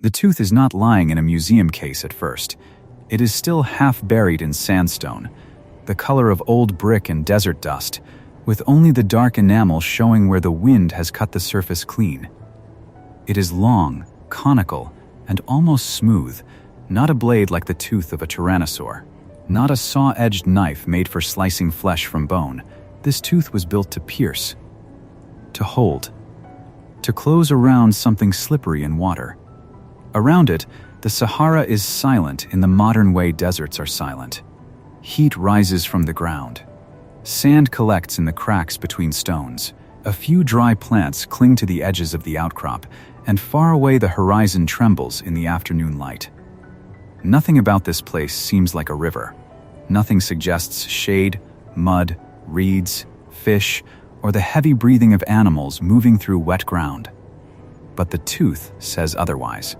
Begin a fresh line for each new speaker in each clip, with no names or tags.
The tooth is not lying in a museum case at first. It is still half buried in sandstone, the color of old brick and desert dust, with only the dark enamel showing where the wind has cut the surface clean. It is long, conical, and almost smooth, not a blade like the tooth of a tyrannosaur. Not a saw-edged knife made for slicing flesh from bone. This tooth was built to pierce, to hold, to close around something slippery in water. Around it, the Sahara is silent in the modern way deserts are silent. Heat rises from the ground. Sand collects in the cracks between stones. A few dry plants cling to the edges of the outcrop, and far away the horizon trembles in the afternoon light. Nothing about this place seems like a river. Nothing suggests shade, mud, reeds, fish, or the heavy breathing of animals moving through wet ground. But the tooth says otherwise.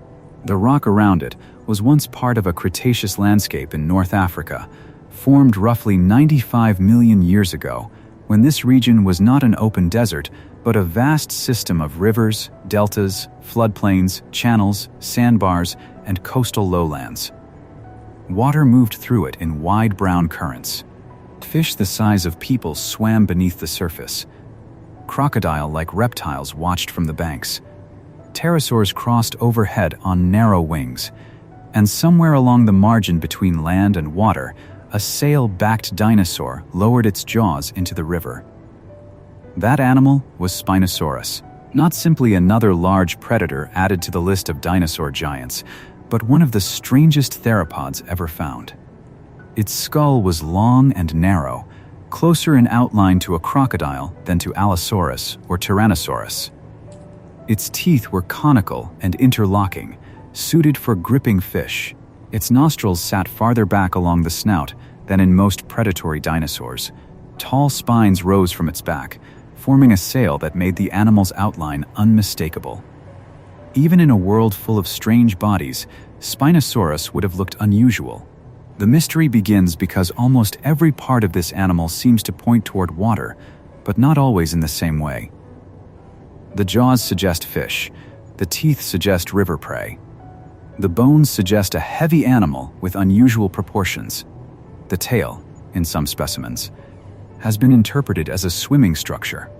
The rock around it was once part of a Cretaceous landscape in North Africa, formed roughly 95 million years ago, when this region was not an open desert, but a vast system of rivers, deltas, floodplains, channels, sandbars, and coastal lowlands. Water moved through it in wide brown currents. Fish the size of people swam beneath the surface. Crocodile-like reptiles watched from the banks. Pterosaurs crossed overhead on narrow wings, and somewhere along the margin between land and water, a sail-backed dinosaur lowered its jaws into the river. That animal was Spinosaurus, not simply another large predator added to the list of dinosaur giants, but one of the strangest theropods ever found. Its skull was long and narrow, closer in outline to a crocodile than to Allosaurus or Tyrannosaurus. Its teeth were conical and interlocking, suited for gripping fish. Its nostrils sat farther back along the snout than in most predatory dinosaurs. Tall spines rose from its back, forming a sail that made the animal's outline unmistakable. Even in a world full of strange bodies, Spinosaurus would have looked unusual. The mystery begins because almost every part of this animal seems to point toward water, but not always in the same way. The jaws suggest fish, the teeth suggest river prey. The bones suggest a heavy animal with unusual proportions. The tail, in some specimens, has been interpreted as a swimming structure.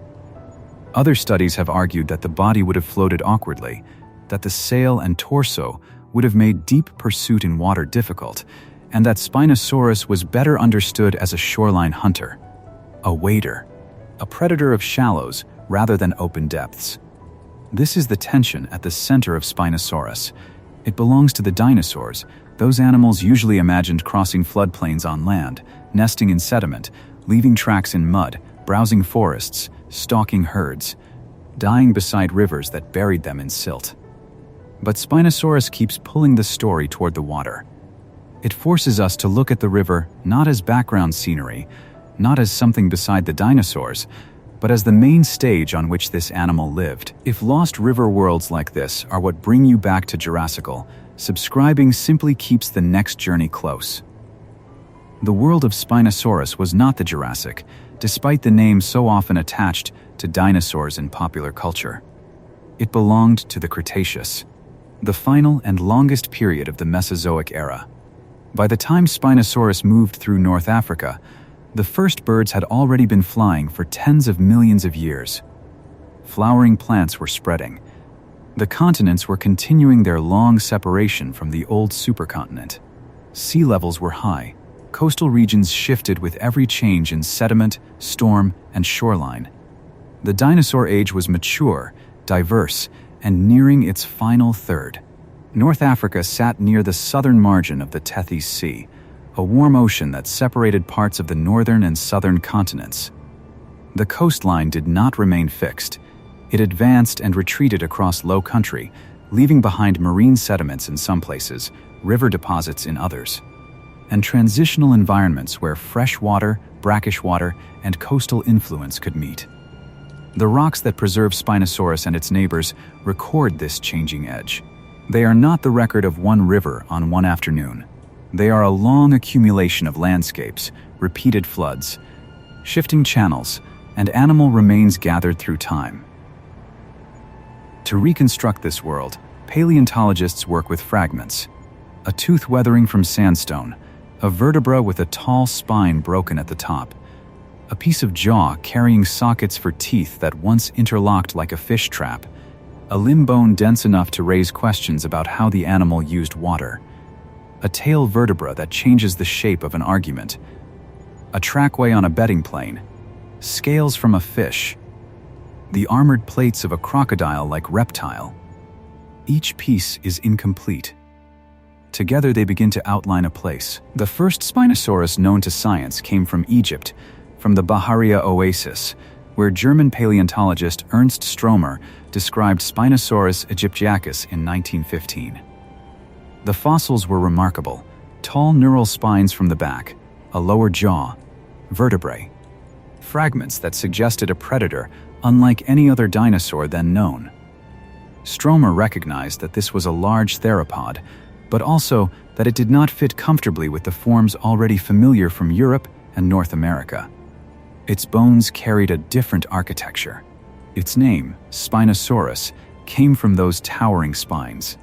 Other studies have argued that the body would have floated awkwardly, that the sail and torso would have made deep pursuit in water difficult, and that Spinosaurus was better understood as a shoreline hunter, a wader, a predator of shallows rather than open depths. This is the tension at the center of Spinosaurus. It belongs to the dinosaurs, those animals usually imagined crossing floodplains on land, nesting in sediment, leaving tracks in mud, browsing forests, stalking herds, dying beside rivers that buried them in silt. But Spinosaurus keeps pulling the story toward the water. It forces us to look at the river not as background scenery, not as something beside the dinosaurs, but as the main stage on which this animal lived. If lost river worlds like this are what bring you back to Jurassical, subscribing simply keeps the next journey close. The world of Spinosaurus was not the Jurassic, despite the name so often attached to dinosaurs in popular culture. It belonged to the Cretaceous, the final and longest period of the Mesozoic era. By the time Spinosaurus moved through North Africa, the first birds had already been flying for tens of millions of years. Flowering plants were spreading. The continents were continuing their long separation from the old supercontinent. Sea levels were high. Coastal regions shifted with every change in sediment, storm, and shoreline. The dinosaur age was mature, diverse, and nearing its final third. North Africa sat near the southern margin of the Tethys Sea, a warm ocean that separated parts of the northern and southern continents. The coastline did not remain fixed. It advanced and retreated across low country, leaving behind marine sediments in some places, river deposits in others, and transitional environments where fresh water, brackish water, and coastal influence could meet. The rocks that preserve Spinosaurus and its neighbors record this changing edge. They are not the record of one river on one afternoon. They are a long accumulation of landscapes, repeated floods, shifting channels, and animal remains gathered through time. To reconstruct this world, Paleontologists work with fragments: a tooth weathering from sandstone, a vertebra with a tall spine broken at the top, a piece of jaw carrying sockets for teeth that once interlocked like a fish trap, a limb bone dense enough to raise questions about how the animal used water, a tail vertebra that changes the shape of an argument, a trackway on a bedding plane, scales from a fish, the armored plates of a crocodile-like reptile. Each piece is incomplete. Together they begin to outline a place. The first Spinosaurus known to science came from Egypt, from the Bahariya Oasis, where German paleontologist Ernst Stromer described Spinosaurus aegyptiacus in 1915. The fossils were remarkable: tall neural spines from the back, a lower jaw, vertebrae, fragments that suggested a predator unlike any other dinosaur then known. Stromer recognized that this was a large theropod, but also that it did not fit comfortably with the forms already familiar from Europe and North America. Its bones carried a different architecture. Its name, Spinosaurus, came from those towering spines.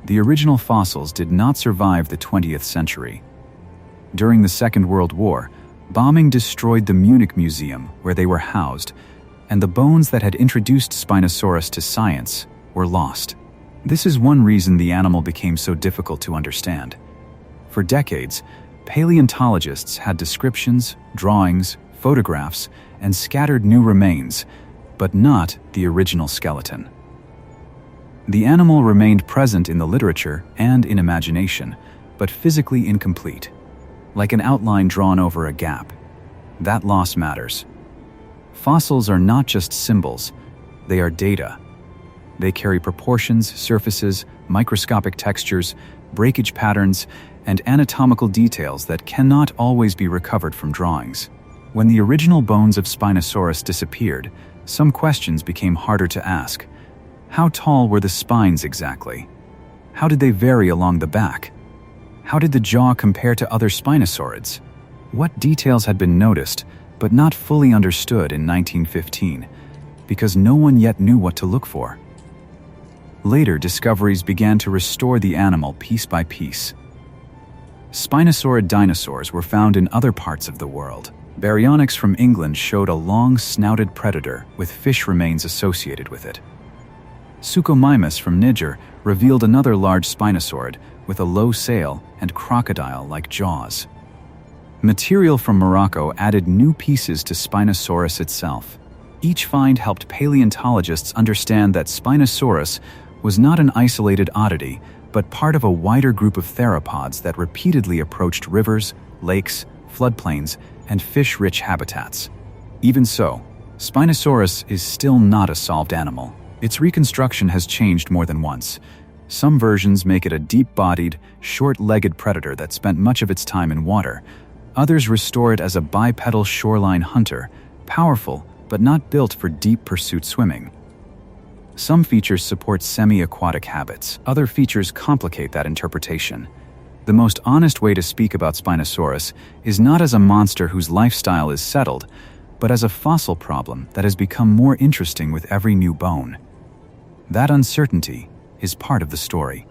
The original fossils did not survive the 20th century. During the Second World War, bombing destroyed the Munich Museum where they were housed, and the bones that had introduced Spinosaurus to science were lost. This is one reason the animal became so difficult to understand. For decades, paleontologists had descriptions, drawings, photographs, and scattered new remains, but not the original skeleton. The animal remained present in the literature and in imagination, but physically incomplete, like an outline drawn over a gap. That loss matters. Fossils are not just symbols, they are data. They carry proportions, surfaces, microscopic textures, breakage patterns, and anatomical details that cannot always be recovered from drawings. When the original bones of Spinosaurus disappeared, some questions became harder to ask. How tall were the spines exactly? How did they vary along the back? How did the jaw compare to other spinosaurids? What details had been noticed, but not fully understood in 1915, because no one yet knew what to look for? Later discoveries began to restore the animal piece by piece. Spinosaurid dinosaurs were found in other parts of the world. Baryonyx from England showed a long, snouted predator with fish remains associated with it. Suchomimus from Niger revealed another large spinosaurid with a low sail and crocodile-like jaws. Material from Morocco added new pieces to Spinosaurus itself. Each find helped paleontologists understand that Spinosaurus was not an isolated oddity, but part of a wider group of theropods that repeatedly approached rivers, lakes, floodplains, and fish-rich habitats. Even so, Spinosaurus is still not a solved animal. Its reconstruction has changed more than once. Some versions make it a deep-bodied, short-legged predator that spent much of its time in water. Others restore it as a bipedal shoreline hunter, powerful but not built for deep pursuit swimming. Some features support semi-aquatic habits. Other features complicate that interpretation. The most honest way to speak about Spinosaurus is not as a monster whose lifestyle is settled, but as a fossil problem that has become more interesting with every new bone. That uncertainty is part of the story.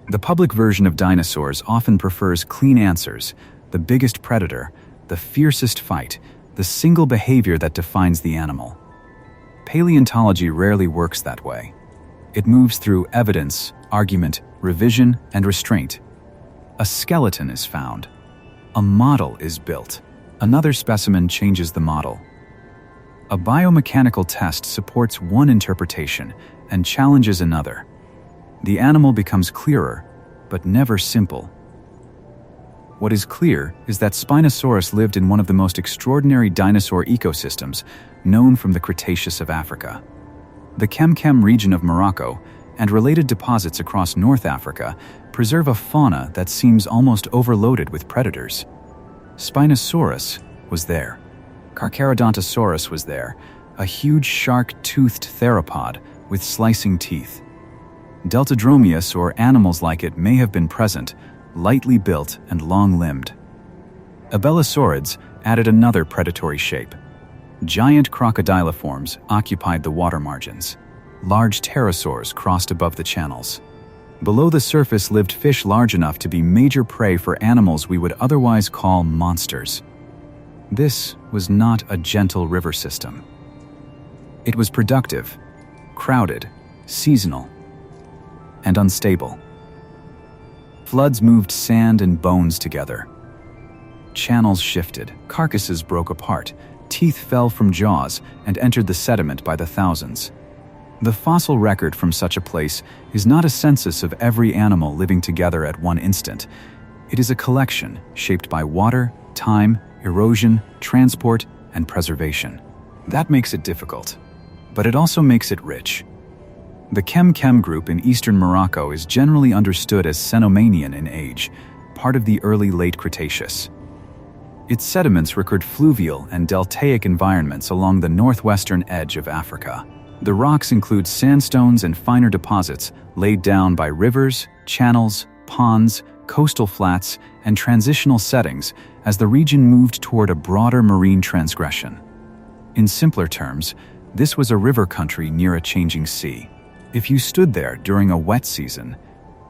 The public version of dinosaurs often prefers clean answers: the biggest predator, the fiercest fight, the single behavior that defines the animal. Paleontology rarely works that way. It moves through evidence, argument, revision, and restraint. A skeleton is found. A model is built. Another specimen changes the model. A biomechanical test supports one interpretation and challenges another. The animal becomes clearer, but never simple. What is clear is that Spinosaurus lived in one of the most extraordinary dinosaur ecosystems known from the Cretaceous of Africa. The Kem Kem region of Morocco and related deposits across North Africa preserve a fauna that seems almost overloaded with predators. Spinosaurus was there. Carcharodontosaurus was there, a huge shark-toothed theropod with slicing teeth. Deltadromeus or animals like it may have been present, lightly built and long-limbed. Abelisaurids added another predatory shape. Giant crocodiliforms occupied the water margins. large pterosaurs crossed above the channels. Below the surface lived fish large enough to be major prey for animals we would otherwise call monsters. This was not a gentle river system. It was productive, crowded, seasonal, and unstable. Floods moved sand and bones together. Channels shifted, carcasses broke apart, teeth fell from jaws and entered the sediment by the thousands. The fossil record from such a place is not a census of every animal living together at one instant. It is a collection shaped by water, time, erosion, transport, and preservation. That makes it difficult, but it also makes it rich. The Kem Kem group in eastern Morocco is generally understood as Cenomanian in age, part of the early late Cretaceous. Its sediments record fluvial and deltaic environments along the northwestern edge of Africa. The rocks include sandstones and finer deposits laid down by rivers, channels, ponds, coastal flats, and transitional settings as the region moved toward a broader marine transgression. In simpler terms, this was a river country near a changing sea. If you stood there during a wet season,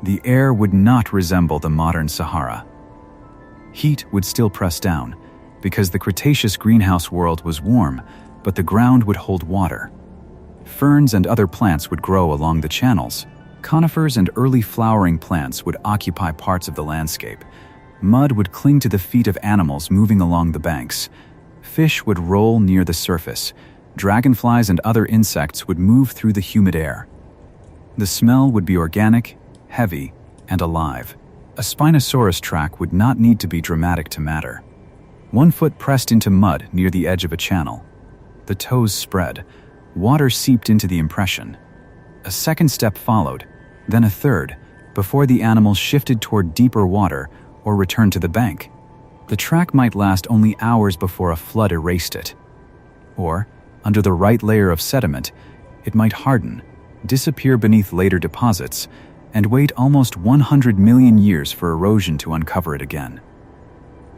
the air would not resemble the modern Sahara. Heat would still press down, because the Cretaceous greenhouse world was warm, but the ground would hold water. Ferns and other plants would grow along the channels. Conifers and early flowering plants would occupy parts of the landscape. Mud would cling to the feet of animals moving along the banks. Fish would roll near the surface. Dragonflies and other insects would move through the humid air. The smell would be organic, heavy, and alive. A Spinosaurus track would not need to be dramatic to matter. One foot pressed into mud near the edge of a channel. The toes spread. Water seeped into the impression. A second step followed, then a third, before the animal shifted toward deeper water or returned to the bank. The track might last only hours before a flood erased it. Or, under the right layer of sediment, it might harden, disappear beneath later deposits, and wait almost 100 million years for erosion to uncover it again.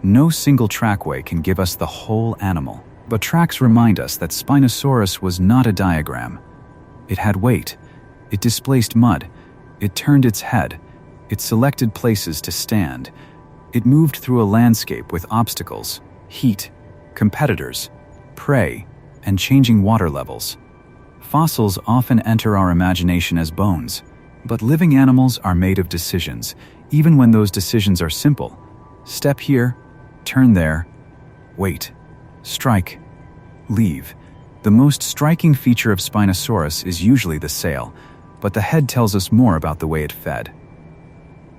No single trackway can give us the whole animal, but tracks remind us that Spinosaurus was not a diagram. It had weight, it displaced mud, it turned its head, it selected places to stand, it moved through a landscape with obstacles, heat, competitors, prey, and changing water levels. Fossils often enter our imagination as bones, but living animals are made of decisions, even when those decisions are simple. Step here, turn there, wait, strike, leave. The most striking feature of Spinosaurus is usually the sail, but the head tells us more about the way it fed.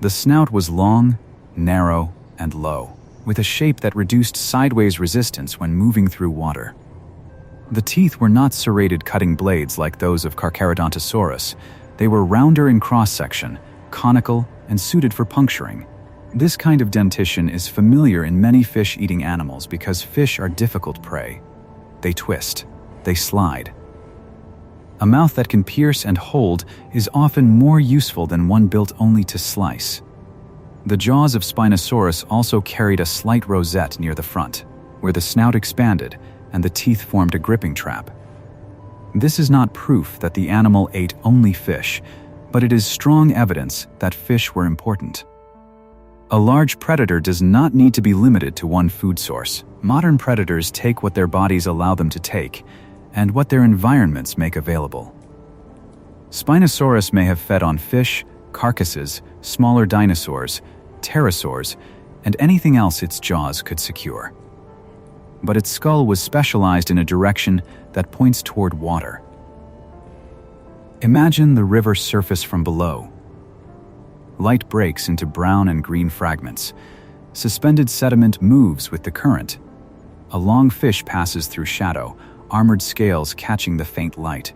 The snout was long, narrow, and low, with a shape that reduced sideways resistance when moving through water. The teeth were not serrated cutting blades like those of Carcharodontosaurus. They were rounder in cross-section, conical, and suited for puncturing. This kind of dentition is familiar in many fish-eating animals because fish are difficult prey. They twist, they slide. A mouth that can pierce and hold is often more useful than one built only to slice. The jaws of Spinosaurus also carried a slight rosette near the front, where the snout expanded and the teeth formed a gripping trap. This is not proof that the animal ate only fish, but it is strong evidence that fish were important. A large predator does not need to be limited to one food source. Modern predators take what their bodies allow them to take, and what their environments make available. Spinosaurus may have fed on fish, carcasses, smaller dinosaurs, pterosaurs, and anything else its jaws could secure. But its skull was specialized in a direction that points toward water. Imagine the river surface from below. Light breaks into brown and green fragments. Suspended sediment moves with the current. A long fish passes through shadow, armored scales catching the faint light.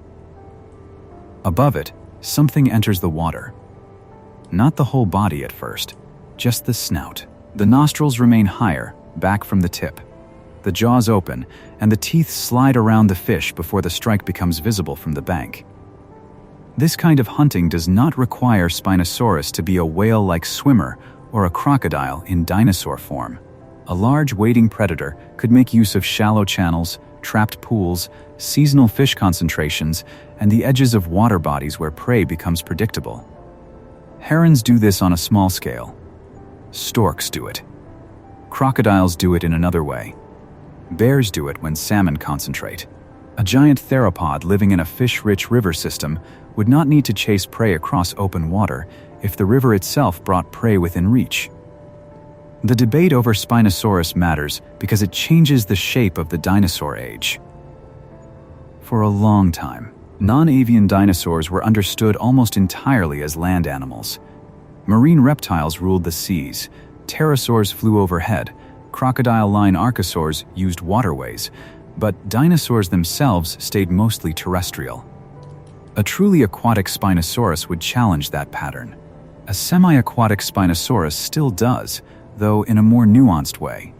Above it, something enters the water. Not the whole body at first, just the snout. The nostrils remain higher, back from the tip. The jaws open, and the teeth slide around the fish before the strike becomes visible from the bank. This kind of hunting does not require Spinosaurus to be a whale-like swimmer or a crocodile in dinosaur form. A large wading predator could make use of shallow channels, trapped pools, seasonal fish concentrations, and the edges of water bodies where prey becomes predictable. Herons do this on a small scale. Storks do it. Crocodiles do it in another way. Bears do it when salmon concentrate. A giant theropod living in a fish-rich river system would not need to chase prey across open water if the river itself brought prey within reach. The debate over Spinosaurus matters because it changes the shape of the dinosaur age. For a long time, non-avian dinosaurs were understood almost entirely as land animals. Marine reptiles ruled the seas, pterosaurs flew overhead, crocodile-like archosaurs used waterways, but dinosaurs themselves stayed mostly terrestrial. A truly aquatic Spinosaurus would challenge that pattern. A semi-aquatic Spinosaurus still does, though in a more nuanced way.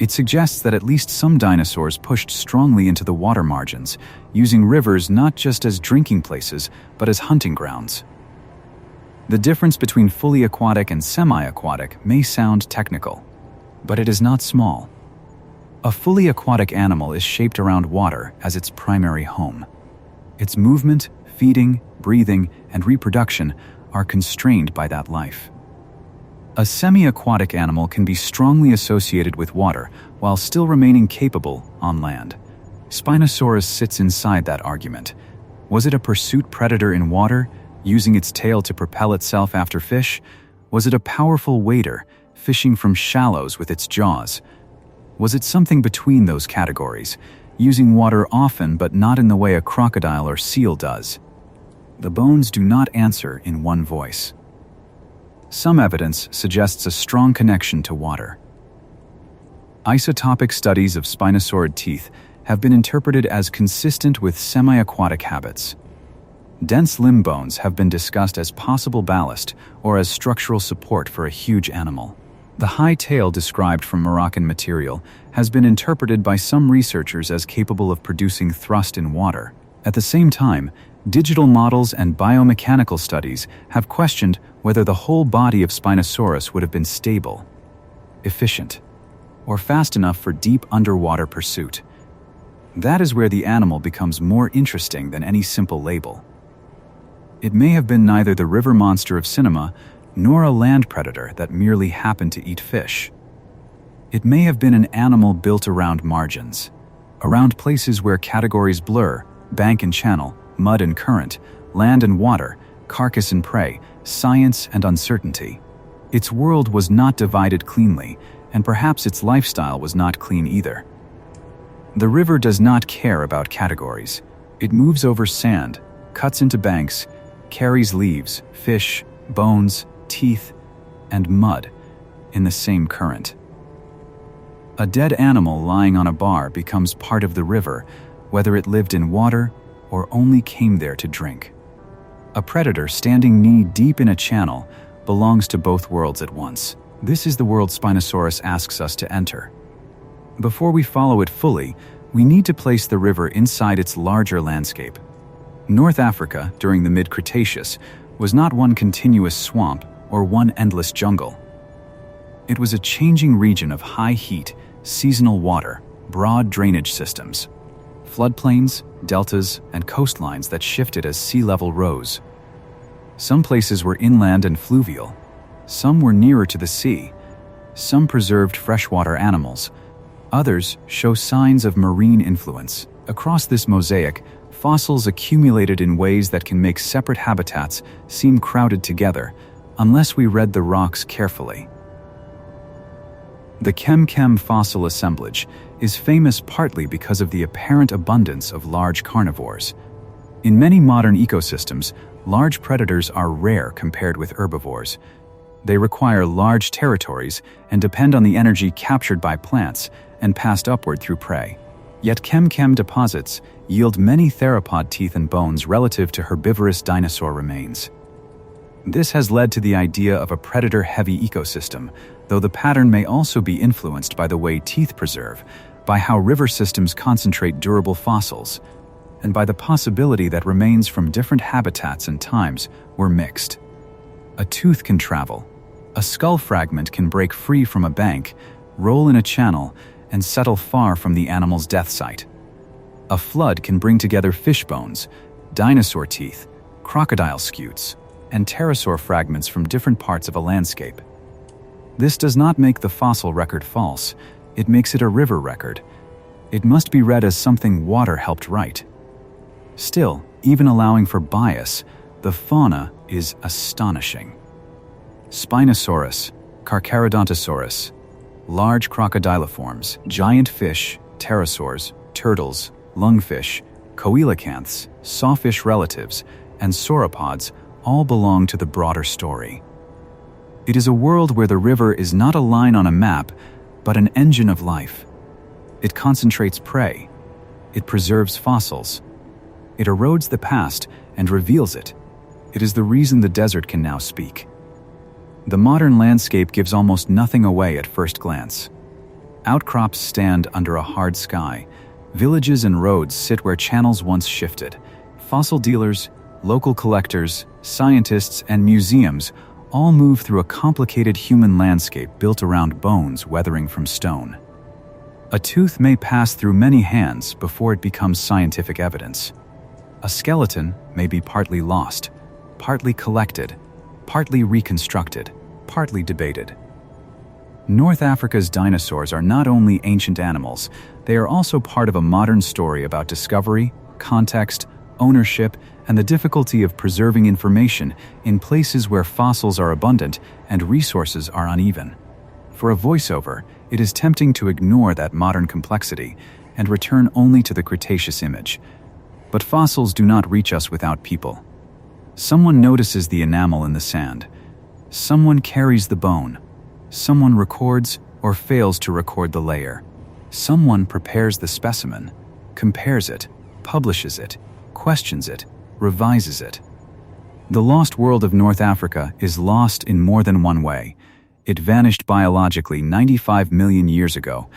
It suggests that at least some dinosaurs pushed strongly into the water margins, using rivers not just as drinking places, but as hunting grounds. The difference between fully aquatic and semi-aquatic may sound technical, but it is not small. A fully aquatic animal is shaped around water as its primary home. Its movement, feeding, breathing, and reproduction are constrained by that life. A semi-aquatic animal can be strongly associated with water while still remaining capable on land. Spinosaurus sits inside that argument. Was it a pursuit predator in water, using its tail to propel itself after fish? Was it a powerful wader, fishing from shallows with its jaws? Was it something between those categories, using water often but not in the way a crocodile or seal does? The bones do not answer in one voice. Some evidence suggests a strong connection to water. Isotopic studies of spinosaurid teeth have been interpreted as consistent with semi-aquatic habits. Dense limb bones have been discussed as possible ballast or as structural support for a huge animal. The high tail described from Moroccan material has been interpreted by some researchers as capable of producing thrust in water. At the same time, digital models and biomechanical studies have questioned whether the whole body of Spinosaurus would have been stable, efficient, or fast enough for deep underwater pursuit. That is where the animal becomes more interesting than any simple label. It may have been neither the river monster of cinema nor a land predator that merely happened to eat fish. It may have been an animal built around margins, around places where categories blur, bank and channel, mud and current, land and water, carcass and prey, science and uncertainty. Its world was not divided cleanly, and perhaps its lifestyle was not clean either. The river does not care about categories. It moves over sand, cuts into banks, carries leaves, fish, bones, teeth, and mud in the same current. A dead animal lying on a bar becomes part of the river, whether it lived in water or only came there to drink. A predator standing knee-deep in a channel belongs to both worlds at once. This is the world Spinosaurus asks us to enter. Before we follow it fully, we need to place the river inside its larger landscape. North Africa, during the mid-Cretaceous, was not one continuous swamp or one endless jungle. It was a changing region of high heat, seasonal water, broad drainage systems, floodplains, deltas, and coastlines that shifted as sea level rose. Some places were inland and fluvial. Some were nearer to the sea. Some preserved freshwater animals. Others show signs of marine influence. Across this mosaic, fossils accumulated in ways that can make separate habitats seem crowded together, unless we read the rocks carefully. The Kem Kem fossil assemblage is famous partly because of the apparent abundance of large carnivores. In many modern ecosystems, large predators are rare compared with herbivores. They require large territories and depend on the energy captured by plants and passed upward through prey. Yet Kem Kem deposits yield many theropod teeth and bones relative to herbivorous dinosaur remains. This has led to the idea of a predator-heavy ecosystem, though the pattern may also be influenced by the way teeth preserve, by how river systems concentrate durable fossils, and by the possibility that remains from different habitats and times were mixed. A tooth can travel. A skull fragment can break free from a bank, roll in a channel, and settle far from the animal's death site. A flood can bring together fish bones, dinosaur teeth, crocodile scutes, and pterosaur fragments from different parts of a landscape. This does not make the fossil record false, it makes it a river record. It must be read as something water helped write. Still, even allowing for bias, the fauna is astonishing. Spinosaurus, Carcharodontosaurus, large crocodiliforms, giant fish, pterosaurs, turtles, lungfish, coelacanths, sawfish relatives, and sauropods all belong to the broader story. It is a world where the river is not a line on a map, but an engine of life. It concentrates prey. It preserves fossils. It erodes the past and reveals it. It is the reason the desert can now speak. The modern landscape gives almost nothing away at first glance. Outcrops stand under a hard sky. Villages and roads sit where channels once shifted. Fossil dealers, local collectors, scientists, and museums all move through a complicated human landscape built around bones weathering from stone. A tooth may pass through many hands before it becomes scientific evidence. A skeleton may be partly lost, partly collected, partly reconstructed, partly debated. North Africa's dinosaurs are not only ancient animals, they are also part of a modern story about discovery, context, ownership, and the difficulty of preserving information in places where fossils are abundant and resources are uneven. For a voiceover, it is tempting to ignore that modern complexity and return only to the Cretaceous image. But fossils do not reach us without people. Someone notices the enamel in the sand. Someone carries the bone. Someone records or fails to record the layer. Someone prepares the specimen, compares it, publishes it, questions it, revises it. The lost world of North Africa is lost in more than one way. It vanished biologically 95 million years ago,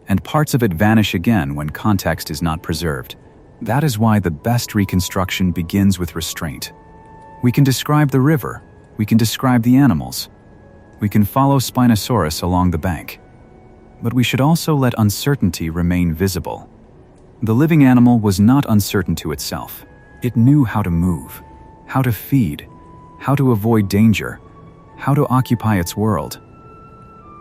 and parts of it vanish again when context is not preserved. That is why the best reconstruction begins with restraint. We can describe the river, we can describe the animals, we can follow Spinosaurus along the bank. But we should also let uncertainty remain visible. The living animal was not uncertain to itself. It knew how to move, how to feed, how to avoid danger, how to occupy its world.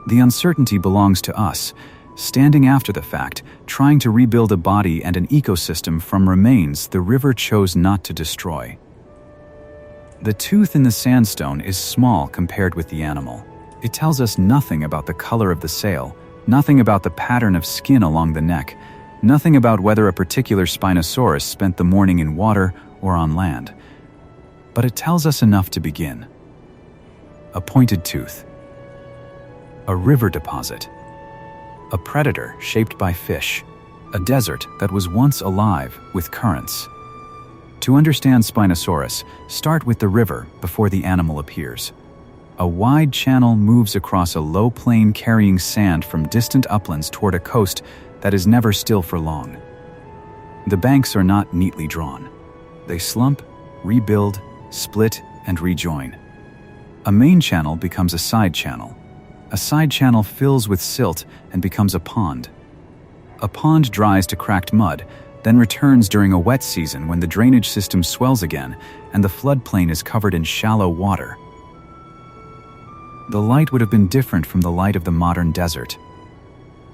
The uncertainty belongs to us, standing after the fact, trying to rebuild a body and an ecosystem from remains the river chose not to destroy. The tooth in the sandstone is small compared with the animal. It tells us nothing about the color of the sail, nothing about the pattern of skin along the neck, nothing about whether a particular Spinosaurus spent the morning in water or on land. But it tells us enough to begin. A pointed tooth. A river deposit. A predator shaped by fish. A desert that was once alive with currents. To understand Spinosaurus, start with the river before the animal appears. A wide channel moves across a low plain carrying sand from distant uplands toward a coast that is never still for long. The banks are not neatly drawn. They slump, rebuild, split, and rejoin. A main channel becomes a side channel. A side channel fills with silt and becomes a pond. A pond dries to cracked mud, then returns during a wet season when the drainage system swells again and the floodplain is covered in shallow water. The light would have been different from the light of the modern desert.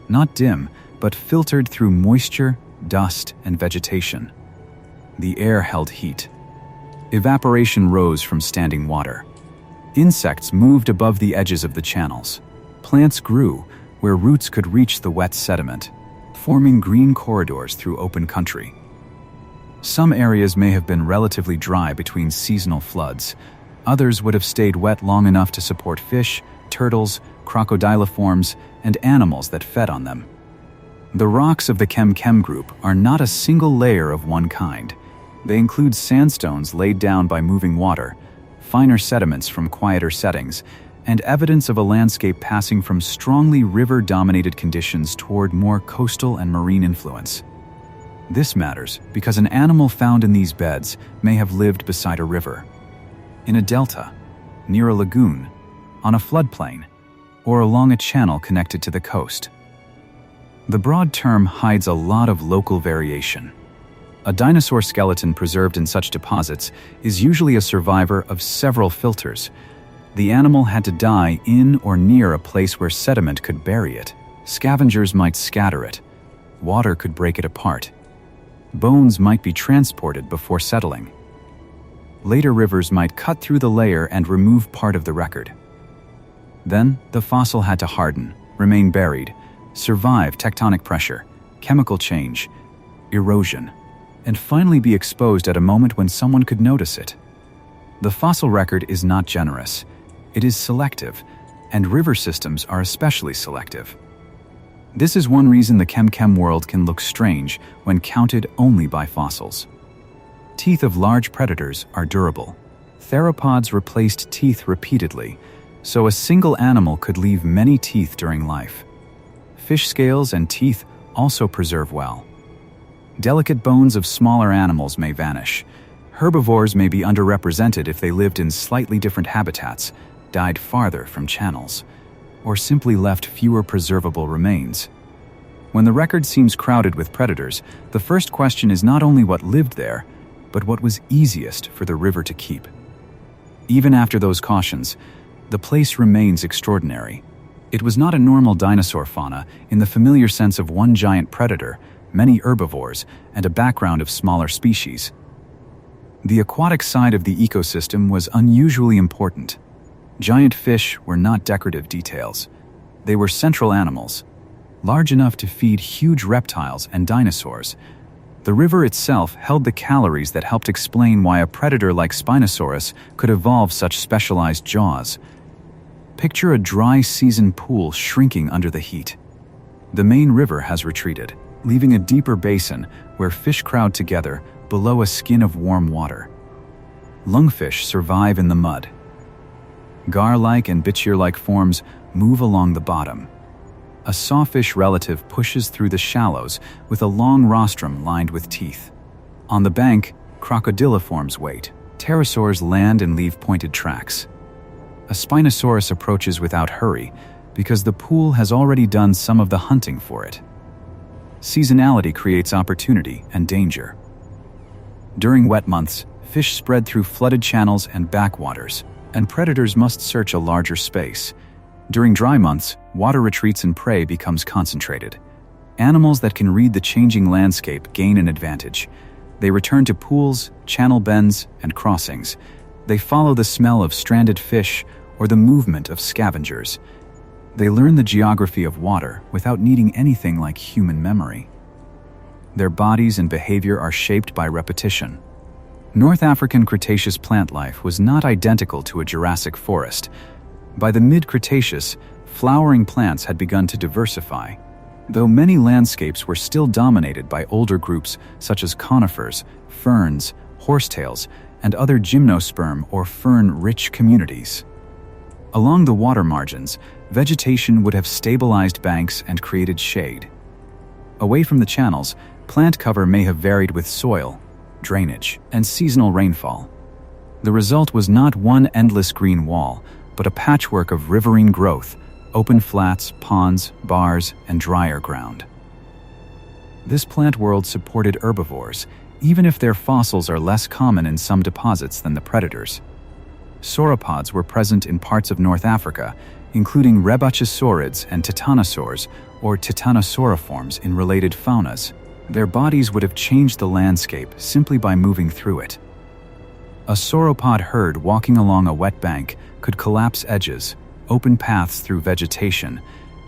Not dim, but filtered through moisture, dust, and vegetation. The air held heat. Evaporation rose from standing water. Insects moved above the edges of the channels. Plants grew where roots could reach the wet sediment, forming green corridors through open country. Some areas may have been relatively dry between seasonal floods. Others would have stayed wet long enough to support fish, turtles, crocodiliforms, and animals that fed on them. The rocks of the Kem Kem group are not a single layer of one kind. They include sandstones laid down by moving water, finer sediments from quieter settings, and evidence of a landscape passing from strongly river-dominated conditions toward more coastal and marine influence. This matters because an animal found in these beds may have lived beside a river, in a delta, near a lagoon, on a floodplain, or along a channel connected to the coast. The broad term hides a lot of local variation. A dinosaur skeleton preserved in such deposits is usually a survivor of several filters. The animal had to die in or near a place where sediment could bury it. Scavengers might scatter it. Water could break it apart. Bones might be transported before settling. Later rivers might cut through the layer and remove part of the record. Then, the fossil had to harden, remain buried, survive tectonic pressure, chemical change, erosion, and finally be exposed at a moment when someone could notice it. The fossil record is not generous. It is selective, and river systems are especially selective. This is one reason the Kem Kem world can look strange when counted only by fossils. Teeth of large predators are durable. Theropods replaced teeth repeatedly, so a single animal could leave many teeth during life. Fish scales and teeth also preserve well. Delicate bones of smaller animals may vanish. Herbivores may be underrepresented if they lived in slightly different habitats, died farther from channels, or simply left fewer preservable remains. When the record seems crowded with predators, the first question is not only what lived there, but what was easiest for the river to keep. Even after those cautions, the place remains extraordinary. It was not a normal dinosaur fauna in the familiar sense of one giant predator, many herbivores, and a background of smaller species. The aquatic side of the ecosystem was unusually important. Giant fish were not decorative details. They were central animals, large enough to feed huge reptiles and dinosaurs. The river itself held the calories that helped explain why a predator like Spinosaurus could evolve such specialized jaws. Picture a dry season pool shrinking under the heat. The main river has retreated, leaving a deeper basin where fish crowd together below a skin of warm water. Lungfish survive in the mud. Gar-like and bichir-like forms move along the bottom. A sawfish relative pushes through the shallows with a long rostrum lined with teeth. On the bank, crocodiliforms wait. Pterosaurs land and leave pointed tracks. A Spinosaurus approaches without hurry because the pool has already done some of the hunting for it. Seasonality creates opportunity and danger. During wet months, fish spread through flooded channels and backwaters, and predators must search a larger space. During dry months, water retreats and prey becomes concentrated. Animals that can read the changing landscape gain an advantage. They return to pools, channel bends, and crossings. They follow the smell of stranded fish or the movement of scavengers. They learn the geography of water without needing anything like human memory. Their bodies and behavior are shaped by repetition. North African Cretaceous plant life was not identical to a Jurassic forest. By the mid-Cretaceous, flowering plants had begun to diversify, though many landscapes were still dominated by older groups such as conifers, ferns, horsetails, and other gymnosperm or fern-rich communities. Along the water margins, vegetation would have stabilized banks and created shade. Away from the channels, plant cover may have varied with soil, drainage, and seasonal rainfall. The result was not one endless green wall, but a patchwork of riverine growth, open flats, ponds, bars, and drier ground. This plant world supported herbivores, even if their fossils are less common in some deposits than the predators. Sauropods were present in parts of North Africa, including Rebbachisaurids and titanosaurs or titanosauriforms in related faunas. Their bodies would have changed the landscape simply by moving through it. A sauropod herd walking along a wet bank could collapse edges, open paths through vegetation,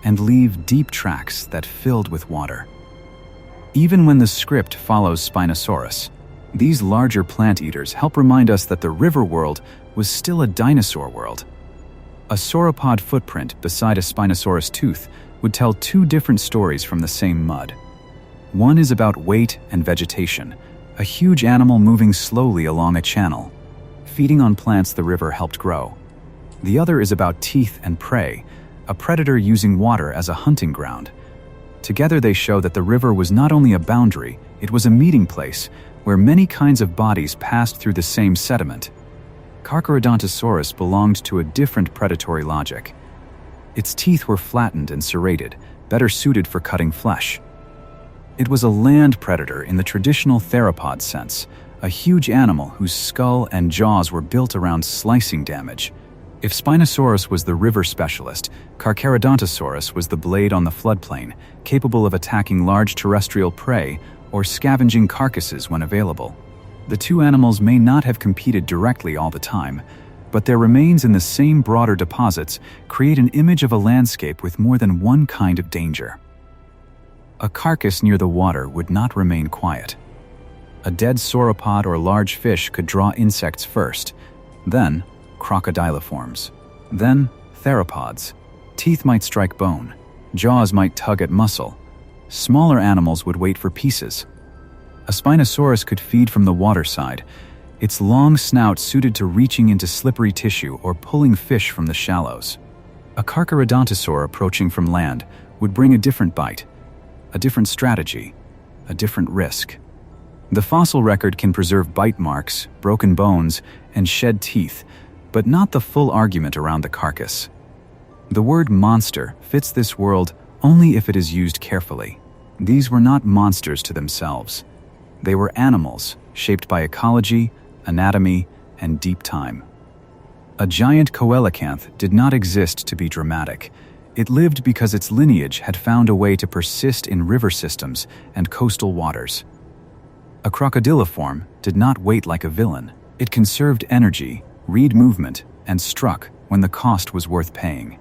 and leave deep tracks that filled with water. Even when the script follows Spinosaurus, these larger plant eaters help remind us that the river world was still a dinosaur world. A sauropod footprint beside a Spinosaurus tooth would tell two different stories from the same mud. One is about weight and vegetation, a huge animal moving slowly along a channel, feeding on plants the river helped grow. The other is about teeth and prey, a predator using water as a hunting ground. Together they show that the river was not only a boundary, it was a meeting place where many kinds of bodies passed through the same sediment. Carcharodontosaurus belonged to a different predatory logic. Its teeth were flattened and serrated, better suited for cutting flesh. It was a land predator in the traditional theropod sense, a huge animal whose skull and jaws were built around slicing damage. If Spinosaurus was the river specialist, Carcharodontosaurus was the blade on the floodplain, capable of attacking large terrestrial prey or scavenging carcasses when available. The two animals may not have competed directly all the time, but their remains in the same broader deposits create an image of a landscape with more than one kind of danger. A carcass near the water would not remain quiet. A dead sauropod or large fish could draw insects first, then crocodiliforms, then theropods. Teeth might strike bone, jaws might tug at muscle. Smaller animals would wait for pieces. A Spinosaurus could feed from the water side, its long snout suited to reaching into slippery tissue or pulling fish from the shallows. A Carcharodontosaur approaching from land would bring a different bite, a different strategy, a different risk. The fossil record can preserve bite marks, broken bones, and shed teeth, but not the full argument around the carcass. The word monster fits this world only if it is used carefully. These were not monsters to themselves. They were animals shaped by ecology, anatomy, and deep time. A giant coelacanth did not exist to be dramatic. It lived because its lineage had found a way to persist in river systems and coastal waters. A crocodiliform did not wait like a villain. It conserved energy, read movement, and struck when the cost was worth paying.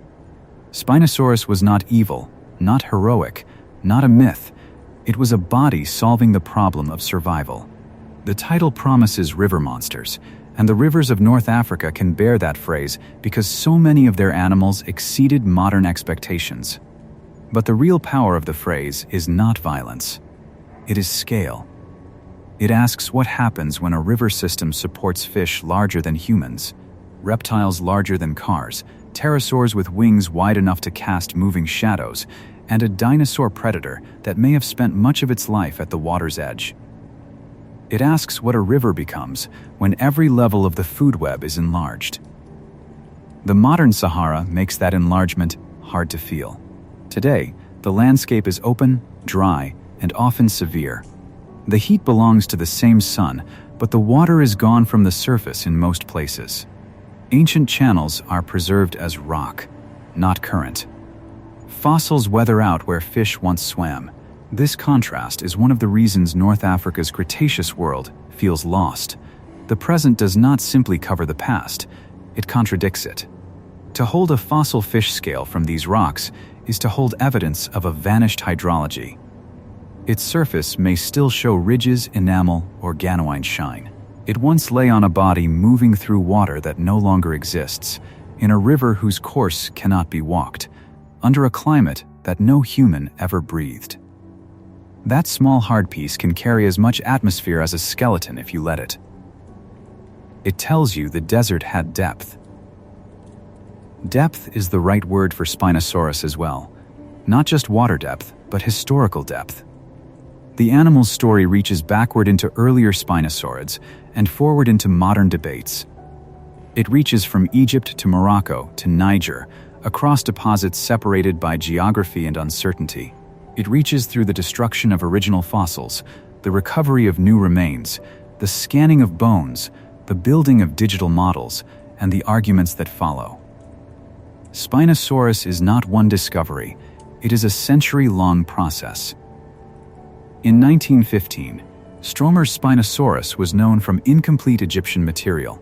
Spinosaurus was not evil, not heroic, not a myth. It was a body solving the problem of survival. The title promises river monsters, and the rivers of North Africa can bear that phrase because so many of their animals exceeded modern expectations. But the real power of the phrase is not violence. It is scale. It asks what happens when a river system supports fish larger than humans, reptiles larger than cars, pterosaurs with wings wide enough to cast moving shadows, and a dinosaur predator that may have spent much of its life at the water's edge. It asks what a river becomes when every level of the food web is enlarged. The modern Sahara makes that enlargement hard to feel. Today, the landscape is open, dry, and often severe. The heat belongs to the same sun, but the water is gone from the surface in most places. Ancient channels are preserved as rock, not current. Fossils weather out where fish once swam. This contrast is one of the reasons North Africa's Cretaceous world feels lost. The present does not simply cover the past, it contradicts it. To hold a fossil fish scale from these rocks is to hold evidence of a vanished hydrology. Its surface may still show ridges, enamel, or organoid shine. It once lay on a body moving through water that no longer exists, in a river whose course cannot be walked, under a climate that no human ever breathed. That small hard piece can carry as much atmosphere as a skeleton if you let it. It tells you the desert had depth. Depth is the right word for Spinosaurus as well. Not just water depth, but historical depth. The animal's story reaches backward into earlier Spinosaurids and forward into modern debates. It reaches from Egypt to Morocco to Niger, across deposits separated by geography and uncertainty. It reaches through the destruction of original fossils, the recovery of new remains, the scanning of bones, the building of digital models, and the arguments that follow. Spinosaurus is not one discovery, it is a century-long process. In 1915, Stromer's Spinosaurus was known from incomplete Egyptian material.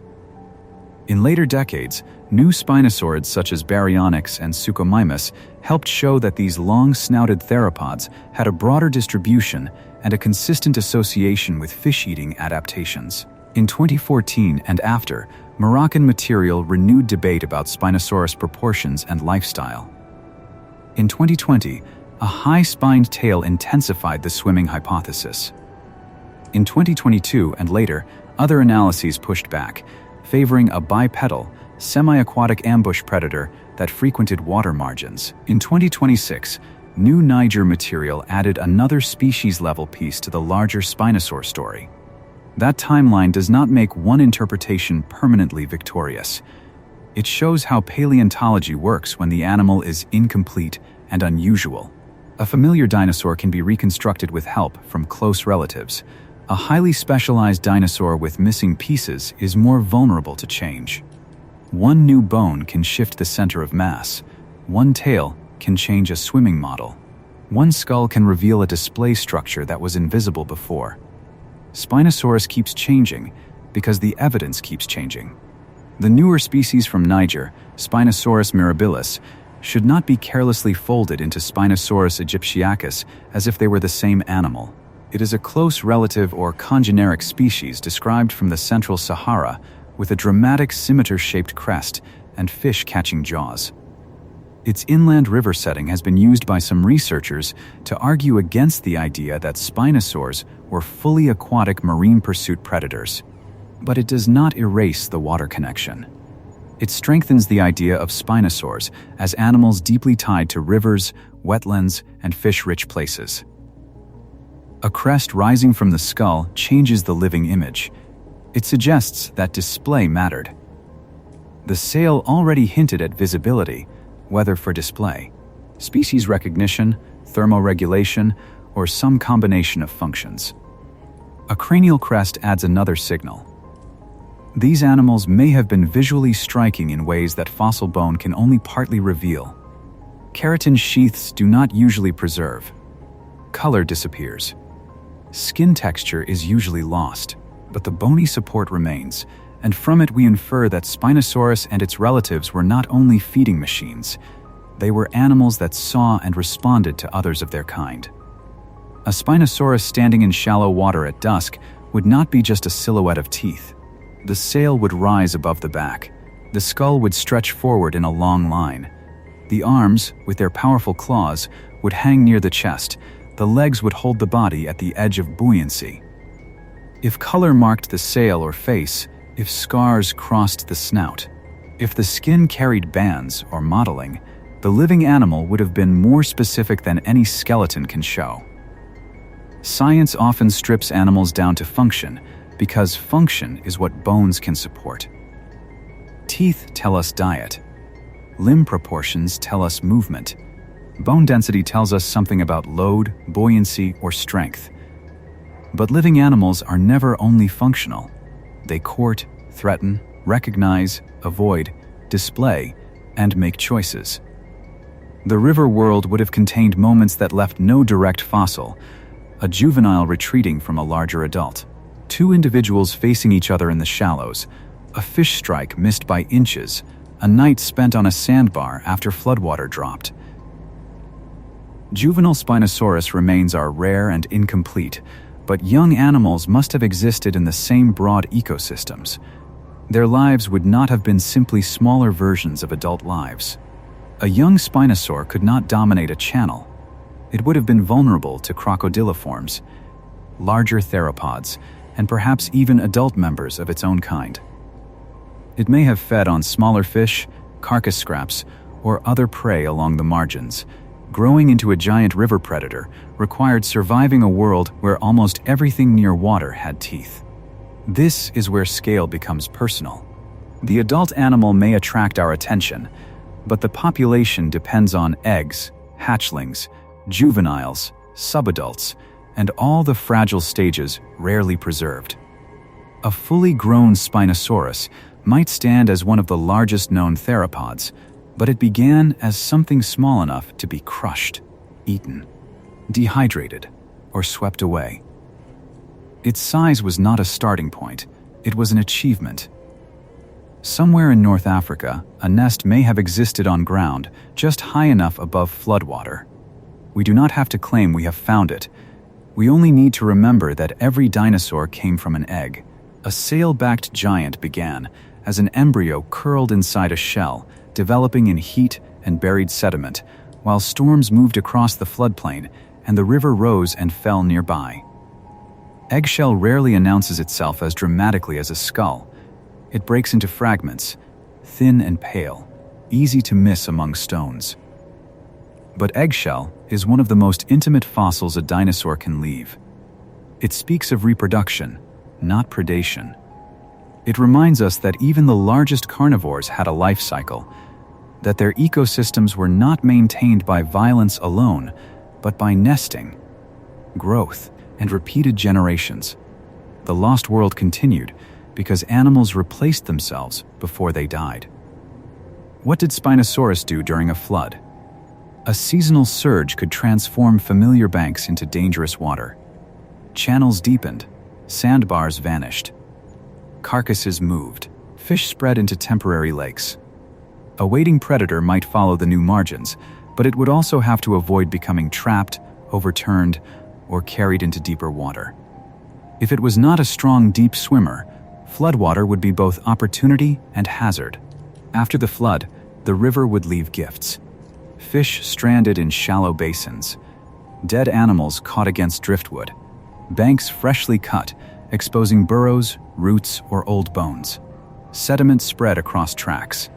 In later decades, new spinosaurids such as Baryonyx and Suchomimus helped show that these long-snouted theropods had a broader distribution and a consistent association with fish-eating adaptations. In 2014 and after, Moroccan material renewed debate about Spinosaurus proportions and lifestyle. In 2020, a high-spined tail intensified the swimming hypothesis. In 2022 and later, other analyses pushed back, favoring a bipedal, semi-aquatic ambush predator that frequented water margins. In 2026, new Niger material added another species-level piece to the larger Spinosaur story. That timeline does not make one interpretation permanently victorious. It shows how paleontology works when the animal is incomplete and unusual. A familiar dinosaur can be reconstructed with help from close relatives. A highly specialized dinosaur with missing pieces is more vulnerable to change. One new bone can shift the center of mass. One tail can change a swimming model. One skull can reveal a display structure that was invisible before. Spinosaurus keeps changing because the evidence keeps changing. The newer species from Niger, Spinosaurus mirabilis, should not be carelessly folded into Spinosaurus aegyptiacus as if they were the same animal. It is a close relative or congeneric species described from the central Sahara with a dramatic scimitar-shaped crest and fish-catching jaws. Its inland river setting has been used by some researchers to argue against the idea that spinosaurs were fully aquatic marine pursuit predators. But it does not erase the water connection. It strengthens the idea of spinosaurs as animals deeply tied to rivers, wetlands, and fish-rich places. A crest rising from the skull changes the living image. It suggests that display mattered. The sail already hinted at visibility, whether for display, species recognition, thermoregulation, or some combination of functions. A cranial crest adds another signal. These animals may have been visually striking in ways that fossil bone can only partly reveal. Keratin sheaths do not usually preserve. Color disappears. Skin texture is usually lost, but the bony support remains, and from it we infer that Spinosaurus and its relatives were not only feeding machines, they were animals that saw and responded to others of their kind. A Spinosaurus standing in shallow water at dusk would not be just a silhouette of teeth. The sail would rise above the back. The skull would stretch forward in a long line. The arms, with their powerful claws, would hang near the chest. The legs would hold the body at the edge of buoyancy. If color marked the sail or face, if scars crossed the snout, if the skin carried bands or modeling, the living animal would have been more specific than any skeleton can show. Science often strips animals down to function, because function is what bones can support. Teeth tell us diet. Limb proportions tell us movement. Bone density tells us something about load, buoyancy, or strength. But living animals are never only functional. They court, threaten, recognize, avoid, display, and make choices. The river world would have contained moments that left no direct fossil, a juvenile retreating from a larger adult, two individuals facing each other in the shallows, a fish strike missed by inches, a night spent on a sandbar after floodwater dropped. Juvenile Spinosaurus remains are rare and incomplete, but young animals must have existed in the same broad ecosystems. Their lives would not have been simply smaller versions of adult lives. A young Spinosaur could not dominate a channel. It would have been vulnerable to crocodiliforms, larger theropods, and perhaps even adult members of its own kind. It may have fed on smaller fish, carcass scraps, or other prey along the margins. Growing into a giant river predator required surviving a world where almost everything near water had teeth. This is where scale becomes personal. The adult animal may attract our attention, but the population depends on eggs, hatchlings, juveniles, subadults, and all the fragile stages rarely preserved. A fully grown Spinosaurus might stand as one of the largest known theropods, but it began as something small enough to be crushed, eaten, dehydrated, or swept away. Its size was not a starting point, it was an achievement. Somewhere in North Africa, a nest may have existed on ground just high enough above floodwater. We do not have to claim we have found it. We only need to remember that every dinosaur came from an egg. A sail-backed giant began as an embryo curled inside a shell, developing in heat and buried sediment, while storms moved across the floodplain and the river rose and fell nearby. Eggshell rarely announces itself as dramatically as a skull. It breaks into fragments, thin and pale, easy to miss among stones. But eggshell is one of the most intimate fossils a dinosaur can leave. It speaks of reproduction, not predation. It reminds us that even the largest carnivores had a life cycle, that their ecosystems were not maintained by violence alone, but but by nesting, growth, and repeated generations. The lost world continued because animals replaced themselves before they died. What did Spinosaurus do during a flood? A seasonal surge could transform familiar banks into dangerous water. Channels deepened, sandbars vanished. Carcasses moved, fish spread into temporary lakes. A waiting predator might follow the new margins, but it would also have to avoid becoming trapped, overturned, or carried into deeper water. If it was not a strong, deep swimmer, floodwater would be both opportunity and hazard. After the flood, the river would leave gifts. Fish stranded in shallow basins, dead animals caught against driftwood, banks freshly cut, exposing burrows, roots, or old bones. Sediment spread across tracks.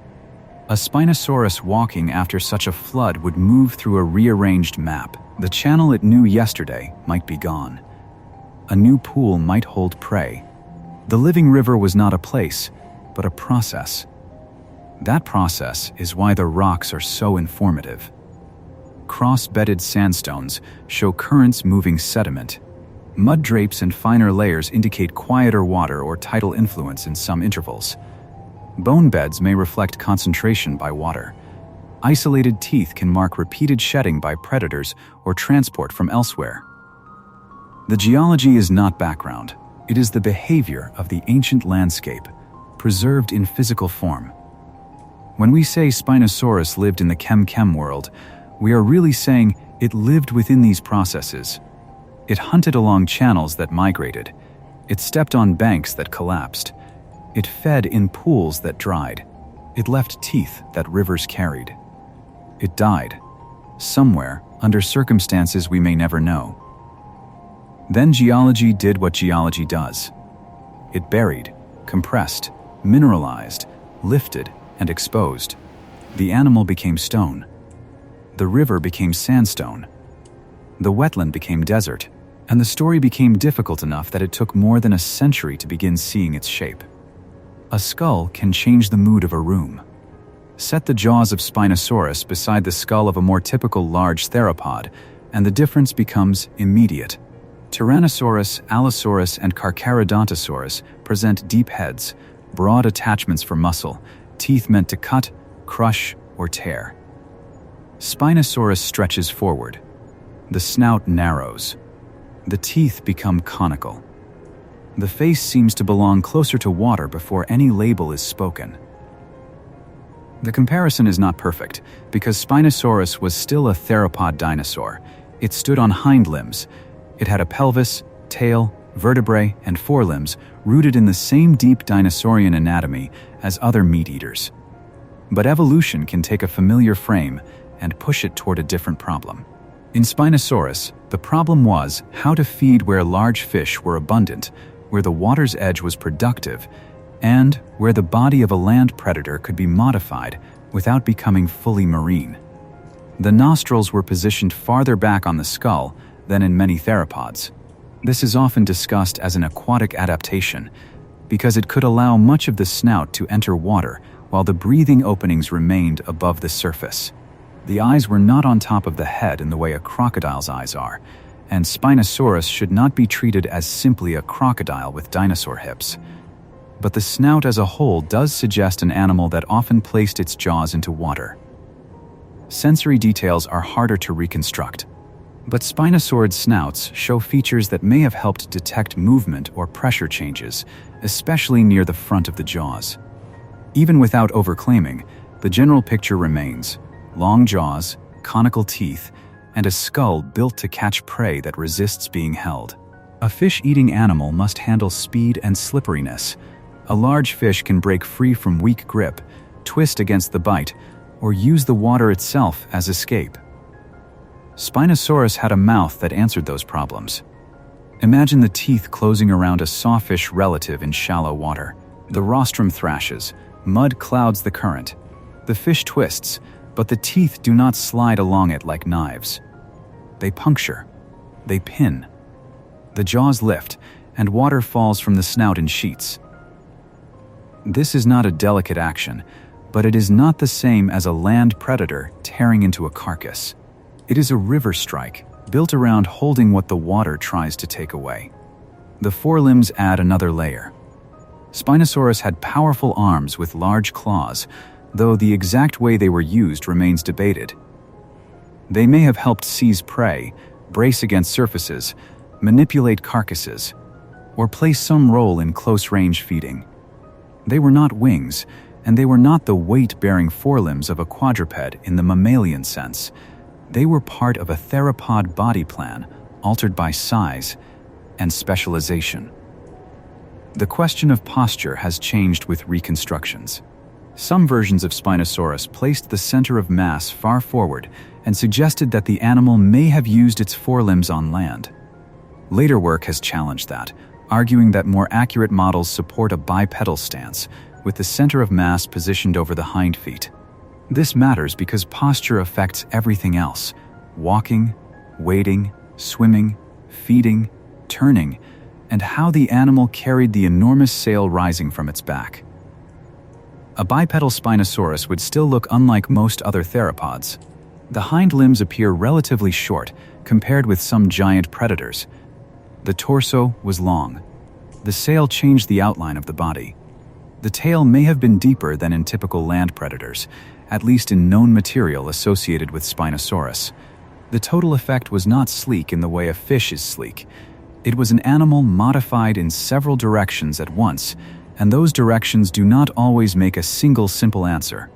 A Spinosaurus walking after such a flood would move through a rearranged map. The channel it knew yesterday might be gone. A new pool might hold prey. The living river was not a place, but a process. That process is why the rocks are so informative. Cross-bedded sandstones show currents moving sediment. Mud drapes and finer layers indicate quieter water or tidal influence in some intervals. Bone beds may reflect concentration by water. Isolated teeth can mark repeated shedding by predators or transport from elsewhere. The geology is not background. It is the behavior of the ancient landscape, preserved in physical form. When we say Spinosaurus lived in the Kem Kem world, we are really saying it lived within these processes. It hunted along channels that migrated. It stepped on banks that collapsed. It fed in pools that dried. It left teeth that rivers carried. It died, somewhere, under circumstances we may never know. Then geology did what geology does. It buried, compressed, mineralized, lifted, and exposed. The animal became stone. The river became sandstone. The wetland became desert, and the story became difficult enough that it took more than a century to begin seeing its shape. A skull can change the mood of a room. Set the jaws of Spinosaurus beside the skull of a more typical large theropod, and the difference becomes immediate. Tyrannosaurus, Allosaurus, and Carcharodontosaurus present deep heads, broad attachments for muscle, teeth meant to cut, crush, or tear. Spinosaurus stretches forward. The snout narrows. The teeth become conical. The face seems to belong closer to water before any label is spoken. The comparison is not perfect, because Spinosaurus was still a theropod dinosaur. It stood on hind limbs. It had a pelvis, tail, vertebrae, and forelimbs rooted in the same deep dinosaurian anatomy as other meat-eaters. But evolution can take a familiar frame and push it toward a different problem. In Spinosaurus, the problem was how to feed where large fish were abundant, where the water's edge was productive, and where the body of a land predator could be modified without becoming fully marine. The nostrils were positioned farther back on the skull than in many theropods. This is often discussed as an aquatic adaptation because it could allow much of the snout to enter water while the breathing openings remained above the surface. The eyes were not on top of the head in the way a crocodile's eyes are, and Spinosaurus should not be treated as simply a crocodile with dinosaur hips. But the snout as a whole does suggest an animal that often placed its jaws into water. Sensory details are harder to reconstruct, but Spinosaurid snouts show features that may have helped detect movement or pressure changes, especially near the front of the jaws. Even without overclaiming, the general picture remains: long jaws, conical teeth, and a skull built to catch prey that resists being held. A fish-eating animal must handle speed and slipperiness. A large fish can break free from weak grip, twist against the bite, or use the water itself as escape. Spinosaurus had a mouth that answered those problems. Imagine the teeth closing around a sawfish relative in shallow water. The rostrum thrashes, mud clouds the current. The fish twists, but the teeth do not slide along it like knives. They puncture. They pin. The jaws lift, and water falls from the snout in sheets. This is not a delicate action, but it is not the same as a land predator tearing into a carcass. It is a river strike, built around holding what the water tries to take away. The forelimbs add another layer. Spinosaurus had powerful arms with large claws, though the exact way they were used remains debated. They may have helped seize prey, brace against surfaces, manipulate carcasses, or play some role in close-range feeding. They were not wings, and they were not the weight-bearing forelimbs of a quadruped in the mammalian sense. They were part of a theropod body plan, altered by size and specialization. The question of posture has changed with reconstructions. Some versions of Spinosaurus placed the center of mass far forward and suggested that the animal may have used its forelimbs on land. Later work has challenged that, arguing that more accurate models support a bipedal stance, with the center of mass positioned over the hind feet. This matters because posture affects everything else: walking, wading, swimming, feeding, turning, and how the animal carried the enormous sail rising from its back. A bipedal Spinosaurus would still look unlike most other theropods. The hind limbs appear relatively short compared with some giant predators. The torso was long. The sail changed the outline of the body. The tail may have been deeper than in typical land predators, at least in known material associated with Spinosaurus. The total effect was not sleek in the way a fish is sleek. It was an animal modified in several directions at once, and those directions do not always make a single simple answer.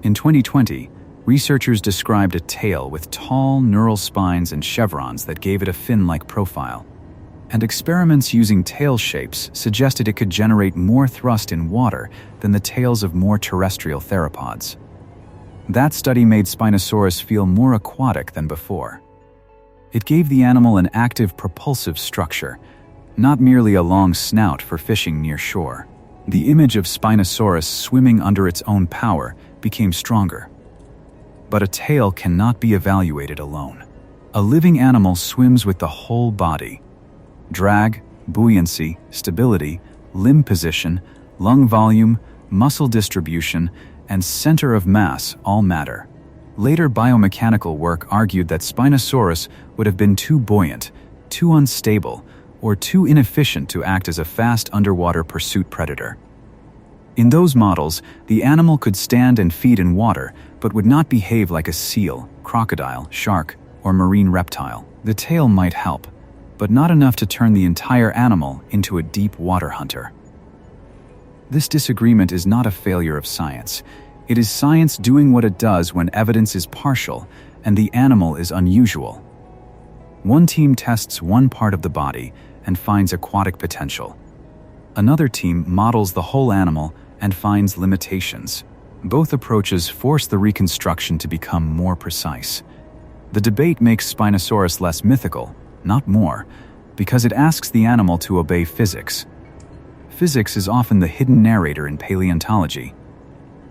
In 2020, researchers described a tail with tall neural spines and chevrons that gave it a fin-like profile. And experiments using tail shapes suggested it could generate more thrust in water than the tails of more terrestrial theropods. That study made Spinosaurus feel more aquatic than before. It gave the animal an active propulsive structure, not merely a long snout for fishing near shore. The image of Spinosaurus swimming under its own power became stronger. But a tail cannot be evaluated alone. A living animal swims with the whole body. Drag, buoyancy, stability, limb position, lung volume, muscle distribution, and center of mass all matter. Later biomechanical work argued that Spinosaurus would have been too buoyant, too unstable, or too inefficient to act as a fast underwater pursuit predator. In those models, the animal could stand and feed in water, but would not behave like a seal, crocodile, shark, or marine reptile. The tail might help, but not enough to turn the entire animal into a deep water hunter. This disagreement is not a failure of science. It is science doing what it does when evidence is partial and the animal is unusual. One team tests one part of the body and finds aquatic potential. Another team models the whole animal and finds limitations. Both approaches force the reconstruction to become more precise. The debate makes Spinosaurus less mythical, not more, because it asks the animal to obey physics. Physics is often the hidden narrator in paleontology.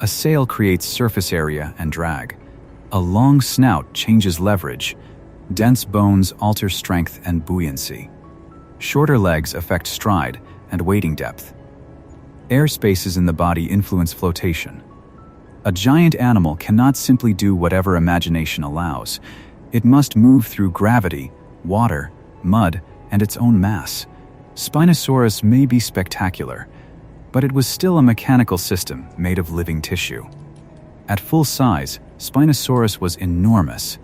A sail creates surface area and drag. A long snout changes leverage. Dense bones alter strength and buoyancy. Shorter legs affect stride and wading depth. Air spaces in the body influence flotation. A giant animal cannot simply do whatever imagination allows. It must move through gravity, water, mud, and its own mass. Spinosaurus may be spectacular, but it was still a mechanical system made of living tissue. At full size, Spinosaurus was enormous.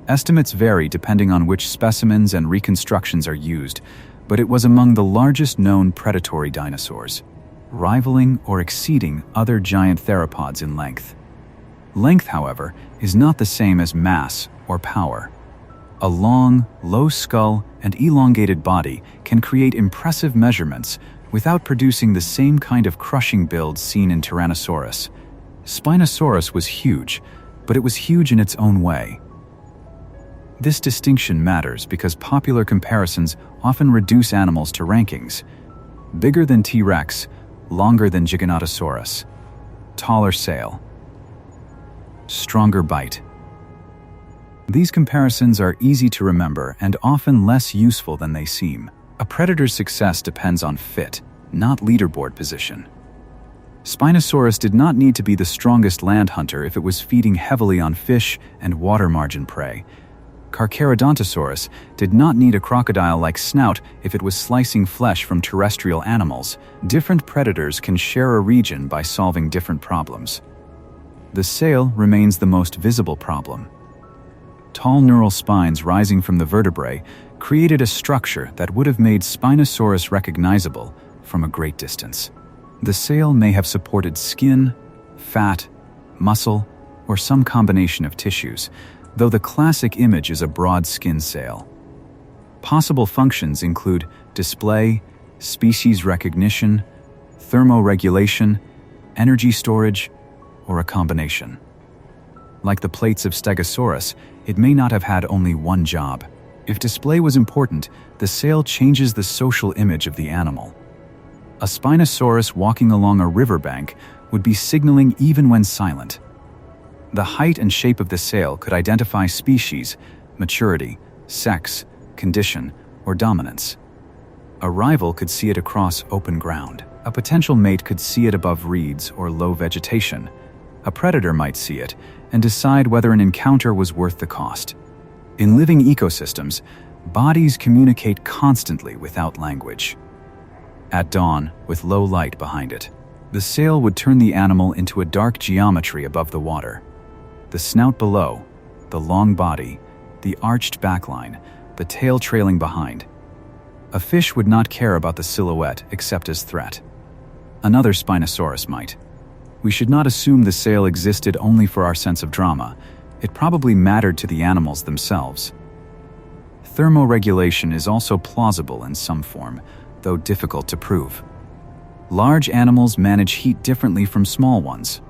Estimates vary depending on which specimens and reconstructions are used, but it was among the largest known predatory dinosaurs, rivaling or exceeding other giant theropods in length. Length, however, is not the same as mass or power. A long, low skull and elongated body can create impressive measurements without producing the same kind of crushing build seen in Tyrannosaurus. Spinosaurus was huge, but it was huge in its own way. This distinction matters because popular comparisons often reduce animals to rankings. Bigger than T-Rex, longer than Giganotosaurus. Taller sail. Stronger bite. These comparisons are easy to remember and often less useful than they seem. A predator's success depends on fit, not leaderboard position. Spinosaurus did not need to be the strongest land hunter if it was feeding heavily on fish and water margin prey. Carcharodontosaurus did not need a crocodile-like snout if it was slicing flesh from terrestrial animals. Different predators can share a region by solving different problems. The sail remains the most visible problem. Tall neural spines rising from the vertebrae created a structure that would have made Spinosaurus recognizable from a great distance. The sail may have supported skin, fat, muscle, or some combination of tissues, though the classic image is a broad skin sail. Possible functions include display, species recognition, thermoregulation, energy storage, or a combination. Like the plates of Stegosaurus, it may not have had only one job. If display was important, the sail changes the social image of the animal. A Spinosaurus walking along a riverbank would be signaling even when silent. The height and shape of the sail could identify species, maturity, sex, condition, or dominance. A rival could see it across open ground. A potential mate could see it above reeds or low vegetation. A predator might see it and decide whether an encounter was worth the cost. In living ecosystems, bodies communicate constantly without language. At dawn, with low light behind it, the sail would turn the animal into a dark geometry above the water. The snout below, the long body, the arched backline, the tail trailing behind. A fish would not care about the silhouette except as threat. Another Spinosaurus might. We should not assume the sail existed only for our sense of drama. It probably mattered to the animals themselves. Thermoregulation is also plausible in some form, though difficult to prove. Large animals manage heat differently from small ones.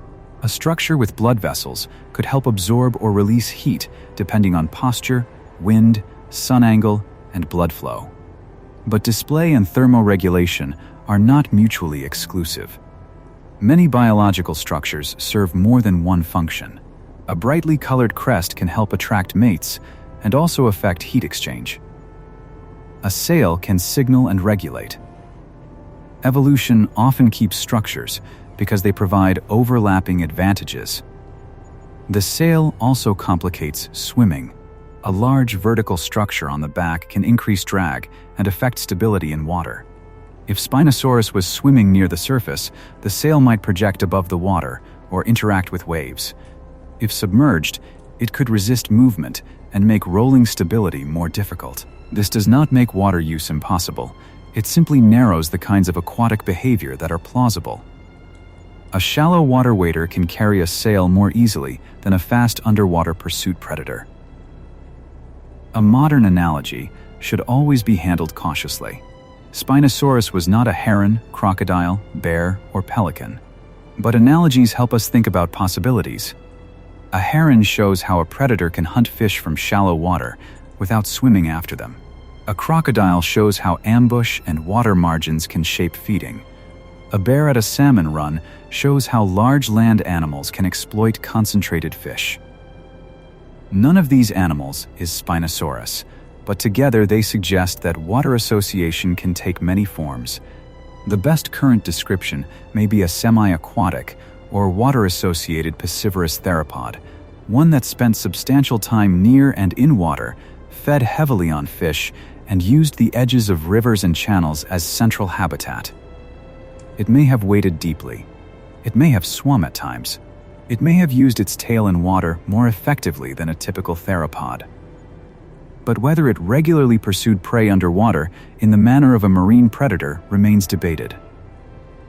A structure with blood vessels could help absorb or release heat depending on posture, wind, sun angle, and blood flow. But display and thermoregulation are not mutually exclusive. Many biological structures serve more than one function. A brightly colored crest can help attract mates and also affect heat exchange. A sail can signal and regulate. Evolution often keeps structures because they provide overlapping advantages. The sail also complicates swimming. A large vertical structure on the back can increase drag and affect stability in water. If Spinosaurus was swimming near the surface, the sail might project above the water or interact with waves. If submerged, it could resist movement and make rolling stability more difficult. This does not make water use impossible. It simply narrows the kinds of aquatic behavior that are plausible. A shallow water wader can carry a sail more easily than a fast underwater pursuit predator. A modern analogy should always be handled cautiously. Spinosaurus was not a heron, crocodile, bear, or pelican. But analogies help us think about possibilities. A heron shows how a predator can hunt fish from shallow water without swimming after them. A crocodile shows how ambush and water margins can shape feeding. A bear at a salmon run shows how large land animals can exploit concentrated fish. None of these animals is Spinosaurus, but together they suggest that water association can take many forms. The best current description may be a semi-aquatic or water-associated piscivorous theropod, one that spent substantial time near and in water, fed heavily on fish, and used the edges of rivers and channels as central habitat. It may have waded deeply. It may have swum at times. It may have used its tail in water more effectively than a typical theropod. But whether it regularly pursued prey underwater in the manner of a marine predator remains debated.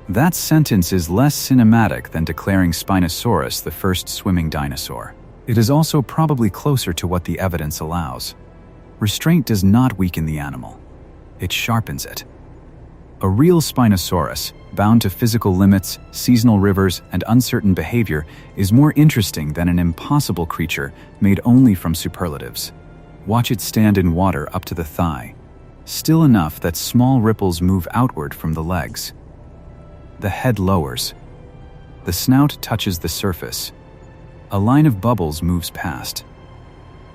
That sentence is less cinematic than declaring Spinosaurus the first swimming dinosaur. It is also probably closer to what the evidence allows. Restraint does not weaken the animal. It sharpens it. A real Spinosaurus, bound to physical limits, seasonal rivers, and uncertain behavior, is more interesting than an impossible creature made only from superlatives. Watch it stand in water up to the thigh, still enough that small ripples move outward from the legs. The head lowers. The snout touches the surface. A line of bubbles moves past.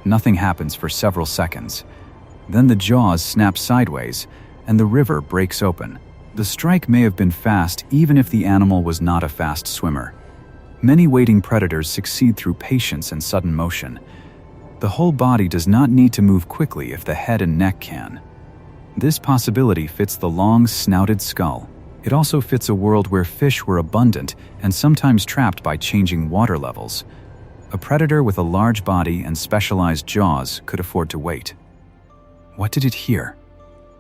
Nothing happens for several seconds. Then the jaws snap sideways, and the river breaks open. The strike may have been fast even if the animal was not a fast swimmer. Many wading predators succeed through patience and sudden motion. The whole body does not need to move quickly if the head and neck can. This possibility fits the long, snouted skull. It also fits a world where fish were abundant and sometimes trapped by changing water levels. A predator with a large body and specialized jaws could afford to wait. What did it hear?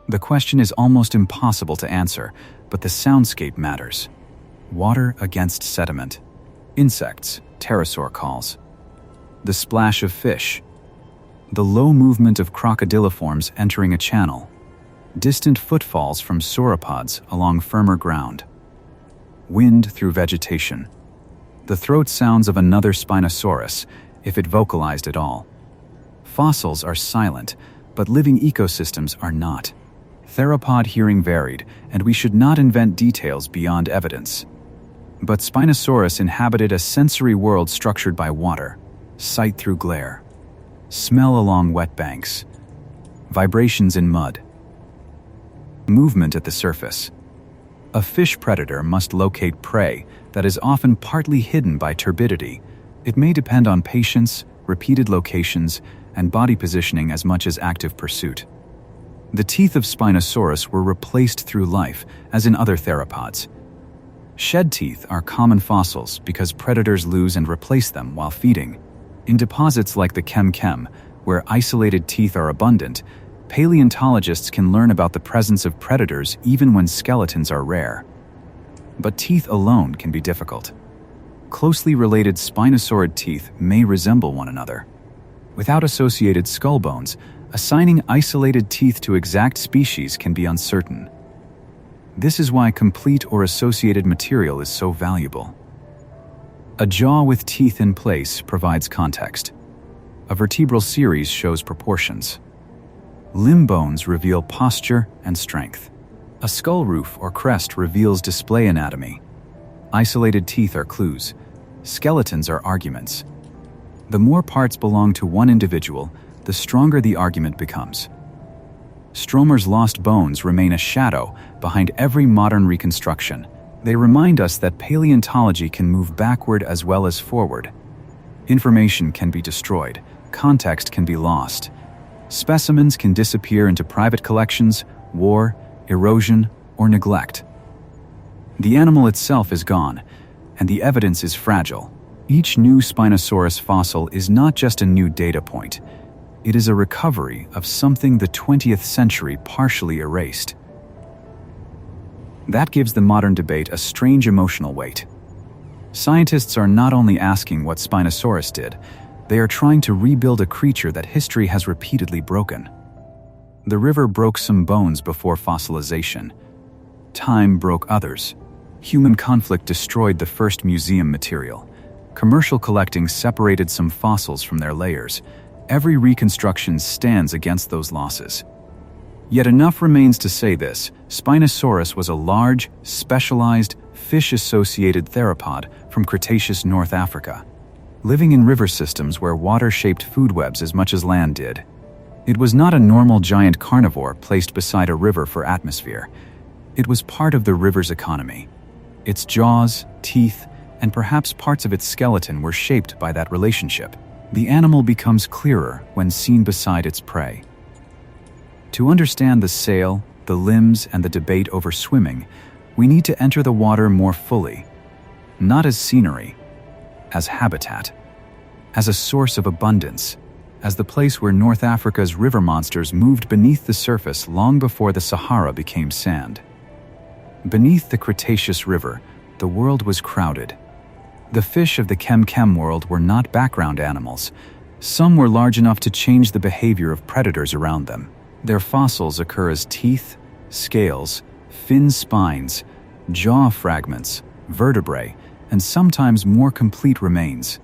The question is almost impossible to answer, but the soundscape matters. Water against sediment. Insects, pterosaur calls. The splash of fish. The low movement of crocodiliforms entering a channel. Distant footfalls from sauropods along firmer ground. Wind through vegetation. The throat sounds of another Spinosaurus, if it vocalized at all. Fossils are silent, but living ecosystems are not. Theropod hearing varied, and we should not invent details beyond evidence. But Spinosaurus inhabited a sensory world structured by water, sight through glare, smell along wet banks, vibrations in mud, movement at the surface. A fish predator must locate prey that is often partly hidden by turbidity. It may depend on patience, repeated locations, and body positioning as much as active pursuit. The teeth of Spinosaurus were replaced through life, as in other theropods. Shed teeth are common fossils because predators lose and replace them while feeding. In deposits like the Kem Kem, where isolated teeth are abundant, paleontologists can learn about the presence of predators even when skeletons are rare. But teeth alone can be difficult. Closely related spinosaurid teeth may resemble one another. Without associated skull bones, assigning isolated teeth to exact species can be uncertain. This is why complete or associated material is so valuable. A jaw with teeth in place provides context. A vertebral series shows proportions. Limb bones reveal posture and strength. A skull roof or crest reveals display anatomy. Isolated teeth are clues. Skeletons are arguments. The more parts belong to one individual, the stronger the argument becomes. Stromer's lost bones remain a shadow behind every modern reconstruction. They remind us that paleontology can move backward as well as forward. Information can be destroyed. Context can be lost. Specimens can disappear into private collections, war, erosion, or neglect. The animal itself is gone, and the evidence is fragile. Each new Spinosaurus fossil is not just a new data point. It is a recovery of something the 20th century partially erased. That gives the modern debate a strange emotional weight. Scientists are not only asking what Spinosaurus did, they are trying to rebuild a creature that history has repeatedly broken. The river broke some bones before fossilization. Time broke others. Human conflict destroyed the first museum material. Commercial collecting separated some fossils from their layers. Every reconstruction stands against those losses. Yet enough remains to say this: Spinosaurus was a large, specialized, fish-associated theropod from Cretaceous North Africa, living in river systems where water shaped food webs as much as land did. It was not a normal giant carnivore placed beside a river for atmosphere. It was part of the river's economy. Its jaws, teeth, and perhaps parts of its skeleton were shaped by that relationship. The animal becomes clearer when seen beside its prey. To understand the sail, the limbs, and the debate over swimming, we need to enter the water more fully, not as scenery, as habitat, as a source of abundance, as the place where North Africa's river monsters moved beneath the surface long before the Sahara became sand. Beneath the Cretaceous River, the world was crowded. The fish of the Kem Kem world were not background animals. Some were large enough to change the behavior of predators around them. Their fossils occur as teeth, scales, fin spines, jaw fragments, vertebrae, and sometimes more complete remains.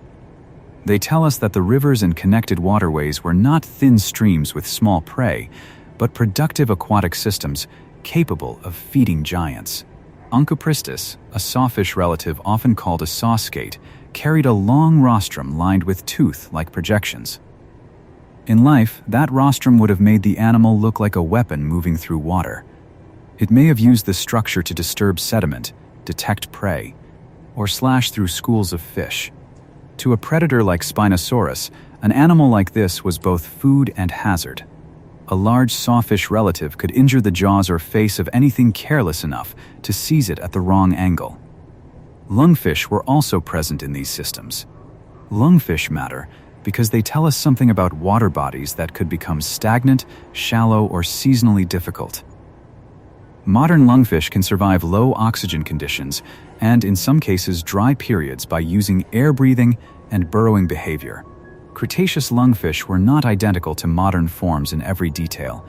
They tell us that the rivers and connected waterways were not thin streams with small prey, but productive aquatic systems capable of feeding giants. Onchopristis, a sawfish relative often called a saw skate, carried a long rostrum lined with tooth-like projections. In life, that rostrum would have made the animal look like a weapon moving through water. It may have used the structure to disturb sediment, detect prey, or slash through schools of fish. To a predator like Spinosaurus, an animal like this was both food and hazard. A large sawfish relative could injure the jaws or face of anything careless enough to seize it at the wrong angle. Lungfish were also present in these systems. Lungfish matter because they tell us something about water bodies that could become stagnant, shallow, or seasonally difficult. Modern lungfish can survive low oxygen conditions and, in some cases, dry periods by using air-breathing and burrowing behavior. Cretaceous lungfish were not identical to modern forms in every detail,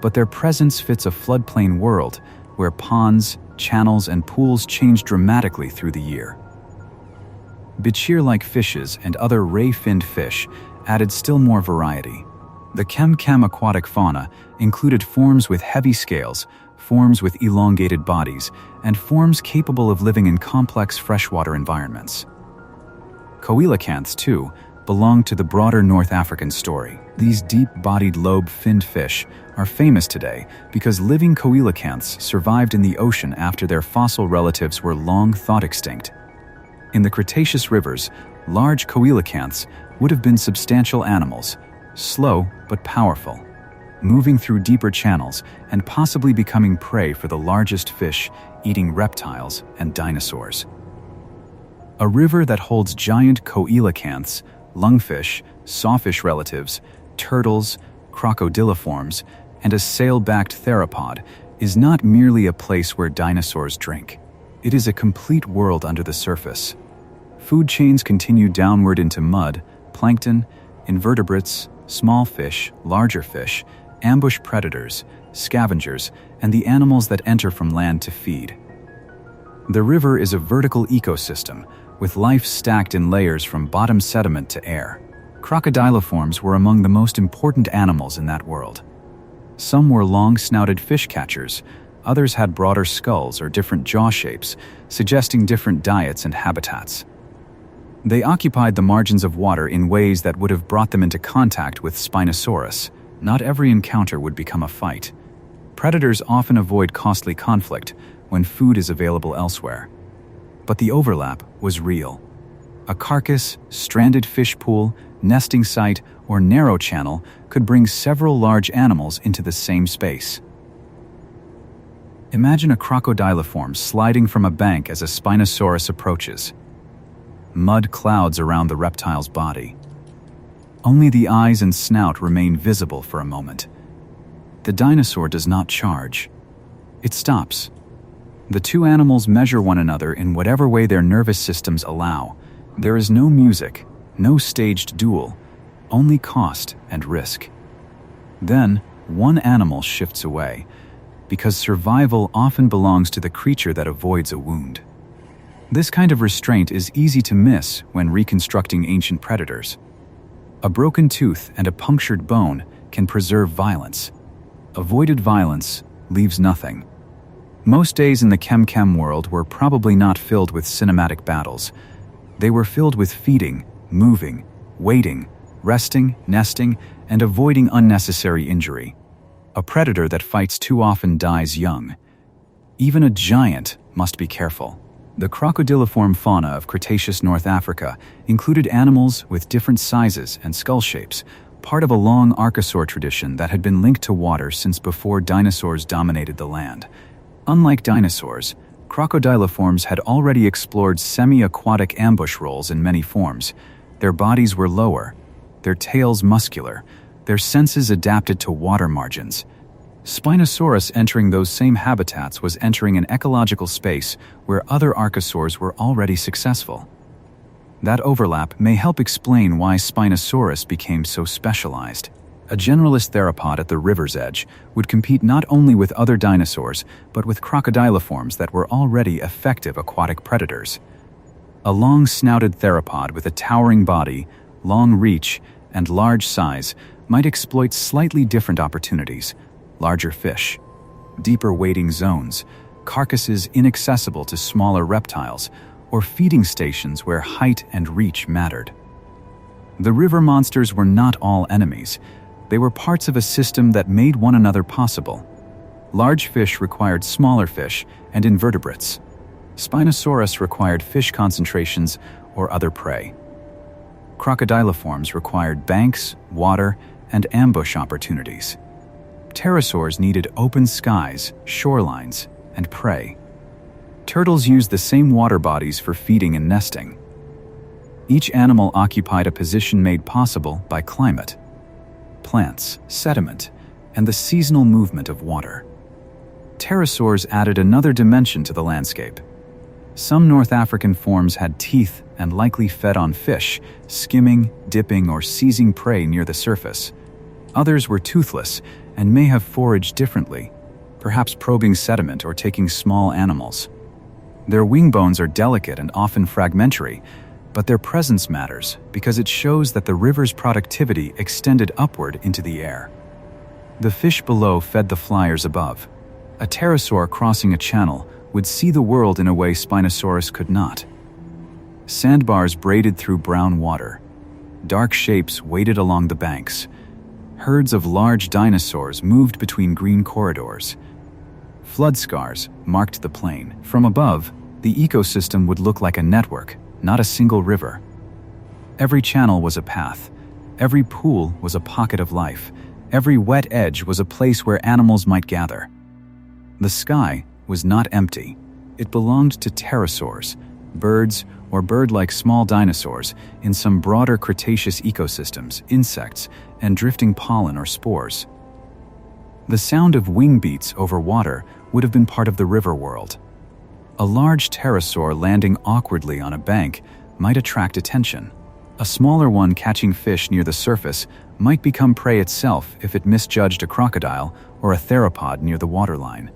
but their presence fits a floodplain world where ponds, channels, and pools change dramatically through the year. Bichir-like fishes and other ray-finned fish added still more variety. The Kem Kem aquatic fauna included forms with heavy scales, forms with elongated bodies, and forms capable of living in complex freshwater environments. Coelacanths, too, belong to the broader North African story. These deep-bodied lobe-finned fish are famous today because living coelacanths survived in the ocean after their fossil relatives were long thought extinct. In the Cretaceous rivers, large coelacanths would have been substantial animals, slow but powerful, moving through deeper channels and possibly becoming prey for the largest fish, eating reptiles and dinosaurs. A river that holds giant coelacanths, lungfish, sawfish relatives, turtles, crocodiliforms, and a sail-backed theropod is not merely a place where dinosaurs drink. It is a complete world under the surface. Food chains continue downward into mud, plankton, invertebrates, small fish, larger fish, ambush predators, scavengers, and the animals that enter from land to feed. The river is a vertical ecosystem, with life stacked in layers from bottom sediment to air. Crocodiliforms were among the most important animals in that world. Some were long-snouted fish catchers, others had broader skulls or different jaw shapes, suggesting different diets and habitats. They occupied the margins of water in ways that would have brought them into contact with Spinosaurus. Not every encounter would become a fight. Predators often avoid costly conflict when food is available elsewhere. But the overlap was real. A carcass, stranded fish pool, nesting site, or narrow channel could bring several large animals into the same space. Imagine a crocodiliform sliding from a bank as a Spinosaurus approaches. Mud clouds around the reptile's body. Only the eyes and snout remain visible for a moment. The dinosaur does not charge. It stops. The two animals measure one another in whatever way their nervous systems allow. There is no music, no staged duel, only cost and risk. Then, one animal shifts away, because survival often belongs to the creature that avoids a wound. This kind of restraint is easy to miss when reconstructing ancient predators. A broken tooth and a punctured bone can preserve violence. Avoided violence leaves nothing. Most days in the Kem Kem world were probably not filled with cinematic battles. They were filled with feeding, moving, waiting, resting, nesting, and avoiding unnecessary injury. A predator that fights too often dies young. Even a giant must be careful. The crocodiliform fauna of Cretaceous North Africa included animals with different sizes and skull shapes, part of a long archosaur tradition that had been linked to water since before dinosaurs dominated the land. Unlike dinosaurs, crocodiliforms had already explored semi-aquatic ambush roles in many forms. Their bodies were lower, their tails muscular, their senses adapted to water margins. Spinosaurus entering those same habitats was entering an ecological space where other archosaurs were already successful. That overlap may help explain why Spinosaurus became so specialized. A generalist theropod at the river's edge would compete not only with other dinosaurs, but with crocodiliforms that were already effective aquatic predators. A long-snouted theropod with a towering body, long reach, and large size might exploit slightly different opportunities. Larger fish, deeper wading zones, carcasses inaccessible to smaller reptiles, or feeding stations where height and reach mattered. The river monsters were not all enemies. They were parts of a system that made one another possible. Large fish required smaller fish and invertebrates. Spinosaurus required fish concentrations or other prey. Crocodiliforms required banks, water, and ambush opportunities. Pterosaurs needed open skies, shorelines, and prey. Turtles used the same water bodies for feeding and nesting. Each animal occupied a position made possible by climate, plants, sediment, and the seasonal movement of water. Pterosaurs added another dimension to the landscape. Some North African forms had teeth and likely fed on fish, skimming, dipping, or seizing prey near the surface. Others were toothless and may have foraged differently, perhaps probing sediment or taking small animals. Their wing bones are delicate and often fragmentary, but their presence matters because it shows that the river's productivity extended upward into the air. The fish below fed the flyers above. A pterosaur crossing a channel would see the world in a way Spinosaurus could not. Sandbars braided through brown water. Dark shapes waded along the banks. Herds of large dinosaurs moved between green corridors. Flood scars marked the plain. From above, the ecosystem would look like a network, not a single river. Every channel was a path. Every pool was a pocket of life. Every wet edge was a place where animals might gather. The sky was not empty. It belonged to pterosaurs, birds or bird-like small dinosaurs in some broader Cretaceous ecosystems, insects, and drifting pollen or spores. The sound of wing beats over water would have been part of the river world. A large pterosaur landing awkwardly on a bank might attract attention. A smaller one catching fish near the surface might become prey itself if it misjudged a crocodile or a theropod near the waterline.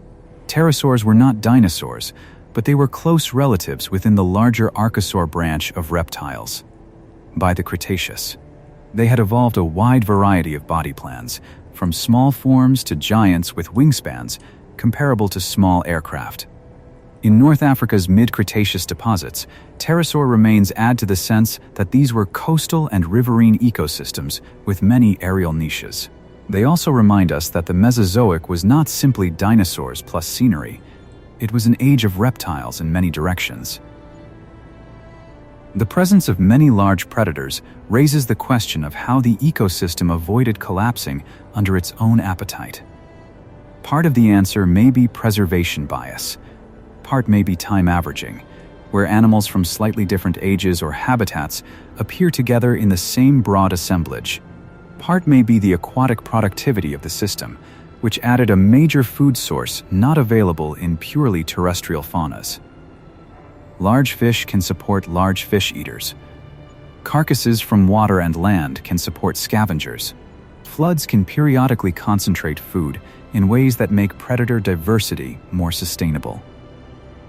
Pterosaurs were not dinosaurs, but they were close relatives within the larger archosaur branch of reptiles. By the Cretaceous, they had evolved a wide variety of body plans, from small forms to giants with wingspans comparable to small aircraft. In North Africa's mid-Cretaceous deposits, pterosaur remains add to the sense that these were coastal and riverine ecosystems with many aerial niches. They also remind us that the Mesozoic was not simply dinosaurs plus scenery. It was an age of reptiles in many directions. The presence of many large predators raises the question of how the ecosystem avoided collapsing under its own appetite. Part of the answer may be preservation bias. Part may be time averaging, where animals from slightly different ages or habitats appear together in the same broad assemblage. Part may be the aquatic productivity of the system, which added a major food source not available in purely terrestrial faunas. Large fish can support large fish eaters. Carcasses from water and land can support scavengers. Floods can periodically concentrate food in ways that make predator diversity more sustainable.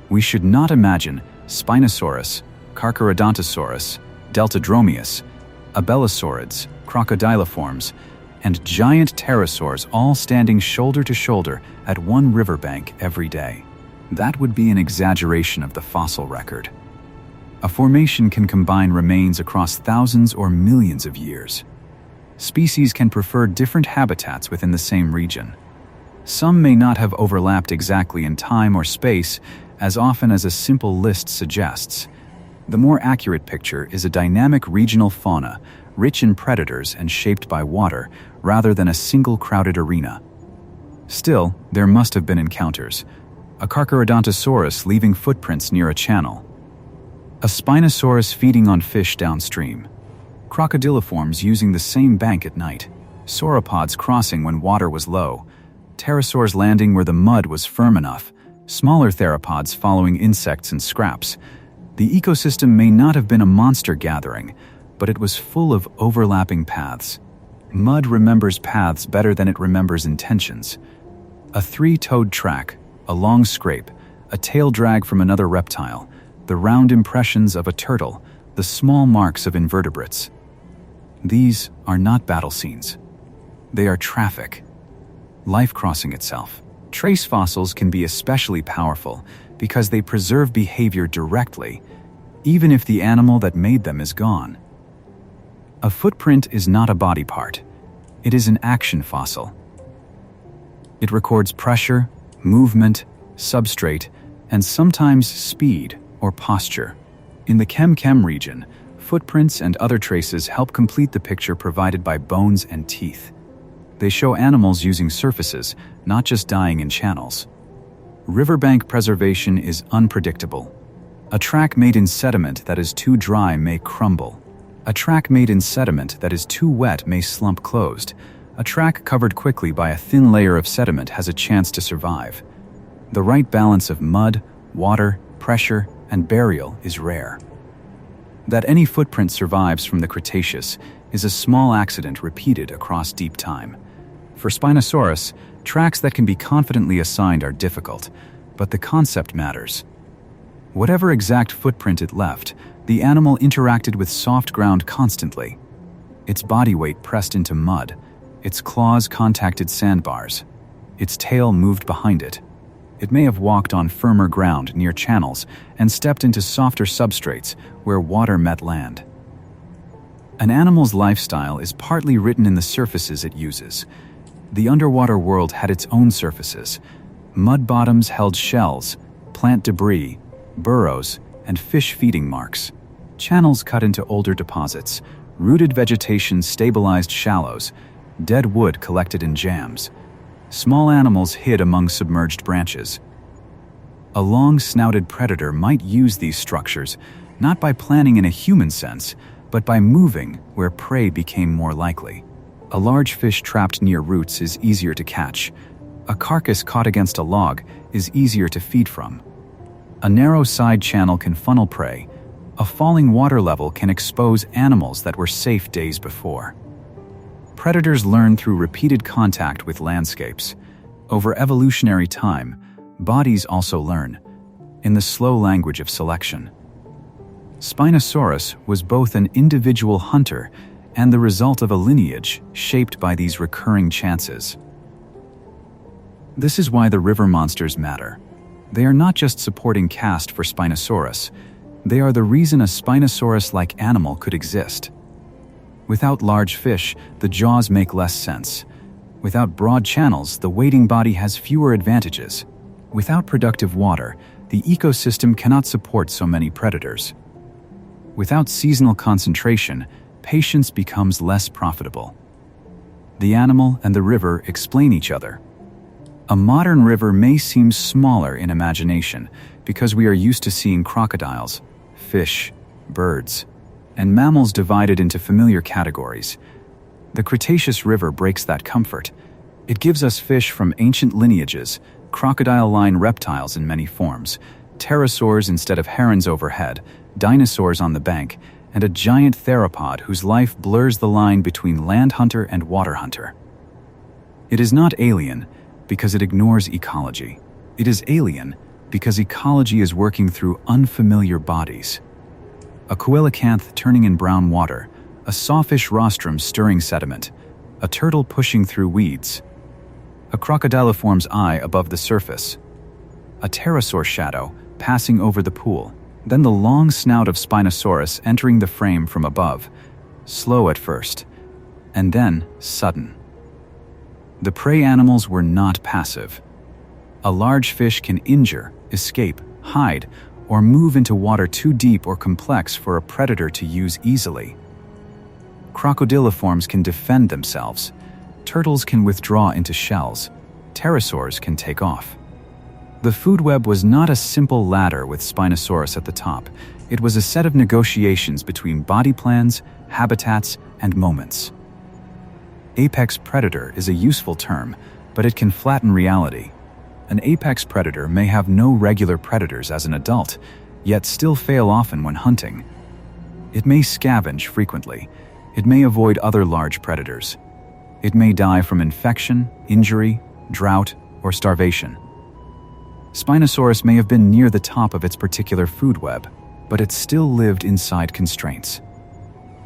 We should not imagine Spinosaurus, Carcharodontosaurus, Deltadromeus, Abelisaurids, crocodiliforms, and giant pterosaurs all standing shoulder to shoulder at one riverbank every day. That would be an exaggeration of the fossil record. A formation can combine remains across thousands or millions of years. Species can prefer different habitats within the same region. Some may not have overlapped exactly in time or space as often as a simple list suggests. The more accurate picture is a dynamic regional fauna, rich in predators and shaped by water, rather than a single crowded arena. Still, there must have been encounters. A Carcharodontosaurus leaving footprints near a channel. A Spinosaurus feeding on fish downstream. Crocodiliforms using the same bank at night. Sauropods crossing when water was low. Pterosaurs landing where the mud was firm enough. Smaller theropods following insects and scraps. The ecosystem may not have been a monster gathering, but it was full of overlapping paths. Mud remembers paths better than it remembers intentions. A three-toed track, a long scrape, a tail drag from another reptile, the round impressions of a turtle, the small marks of invertebrates. These are not battle scenes. They are traffic. Life crossing itself. Trace fossils can be especially powerful because they preserve behavior directly, even if the animal that made them is gone. A footprint is not a body part. It is an action fossil. It records pressure, movement, substrate, and sometimes speed or posture. In the Kem Kem region, footprints and other traces help complete the picture provided by bones and teeth. They show animals using surfaces, not just dying in channels. Riverbank preservation is unpredictable. A track made in sediment that is too dry may crumble. A track made in sediment that is too wet may slump closed. A track covered quickly by a thin layer of sediment has a chance to survive. The right balance of mud, water, pressure, and burial is rare. That any footprint survives from the Cretaceous is a small accident repeated across deep time. For Spinosaurus, tracks that can be confidently assigned are difficult, but the concept matters. Whatever exact footprint it left, the animal interacted with soft ground constantly. Its body weight pressed into mud, its claws contacted sandbars, its tail moved behind it. It may have walked on firmer ground near channels and stepped into softer substrates where water met land. An animal's lifestyle is partly written in the surfaces it uses. The underwater world had its own surfaces. Mud bottoms held shells, plant debris, burrows, and fish feeding marks. Channels cut into older deposits. Rooted vegetation stabilized shallows. Dead wood collected in jams. Small animals hid among submerged branches. A long-snouted predator might use these structures, not by planning in a human sense, but by moving where prey became more likely. A large fish trapped near roots is easier to catch. A carcass caught against a log is easier to feed from. A narrow side channel can funnel prey. A falling water level can expose animals that were safe days before. Predators learn through repeated contact with landscapes. Over evolutionary time, bodies also learn, in the slow language of selection. Spinosaurus was both an individual hunter and the result of a lineage shaped by these recurring chances. This is why the river monsters matter. They are not just supporting cast for Spinosaurus, they are the reason a Spinosaurus-like animal could exist. Without large fish, the jaws make less sense. Without broad channels, the wading body has fewer advantages. Without productive water, the ecosystem cannot support so many predators. Without seasonal concentration, patience becomes less profitable. The animal and the river explain each other. A modern river may seem smaller in imagination because we are used to seeing crocodiles, fish, birds, and mammals divided into familiar categories. The Cretaceous River breaks that comfort. It gives us fish from ancient lineages, crocodile-like reptiles in many forms, pterosaurs instead of herons overhead, dinosaurs on the bank, and a giant theropod whose life blurs the line between land hunter and water hunter. It is not alien because it ignores ecology. It is alien because ecology is working through unfamiliar bodies. A coelacanth turning in brown water, a sawfish rostrum stirring sediment, a turtle pushing through weeds, a crocodiliform's eye above the surface, a pterosaur shadow passing over the pool, then the long snout of Spinosaurus entering the frame from above, slow at first, and then sudden. The prey animals were not passive. A large fish can injure, escape, hide, or move into water too deep or complex for a predator to use easily. Crocodiliforms can defend themselves. Turtles can withdraw into shells. Pterosaurs can take off. The food web was not a simple ladder with Spinosaurus at the top. It was a set of negotiations between body plans, habitats, and moments. Apex predator is a useful term, but it can flatten reality. An apex predator may have no regular predators as an adult, yet still fail often when hunting. It may scavenge frequently. It may avoid other large predators. It may die from infection, injury, drought, or starvation. Spinosaurus may have been near the top of its particular food web, but it still lived inside constraints.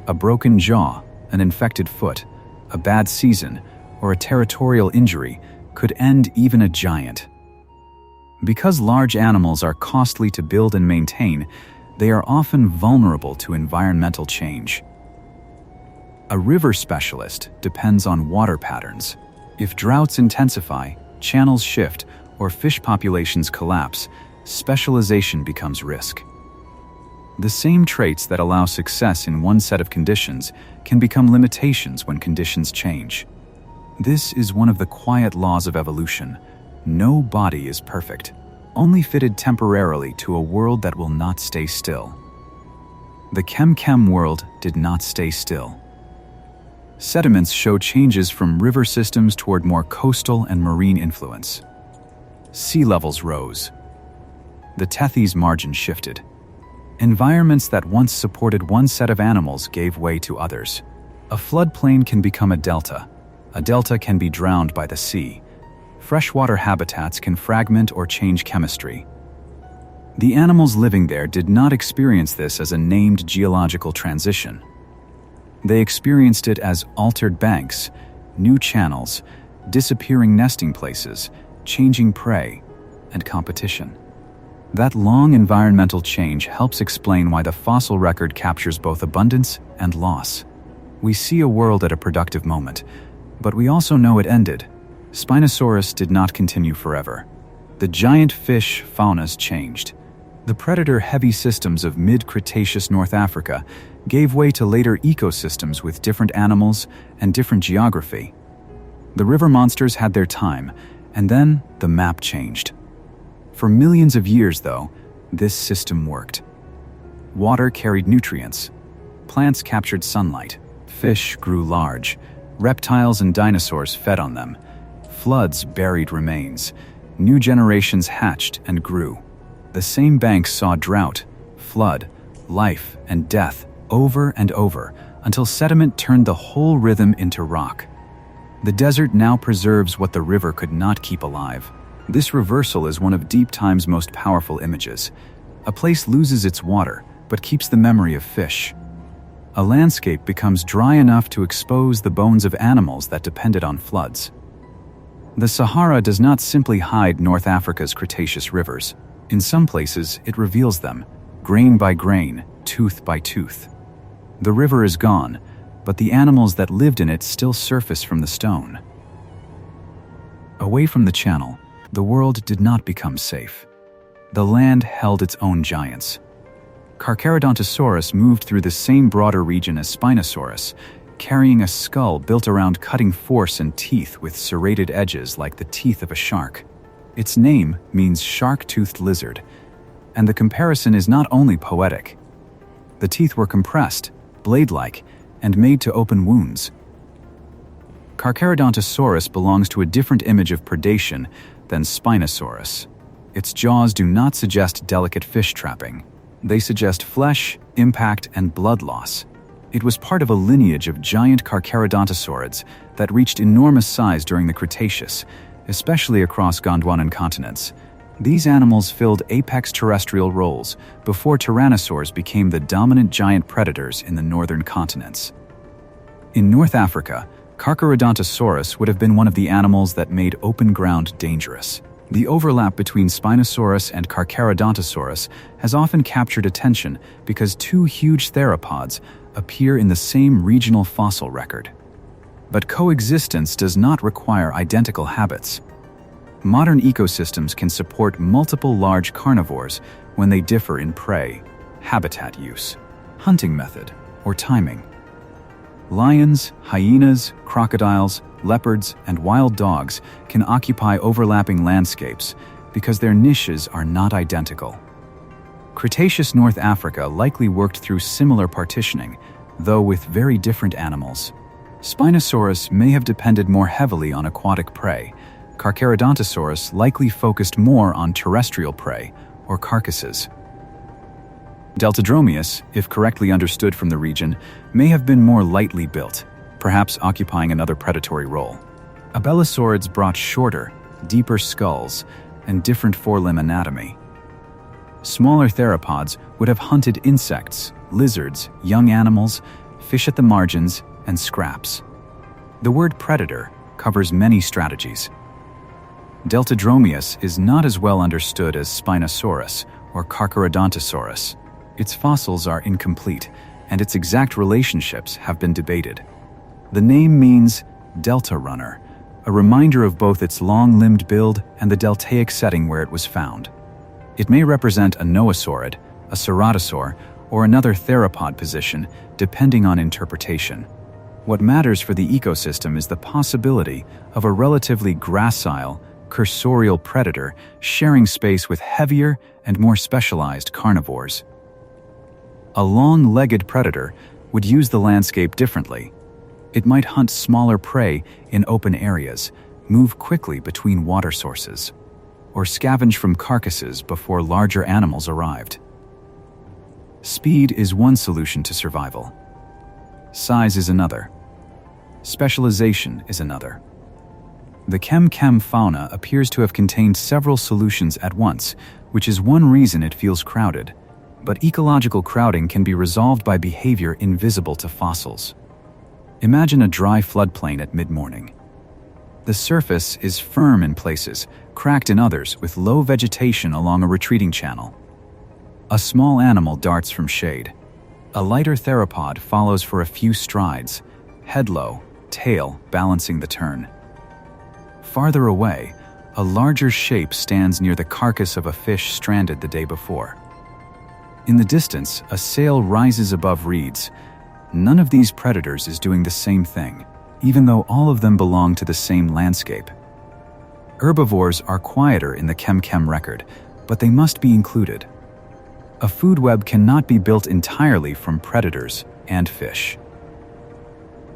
A broken jaw, an infected foot, a bad season, or a territorial injury could end even a giant. Because large animals are costly to build and maintain, they are often vulnerable to environmental change. A river specialist depends on water patterns. If droughts intensify, channels shift, or fish populations collapse, specialization becomes risk. The same traits that allow success in one set of conditions can become limitations when conditions change. This is one of the quiet laws of evolution. No body is perfect, only fitted temporarily to a world that will not stay still. The Kem Kem world did not stay still. Sediments show changes from river systems toward more coastal and marine influence. Sea levels rose. The Tethys margin shifted. Environments that once supported one set of animals gave way to others. A floodplain can become a delta. A delta can be drowned by the sea. Freshwater habitats can fragment or change chemistry. The animals living there did not experience this as a named geological transition. They experienced it as altered banks, new channels, disappearing nesting places, changing prey, and competition. That long environmental change helps explain why the fossil record captures both abundance and loss. We see a world at a productive moment, but we also know it ended. Spinosaurus did not continue forever. The giant fish faunas changed. The predator-heavy systems of mid-Cretaceous North Africa gave way to later ecosystems with different animals and different geography. The river monsters had their time, and then the map changed. For millions of years, though, this system worked. Water carried nutrients. Plants captured sunlight. Fish grew large. Reptiles and dinosaurs fed on them. Floods buried remains. New generations hatched and grew. The same banks saw drought, flood, life, and death over and over until sediment turned the whole rhythm into rock. The desert now preserves what the river could not keep alive. This reversal is one of deep time's most powerful images. A place loses its water, but keeps the memory of fish. A landscape becomes dry enough to expose the bones of animals that depended on floods. The Sahara does not simply hide North Africa's Cretaceous rivers. In some places, it reveals them, grain by grain, tooth by tooth. The river is gone, but the animals that lived in it still surface from the stone. Away from the channel, the world did not become safe. The land held its own giants. Carcharodontosaurus moved through the same broader region as Spinosaurus, carrying a skull built around cutting force and teeth with serrated edges like the teeth of a shark. Its name means shark-toothed lizard, and the comparison is not only poetic. The teeth were compressed, blade-like, and made to open wounds. Carcharodontosaurus belongs to a different image of predation than Spinosaurus. Its jaws do not suggest delicate fish trapping. They suggest flesh, impact, and blood loss. It was part of a lineage of giant Carcharodontosaurids that reached enormous size during the Cretaceous, especially across Gondwanan continents. These animals filled apex terrestrial roles before tyrannosaurs became the dominant giant predators in the northern continents. In North Africa, Carcharodontosaurus would have been one of the animals that made open ground dangerous. The overlap between Spinosaurus and Carcharodontosaurus has often captured attention because two huge theropods appear in the same regional fossil record. But coexistence does not require identical habits. Modern ecosystems can support multiple large carnivores when they differ in prey, habitat use, hunting method, or timing. Lions, hyenas, crocodiles, leopards, and wild dogs can occupy overlapping landscapes because their niches are not identical. Cretaceous North Africa likely worked through similar partitioning, though with very different animals. Spinosaurus may have depended more heavily on aquatic prey. Carcharodontosaurus likely focused more on terrestrial prey, or carcasses. Deltadromeus, if correctly understood from the region, may have been more lightly built, perhaps occupying another predatory role. Abelisaurids brought shorter, deeper skulls and different forelimb anatomy. Smaller theropods would have hunted insects, lizards, young animals, fish at the margins, and scraps. The word predator covers many strategies. Deltadromeus is not as well understood as Spinosaurus or Carcharodontosaurus. Its fossils are incomplete, and its exact relationships have been debated. The name means delta runner, a reminder of both its long-limbed build and the deltaic setting where it was found. It may represent a noosaurid, a ceratosaur, or another theropod position, depending on interpretation. What matters for the ecosystem is the possibility of a relatively gracile, cursorial predator sharing space with heavier and more specialized carnivores. A long-legged predator would use the landscape differently. It might hunt smaller prey in open areas, move quickly between water sources, or scavenge from carcasses before larger animals arrived. Speed is one solution to survival. Size is another. Specialization is another. The Kem Kem fauna appears to have contained several solutions at once, which is one reason it feels crowded. But ecological crowding can be resolved by behavior invisible to fossils. Imagine a dry floodplain at mid-morning. The surface is firm in places, cracked in others, with low vegetation along a retreating channel. A small animal darts from shade. A lighter theropod follows for a few strides, head low, tail balancing the turn. Farther away, a larger shape stands near the carcass of a fish stranded the day before. In the distance, a sail rises above reeds. None of these predators is doing the same thing, even though all of them belong to the same landscape. Herbivores are quieter in the Kem Kem record, but they must be included. A food web cannot be built entirely from predators and fish.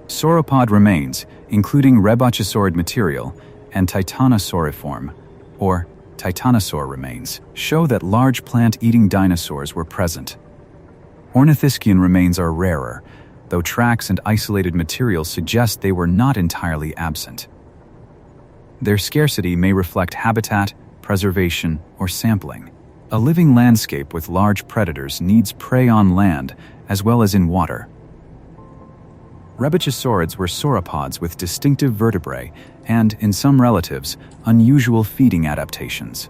Sauropod remains, including rebachosaurid material and titanosauriform, or titanosaur remains, show that large plant-eating dinosaurs were present. Ornithischian remains are rarer, though tracks and isolated materials suggest they were not entirely absent. Their scarcity may reflect habitat, preservation, or sampling. A living landscape with large predators needs prey on land as well as in water. Rebachosaurids were sauropods with distinctive vertebrae and, in some relatives, unusual feeding adaptations.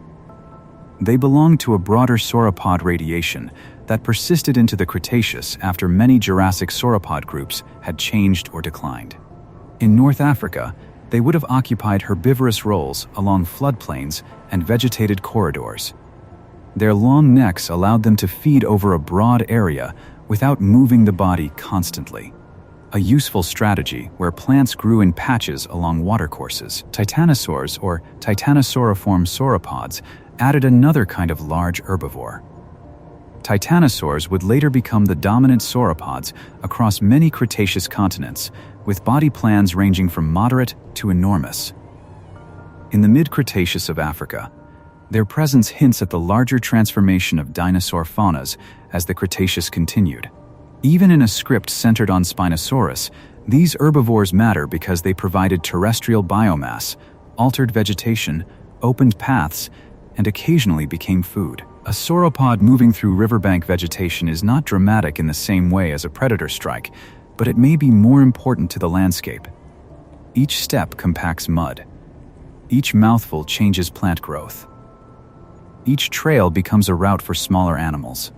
They belonged to a broader sauropod radiation that persisted into the Cretaceous after many Jurassic sauropod groups had changed or declined. In North Africa, they would have occupied herbivorous roles along floodplains and vegetated corridors. Their long necks allowed them to feed over a broad area without moving the body constantly. A useful strategy where plants grew in patches along watercourses. Titanosaurs, or titanosauriform sauropods, added another kind of large herbivore. Titanosaurs would later become the dominant sauropods across many Cretaceous continents, with body plans ranging from moderate to enormous. In the mid-Cretaceous of Africa, their presence hints at the larger transformation of dinosaur faunas as the Cretaceous continued. Even in a script centered on Spinosaurus, these herbivores matter because they provided terrestrial biomass, altered vegetation, opened paths, and occasionally became food. A sauropod moving through riverbank vegetation is not dramatic in the same way as a predator strike, but it may be more important to the landscape. Each step compacts mud. Each mouthful changes plant growth. Each trail becomes a route for smaller animals.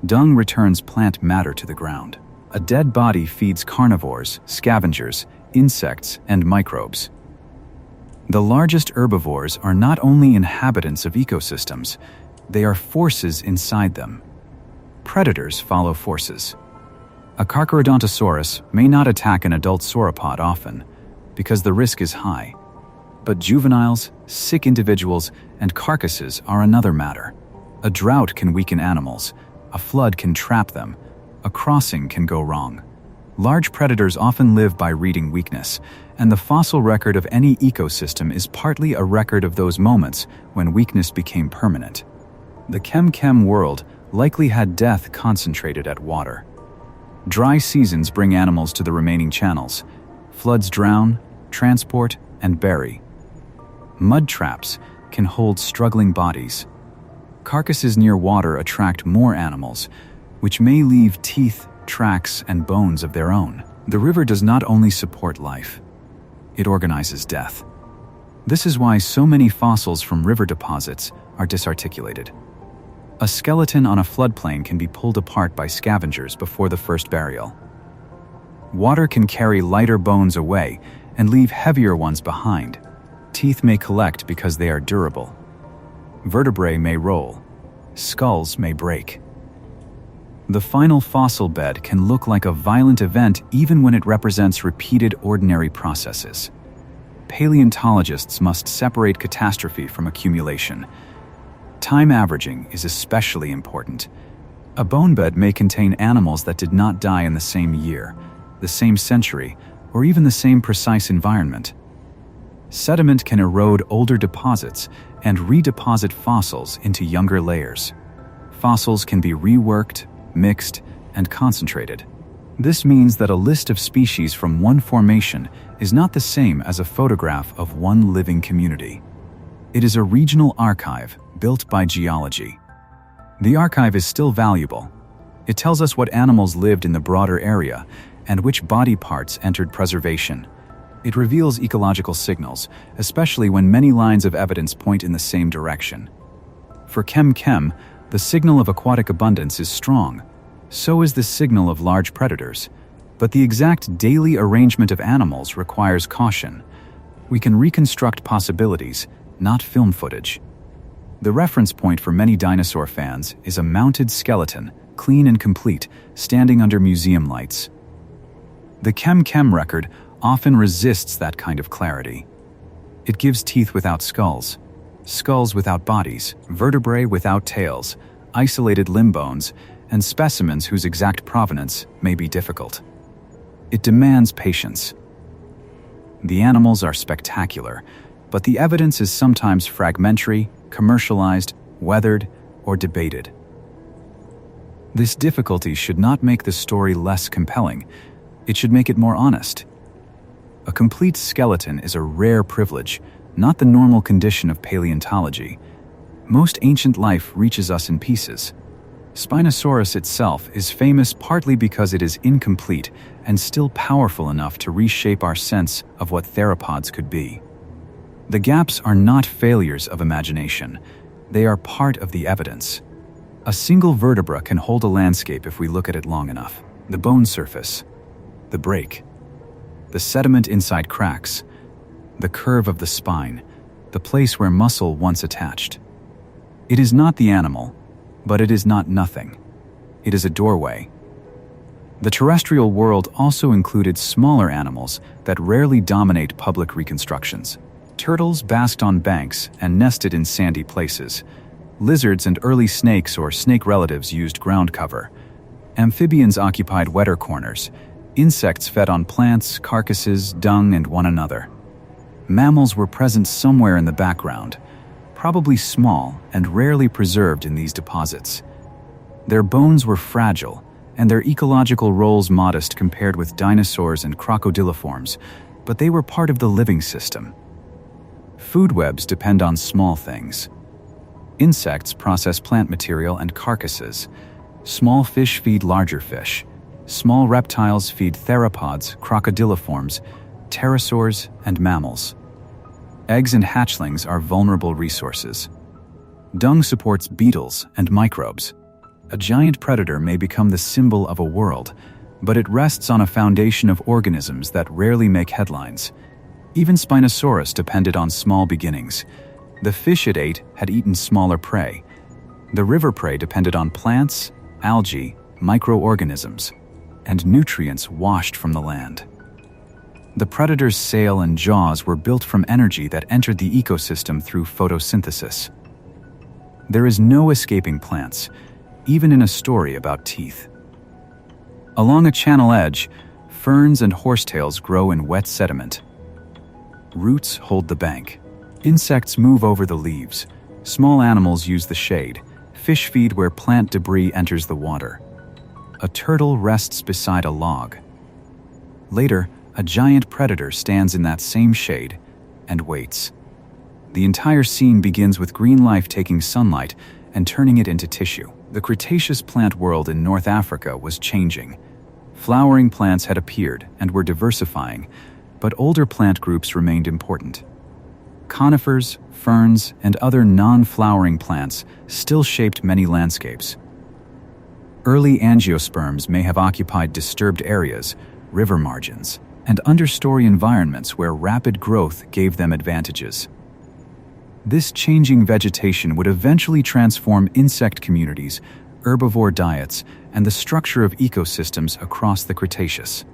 Dung returns plant matter to the ground. A dead body feeds carnivores, scavengers, insects, and microbes. The largest herbivores are not only inhabitants of ecosystems, they are forces inside them. Predators follow forces. A Carcharodontosaurus may not attack an adult sauropod often, because the risk is high. But juveniles, sick individuals, and carcasses are another matter. A drought can weaken animals. A flood can trap them. A crossing can go wrong. Large predators often live by reading weakness, and the fossil record of any ecosystem is partly a record of those moments when weakness became permanent. The Kem Kem world likely had death concentrated at water. Dry seasons bring animals to the remaining channels. Floods drown, transport, and bury. Mud traps can hold struggling bodies. Carcasses near water attract more animals, which may leave teeth, tracks, and bones of their own. The river does not only support life, it organizes death. This is why so many fossils from river deposits are disarticulated. A skeleton on a floodplain can be pulled apart by scavengers before the first burial. Water can carry lighter bones away and leave heavier ones behind. Teeth may collect because they are durable. Vertebrae may roll. Skulls may break. The final fossil bed can look like a violent event even when it represents repeated ordinary processes. Paleontologists must separate catastrophe from accumulation. Time averaging is especially important. A bone bed may contain animals that did not die in the same year, the same century, or even the same precise environment. Sediment can erode older deposits and redeposit fossils into younger layers. Fossils can be reworked, mixed, and concentrated. This means that a list of species from one formation is not the same as a photograph of one living community. It is a regional archive built by geology. The archive is still valuable. It tells us what animals lived in the broader area and which body parts entered preservation. It reveals ecological signals, especially when many lines of evidence point in the same direction. For Kem Kem, the signal of aquatic abundance is strong. So is the signal of large predators. But the exact daily arrangement of animals requires caution. We can reconstruct possibilities, not film footage. The reference point for many dinosaur fans is a mounted skeleton, clean and complete, standing under museum lights. The Kem Kem record often resists that kind of clarity. It gives teeth without skulls, skulls without bodies, vertebrae without tails, isolated limb bones, and specimens whose exact provenance may be difficult. It demands patience. The animals are spectacular, but the evidence is sometimes fragmentary, commercialized, weathered, or debated. This difficulty should not make the story less compelling. It should make it more honest. A complete skeleton is a rare privilege, not the normal condition of paleontology. Most ancient life reaches us in pieces. Spinosaurus itself is famous partly because it is incomplete and still powerful enough to reshape our sense of what theropods could be. The gaps are not failures of imagination. They are part of the evidence. A single vertebra can hold a landscape if we look at it long enough. The bone surface, the break, the sediment inside cracks, the curve of the spine, the place where muscle once attached. It is not the animal, but it is not nothing. It is a doorway. The terrestrial world also included smaller animals that rarely dominate public reconstructions. Turtles basked on banks and nested in sandy places. Lizards and early snakes or snake relatives used ground cover. Amphibians occupied wetter corners. Insects fed on plants, carcasses, dung, and one another. Mammals were present somewhere in the background, probably small and rarely preserved in these deposits. Their bones were fragile, and their ecological roles modest compared with dinosaurs and crocodiliforms, but they were part of the living system. Food webs depend on small things. Insects process plant material and carcasses. Small fish feed larger fish. Small reptiles feed theropods, crocodiliforms, pterosaurs, and mammals. Eggs and hatchlings are vulnerable resources. Dung supports beetles and microbes. A giant predator may become the symbol of a world, but it rests on a foundation of organisms that rarely make headlines. Even Spinosaurus depended on small beginnings. The fish it ate had eaten smaller prey. The river prey depended on plants, algae, microorganisms, and nutrients washed from the land. The predator's sail and jaws were built from energy that entered the ecosystem through photosynthesis. There is no escaping plants, even in a story about teeth. Along a channel edge, ferns and horsetails grow in wet sediment. Roots hold the bank. Insects move over the leaves. Small animals use the shade. Fish feed where plant debris enters the water. A turtle rests beside a log. Later, a giant predator stands in that same shade and waits. The entire scene begins with green life taking sunlight and turning it into tissue. The Cretaceous plant world in North Africa was changing. Flowering plants had appeared and were diversifying, but older plant groups remained important. Conifers, ferns, and other non-flowering plants still shaped many landscapes. Early angiosperms may have occupied disturbed areas, river margins, and understory environments where rapid growth gave them advantages. This changing vegetation would eventually transform insect communities, herbivore diets, and the structure of ecosystems across the Cretaceous.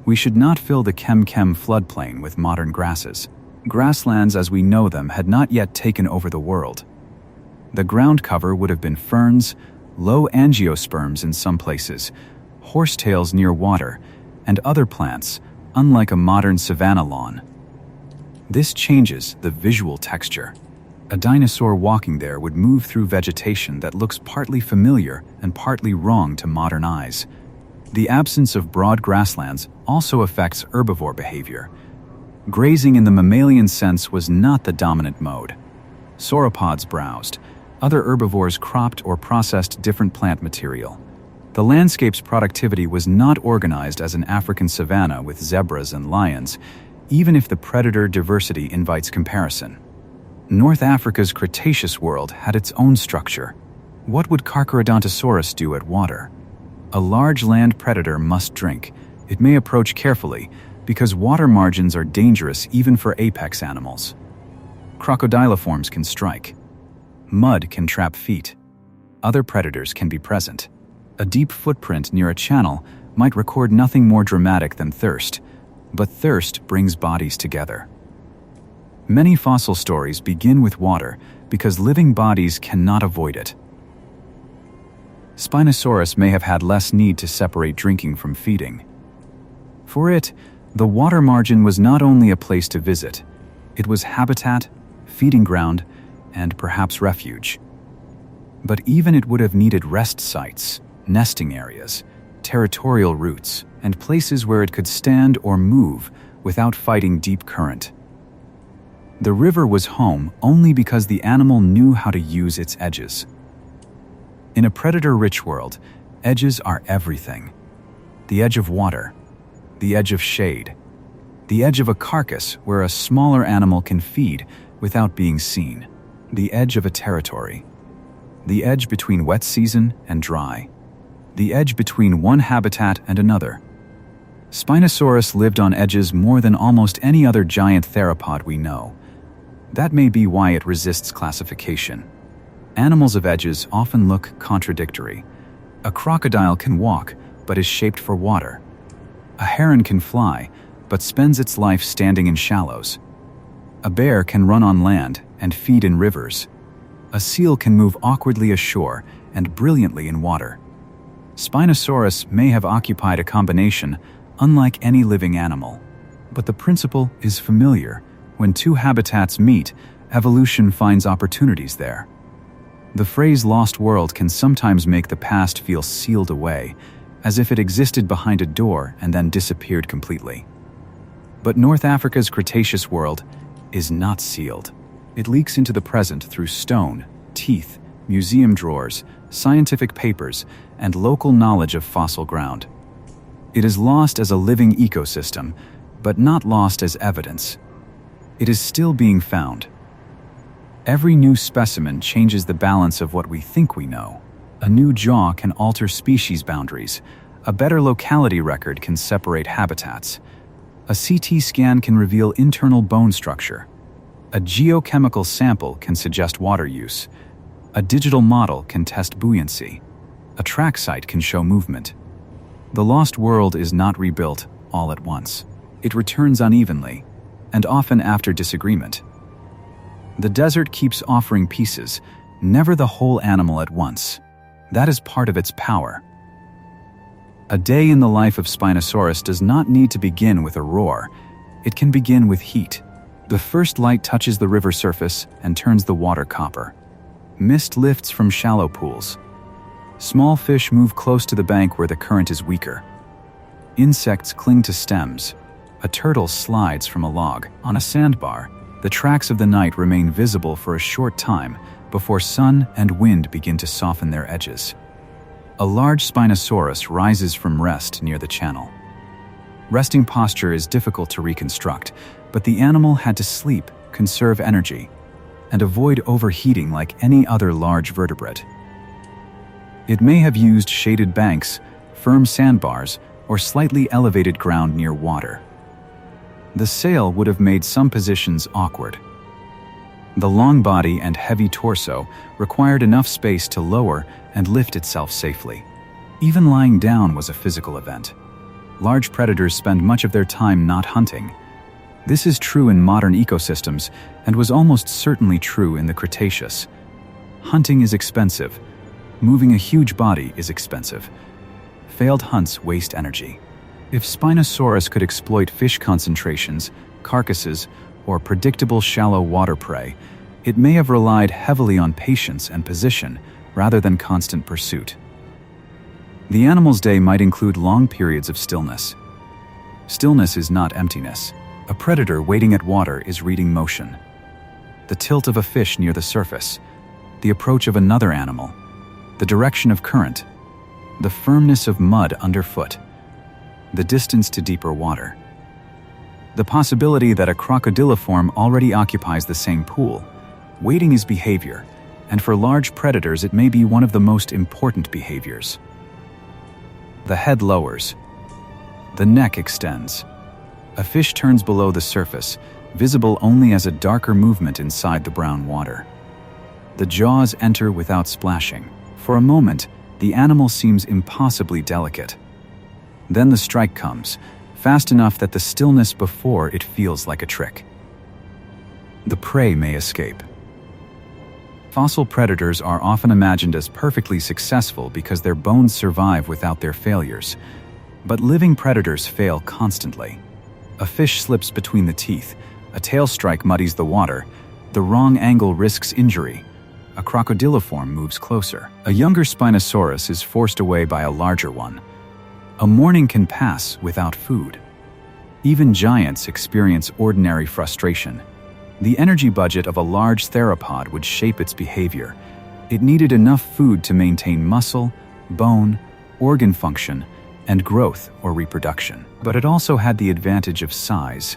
We should not fill the Kem Kem floodplain with modern grasses. Grasslands as we know them had not yet taken over the world. The ground cover would have been ferns, low angiosperms in some places, horsetails near water, and other plants, unlike a modern savanna lawn. This changes the visual texture. A dinosaur walking there would move through vegetation that looks partly familiar and partly wrong to modern eyes. The absence of broad grasslands also affects herbivore behavior. Grazing in the mammalian sense was not the dominant mode. Sauropods browsed. Other herbivores cropped or processed different plant material. The landscape's productivity was not organized as an African savanna with zebras and lions, even if the predator diversity invites comparison. North Africa's Cretaceous world had its own structure. What would Carcharodontosaurus do at water? A large land predator must drink. It may approach carefully, because water margins are dangerous even for apex animals. Crocodiliforms can strike. Mud can trap feet. Other predators can be present. A deep footprint near a channel might record nothing more dramatic than thirst, but thirst brings bodies together. Many fossil stories begin with water because living bodies cannot avoid it. Spinosaurus may have had less need to separate drinking from feeding. For it, the water margin was not only a place to visit, it was habitat, feeding ground, and perhaps refuge. But even it would have needed rest sites, nesting areas, territorial routes, and places where it could stand or move without fighting deep current. The river was home only because the animal knew how to use its edges. In a predator-rich world, edges are everything. The edge of water, the edge of shade, the edge of a carcass where a smaller animal can feed without being seen, the edge of a territory, the edge between wet season and dry, the edge between one habitat and another. Spinosaurus lived on edges more than almost any other giant theropod we know. That may be why it resists classification. Animals of edges often look contradictory. A crocodile can walk, but is shaped for water. A heron can fly, but spends its life standing in shallows. A bear can run on land and feed in rivers. A seal can move awkwardly ashore and brilliantly in water. Spinosaurus may have occupied a combination unlike any living animal, but the principle is familiar. When two habitats meet, evolution finds opportunities there. The phrase lost world can sometimes make the past feel sealed away, as if it existed behind a door and then disappeared completely. But North Africa's Cretaceous world is not sealed. It leaks into the present through stone, teeth, museum drawers, scientific papers, and local knowledge of fossil ground. It is lost as a living ecosystem, but not lost as evidence. It is still being found. Every new specimen changes the balance of what we think we know. A new jaw can alter species boundaries. A better locality record can separate habitats. A CT scan can reveal internal bone structure. A geochemical sample can suggest water use. A digital model can test buoyancy. A track site can show movement. The lost world is not rebuilt all at once. It returns unevenly, and often after disagreement. The desert keeps offering pieces, never the whole animal at once. That is part of its power. A day in the life of Spinosaurus does not need to begin with a roar. It can begin with heat. The first light touches the river surface and turns the water copper. Mist lifts from shallow pools. Small fish move close to the bank where the current is weaker. Insects cling to stems. A turtle slides from a log. On a sandbar, the tracks of the night remain visible for a short time before sun and wind begin to soften their edges. A large Spinosaurus rises from rest near the channel. Resting posture is difficult to reconstruct, but the animal had to sleep, conserve energy, and avoid overheating like any other large vertebrate. It may have used shaded banks, firm sandbars, or slightly elevated ground near water. The sail would have made some positions awkward. The long body and heavy torso required enough space to lower and lift itself safely. Even lying down was a physical event. Large predators spend much of their time not hunting. This is true in modern ecosystems and was almost certainly true in the Cretaceous. Hunting is expensive. Moving a huge body is expensive. Failed hunts waste energy. If Spinosaurus could exploit fish concentrations, carcasses, or predictable shallow water prey, it may have relied heavily on patience and position rather than constant pursuit. The animal's day might include long periods of stillness. Stillness is not emptiness. A predator waiting at water is reading motion. The tilt of a fish near the surface, the approach of another animal, the direction of current, the firmness of mud underfoot, the distance to deeper water. The possibility that a crocodiliform already occupies the same pool. Waiting is behavior, and for large predators it may be one of the most important behaviors. The head lowers. The neck extends. A fish turns below the surface, visible only as a darker movement inside the brown water. The jaws enter without splashing. For a moment, the animal seems impossibly delicate. Then the strike comes, fast enough that the stillness before it feels like a trick. The prey may escape. Fossil predators are often imagined as perfectly successful because their bones survive without their failures. But living predators fail constantly. A fish slips between the teeth, a tail strike muddies the water, the wrong angle risks injury. A crocodiliform moves closer. A younger Spinosaurus is forced away by a larger one. A morning can pass without food. Even giants experience ordinary frustration. The energy budget of a large theropod would shape its behavior. It needed enough food to maintain muscle, bone, organ function, and growth or reproduction. But it also had the advantage of size.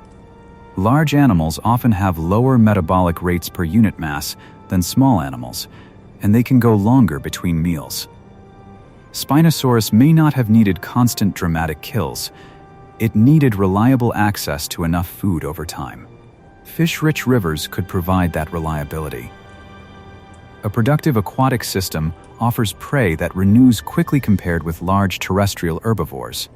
Large animals often have lower metabolic rates per unit mass than small animals, and they can go longer between meals. Spinosaurus may not have needed constant dramatic kills. It needed reliable access to enough food over time. Fish-rich rivers could provide that reliability. A productive aquatic system offers prey that renews quickly compared with large terrestrial herbivores.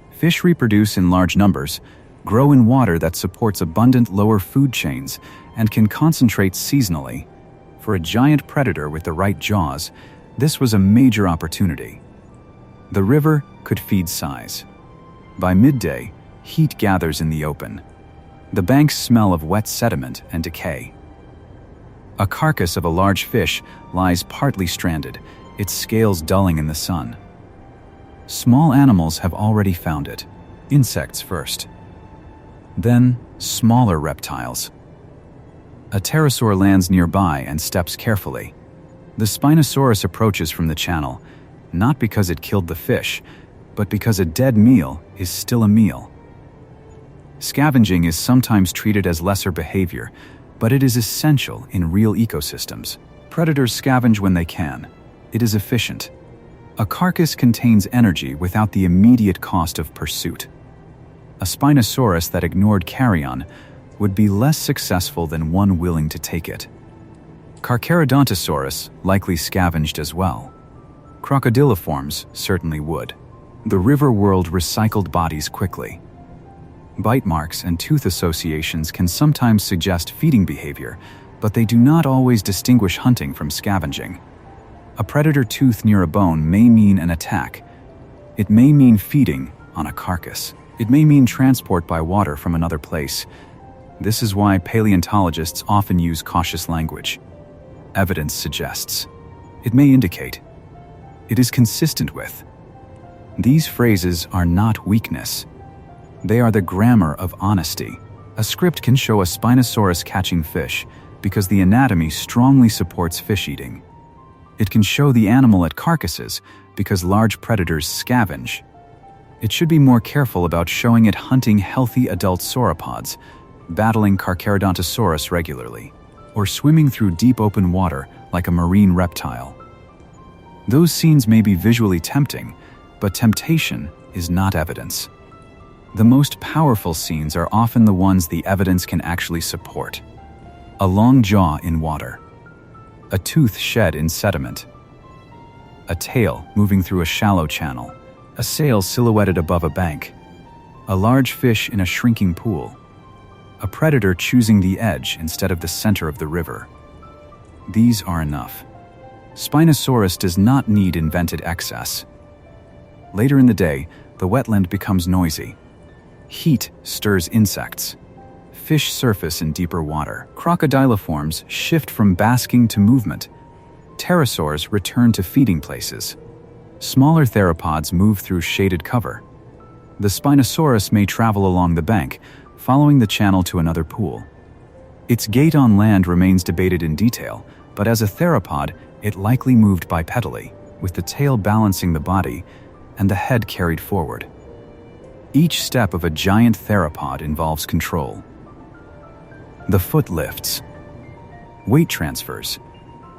Fish reproduce in large numbers, grow in water that supports abundant lower food chains, and can concentrate seasonally. For a giant predator with the right jaws, this was a major opportunity. The river could feed size. By midday, heat gathers in the open. The banks smell of wet sediment and decay. A carcass of a large fish lies partly stranded, its scales dulling in the sun. Small animals have already found it. Insects first. Then, smaller reptiles. A pterosaur lands nearby and steps carefully. The Spinosaurus approaches from the channel, not because it killed the fish, but because a dead meal is still a meal. Scavenging is sometimes treated as lesser behavior, but it is essential in real ecosystems. Predators scavenge when they can. It is efficient. A carcass contains energy without the immediate cost of pursuit. A Spinosaurus that ignored carrion would be less successful than one willing to take it. Carcharodontosaurus likely scavenged as well. Crocodiliforms certainly would. The river world recycled bodies quickly. Bite marks and tooth associations can sometimes suggest feeding behavior, but they do not always distinguish hunting from scavenging. A predator tooth near a bone may mean an attack. It may mean feeding on a carcass. It may mean transport by water from another place. This is why paleontologists often use cautious language. Evidence suggests. It may indicate. It is consistent with. These phrases are not weakness. They are the grammar of honesty. A script can show a Spinosaurus catching fish because the anatomy strongly supports fish eating. It can show the animal at carcasses because large predators scavenge. It should be more careful about showing it hunting healthy adult sauropods, battling Carcharodontosaurus regularly, or swimming through deep open water like a marine reptile. Those scenes may be visually tempting, but temptation is not evidence. The most powerful scenes are often the ones the evidence can actually support. A long jaw in water. A tooth shed in sediment. A tail moving through a shallow channel. A sail silhouetted above a bank. A large fish in a shrinking pool. A predator choosing the edge instead of the center of the river. These are enough. Spinosaurus does not need invented excess. Later in the day, the wetland becomes noisy. Heat stirs insects. Fish surface in deeper water. Crocodiliforms shift from basking to movement. Pterosaurs return to feeding places. Smaller theropods move through shaded cover. The Spinosaurus may travel along the bank, following the channel to another pool. Its gait on land remains debated in detail, but as a theropod, it likely moved bipedally, with the tail balancing the body and the head carried forward. Each step of a giant theropod involves control. The foot lifts. Weight transfers.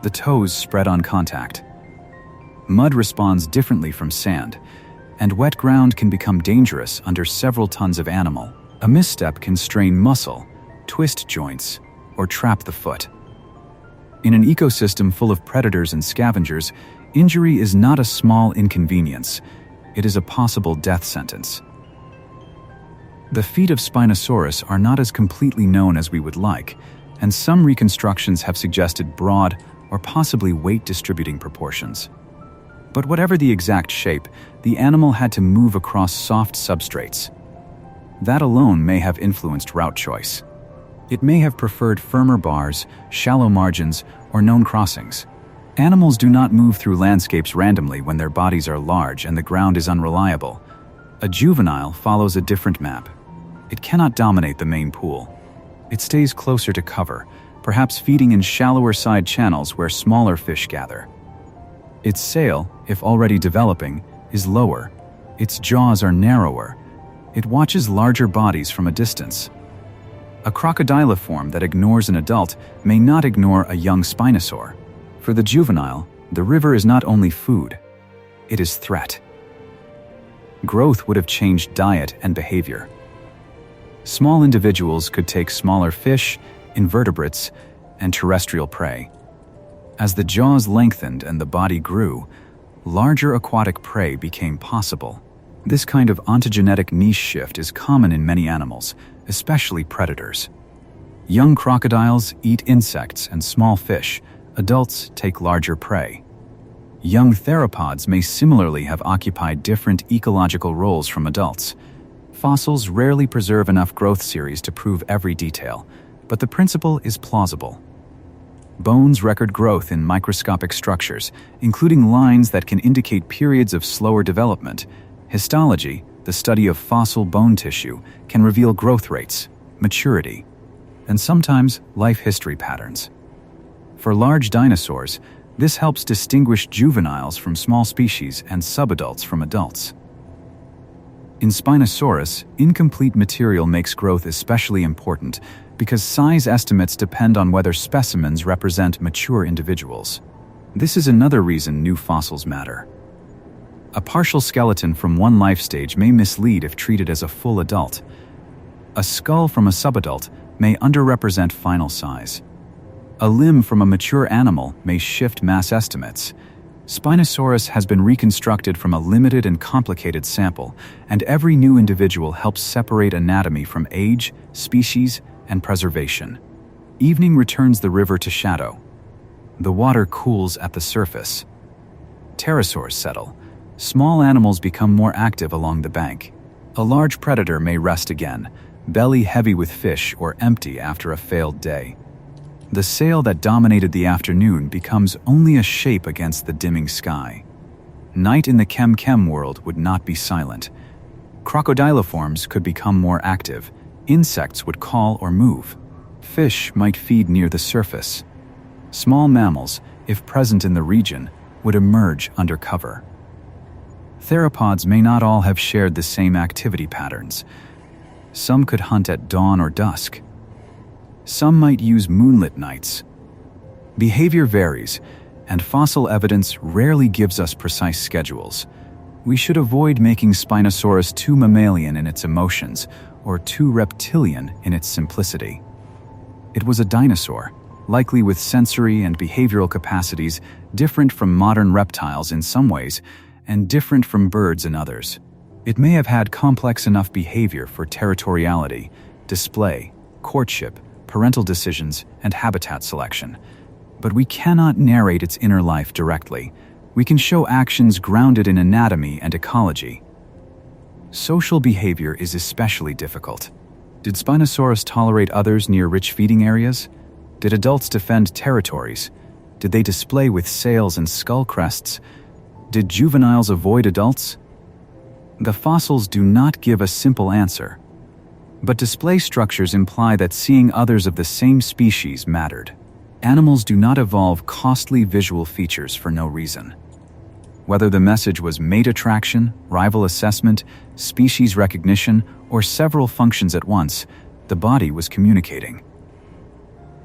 The toes spread on contact. Mud responds differently from sand, and wet ground can become dangerous under several tons of animal. A misstep can strain muscle, twist joints, or trap the foot. In an ecosystem full of predators and scavengers, injury is not a small inconvenience. It is a possible death sentence. The feet of Spinosaurus are not as completely known as we would like, and some reconstructions have suggested broad or possibly weight-distributing proportions. But whatever the exact shape, the animal had to move across soft substrates. That alone may have influenced route choice. It may have preferred firmer bars, shallow margins, or known crossings. Animals do not move through landscapes randomly when their bodies are large and the ground is unreliable. A juvenile follows a different map. It cannot dominate the main pool. It stays closer to cover, perhaps feeding in shallower side channels where smaller fish gather. Its sail, if already developing, is lower. Its jaws are narrower. It watches larger bodies from a distance. A crocodiliform that ignores an adult may not ignore a young Spinosaur. For the juvenile, the river is not only food, it is threat. Growth would have changed diet and behavior. Small individuals could take smaller fish, invertebrates, and terrestrial prey. As the jaws lengthened and the body grew, larger aquatic prey became possible. This kind of ontogenetic niche shift is common in many animals, especially predators. Young crocodiles eat insects and small fish. Adults take larger prey. Young theropods may similarly have occupied different ecological roles from adults. Fossils rarely preserve enough growth series to prove every detail, but the principle is plausible. Bones record growth in microscopic structures, including lines that can indicate periods of slower development. Histology, the study of fossil bone tissue, can reveal growth rates, maturity, and sometimes life history patterns. For large dinosaurs, this helps distinguish juveniles from small species and subadults from adults. In Spinosaurus, incomplete material makes growth especially important because size estimates depend on whether specimens represent mature individuals. This is another reason new fossils matter. A partial skeleton from one life stage may mislead if treated as a full adult. A skull from a subadult may underrepresent final size. A limb from a mature animal may shift mass estimates. Spinosaurus has been reconstructed from a limited and complicated sample, and every new individual helps separate anatomy from age, species, and preservation. Evening returns the river to shadow. The water cools at the surface. Pterosaurs settle. Small animals become more active along the bank. A large predator may rest again, belly heavy with fish or empty after a failed day. The sail that dominated the afternoon becomes only a shape against the dimming sky. Night in the Kem Kem world would not be silent. Crocodiliforms could become more active. Insects would call or move. Fish might feed near the surface. Small mammals, if present in the region, would emerge under cover. Theropods may not all have shared the same activity patterns. Some could hunt at dawn or dusk. Some might use moonlit nights. Behavior varies, and fossil evidence rarely gives us precise schedules. We should avoid making Spinosaurus too mammalian in its emotions or too reptilian in its simplicity. It was a dinosaur, likely with sensory and behavioral capacities different from modern reptiles in some ways and different from birds in others. It may have had complex enough behavior for territoriality, display, courtship, parental decisions, and habitat selection. But we cannot narrate its inner life directly. We can show actions grounded in anatomy and ecology. Social behavior is especially difficult. Did Spinosaurus tolerate others near rich feeding areas? Did adults defend territories? Did they display with sails and skull crests? Did juveniles avoid adults? The fossils do not give a simple answer. But display structures imply that seeing others of the same species mattered. Animals do not evolve costly visual features for no reason. Whether the message was mate attraction, rival assessment, species recognition, or several functions at once, the body was communicating.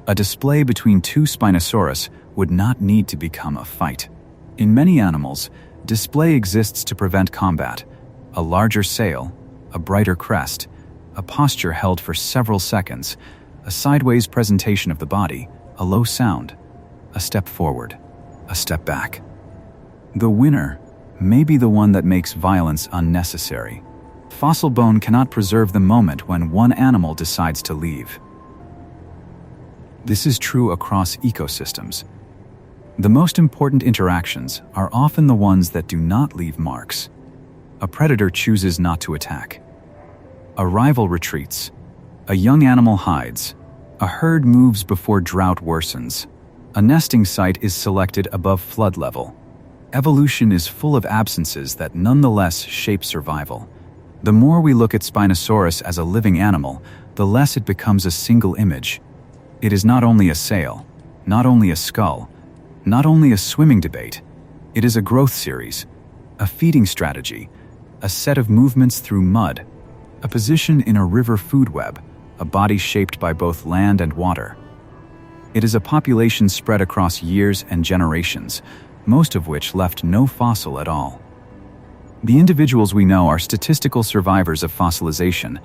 A display between two Spinosaurus would not need to become a fight. In many animals, display exists to prevent combat. A larger sail, a brighter crest, a posture held for several seconds, a sideways presentation of the body, a low sound, a step forward, a step back. The winner may be the one that makes violence unnecessary. Fossil bone cannot preserve the moment when one animal decides to leave. This is true across ecosystems. The most important interactions are often the ones that do not leave marks. A predator chooses not to attack. A rival retreats. A young animal hides. A herd moves before drought worsens. A nesting site is selected above flood level. Evolution is full of absences that nonetheless shape survival. The more we look at Spinosaurus as a living animal, the less it becomes a single image. It is not only a sail, not only a skull, not only a swimming debate. It is a growth series, a feeding strategy, a set of movements through mud, a position in a river food web, a body shaped by both land and water. It is a population spread across years and generations, most of which left no fossil at all. The individuals we know are statistical survivors of fossilization.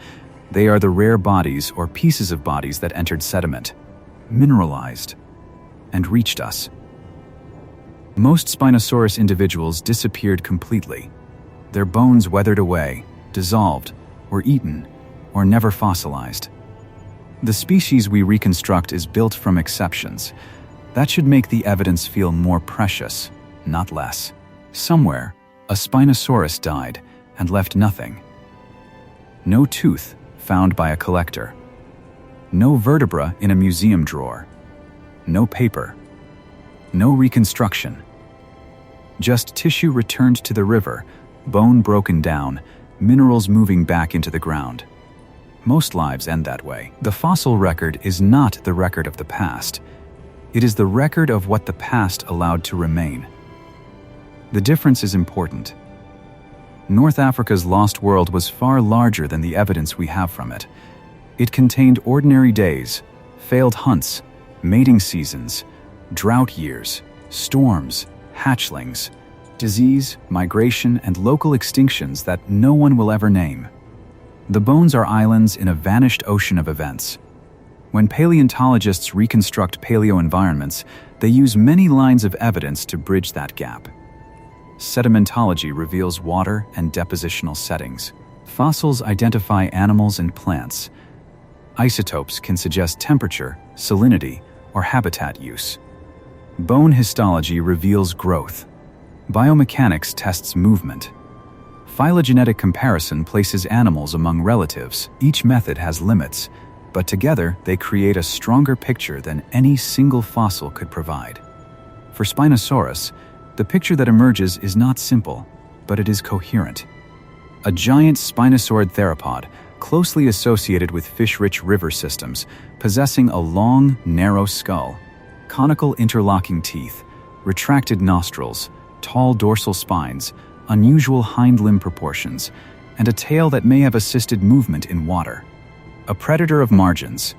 They are the rare bodies or pieces of bodies that entered sediment, mineralized, and reached us. Most Spinosaurus individuals disappeared completely. Their bones weathered away, dissolved, were eaten, or never fossilized. The species we reconstruct is built from exceptions. That should make the evidence feel more precious, not less. Somewhere, a Spinosaurus died and left nothing. No tooth found by a collector. No vertebra in a museum drawer. No paper. No reconstruction. Just tissue returned to the river, bone broken down, minerals moving back into the ground. Most lives end that way. The fossil record is not the record of the past. It is the record of what the past allowed to remain. The difference is important. North Africa's lost world was far larger than the evidence we have from it. It contained ordinary days, failed hunts, mating seasons, drought years, storms, hatchlings, disease, migration, and local extinctions that no one will ever name. The bones are islands in a vanished ocean of events. When paleontologists reconstruct paleo-environments, they use many lines of evidence to bridge that gap. Sedimentology reveals water and depositional settings. Fossils identify animals and plants. Isotopes can suggest temperature, salinity, or habitat use. Bone histology reveals growth. Biomechanics tests movement. Phylogenetic comparison places animals among relatives. Each method has limits, but together they create a stronger picture than any single fossil could provide. For Spinosaurus, the picture that emerges is not simple, but it is coherent. A giant spinosaurid theropod, closely associated with fish-rich river systems, possessing a long, narrow skull, conical interlocking teeth, retracted nostrils, tall dorsal spines, unusual hind limb proportions, and a tail that may have assisted movement in water. A predator of margins.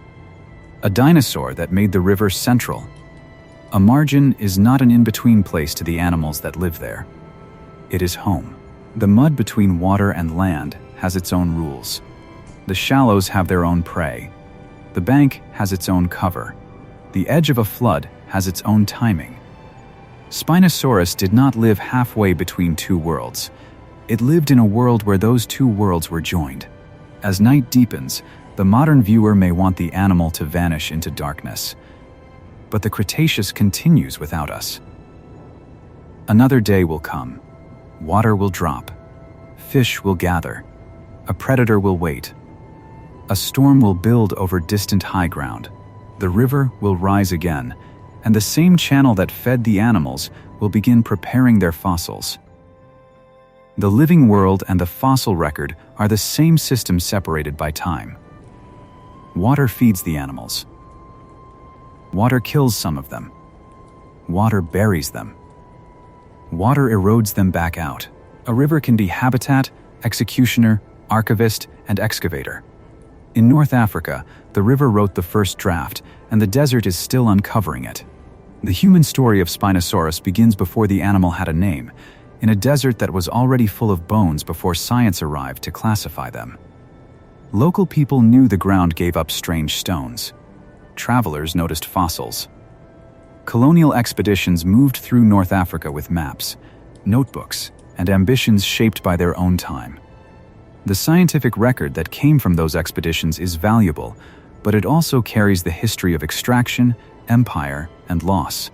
A dinosaur that made the river central. A margin is not an in-between place to the animals that live there. It is home. The mud between water and land has its own rules. The shallows have their own prey. The The bank has its own cover. The edge of a flood has its own timing. Spinosaurus did not live halfway between two worlds. It lived in a world where those two worlds were joined. As night deepens, the modern viewer may want the animal to vanish into darkness. But the Cretaceous continues without us. Another day will come. Water will drop. Fish will gather. A predator will wait. A storm will build over distant high ground. The river will rise again, and the same channel that fed the animals will begin preparing their fossils. The living world and the fossil record are the same system separated by time. Water feeds the animals. Water kills some of them. Water buries them. Water erodes them back out. A river can be habitat, executioner, archivist, and excavator. In North Africa, the river wrote the first draft, and the desert is still uncovering it. The human story of Spinosaurus begins before the animal had a name, in a desert that was already full of bones before science arrived to classify them. Local people knew the ground gave up strange stones. Travelers noticed fossils. Colonial expeditions moved through North Africa with maps, notebooks, and ambitions shaped by their own time. The scientific record that came from those expeditions is valuable, but it also carries the history of extraction, empire, and loss.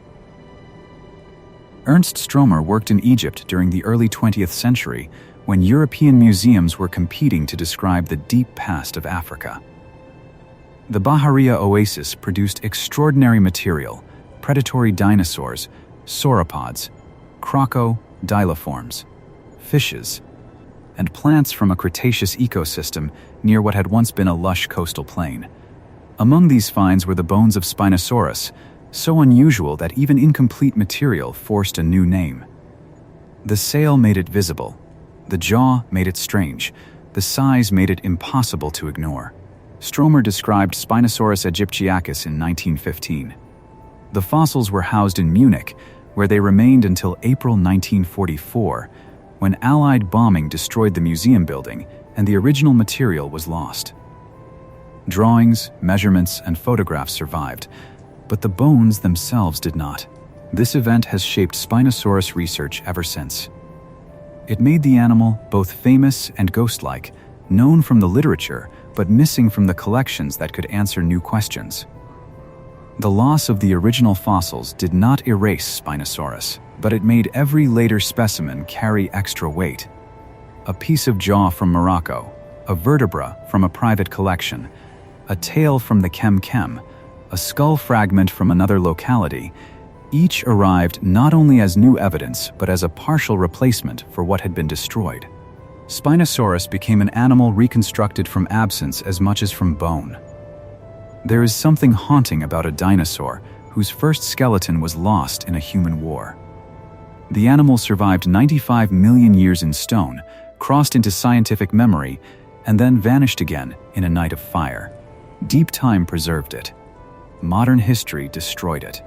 Ernst Stromer worked in Egypt during the early 20th century when European museums were competing to describe the deep past of Africa. The Bahariya oasis produced extraordinary material, predatory dinosaurs, sauropods, crocodile-like, fishes, and plants from a Cretaceous ecosystem near what had once been a lush coastal plain. Among these finds were the bones of Spinosaurus, so unusual that even incomplete material forced a new name. The sail made it visible. The jaw made it strange. The size made it impossible to ignore. Stromer described Spinosaurus aegyptiacus in 1915. The fossils were housed in Munich, where they remained until April 1944, when Allied bombing destroyed the museum building and the original material was lost. Drawings, measurements, and photographs survived, but the bones themselves did not. This event has shaped Spinosaurus research ever since. It made the animal both famous and ghost-like, known from the literature, but missing from the collections that could answer new questions. The loss of the original fossils did not erase Spinosaurus, but it made every later specimen carry extra weight. A piece of jaw from Morocco, a vertebra from a private collection, a tail from the Kem Kem, a skull fragment from another locality, each arrived not only as new evidence but as a partial replacement for what had been destroyed. Spinosaurus became an animal reconstructed from absence as much as from bone. There is something haunting about a dinosaur whose first skeleton was lost in a human war. The animal survived 95 million years in stone, crossed into scientific memory, and then vanished again in a night of fire. Deep time preserved it. Modern history destroyed it.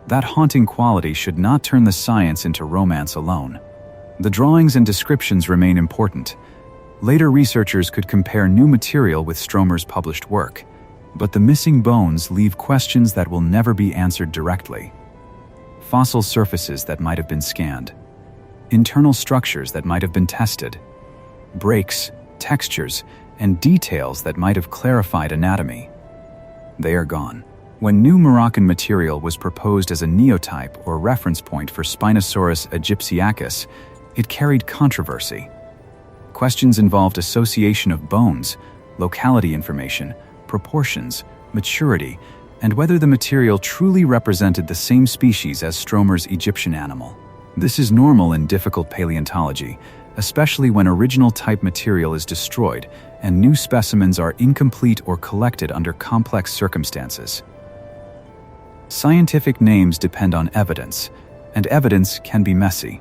That haunting quality should not turn the science into romance alone. The drawings and descriptions remain important. Later researchers could compare new material with Stromer's published work, but the missing bones leave questions that will never be answered directly. Fossil surfaces that might have been scanned. Internal structures that might have been tested. Breaks, textures, and details that might have clarified anatomy. They are gone. When new Moroccan material was proposed as a neotype or reference point for Spinosaurus aegyptiacus, it carried controversy. Questions involved association of bones, locality information, proportions, maturity, and whether the material truly represented the same species as Stromer's Egyptian animal. This is normal in difficult paleontology, especially when original type material is destroyed and new specimens are incomplete or collected under complex circumstances. Scientific names depend on evidence, and evidence can be messy.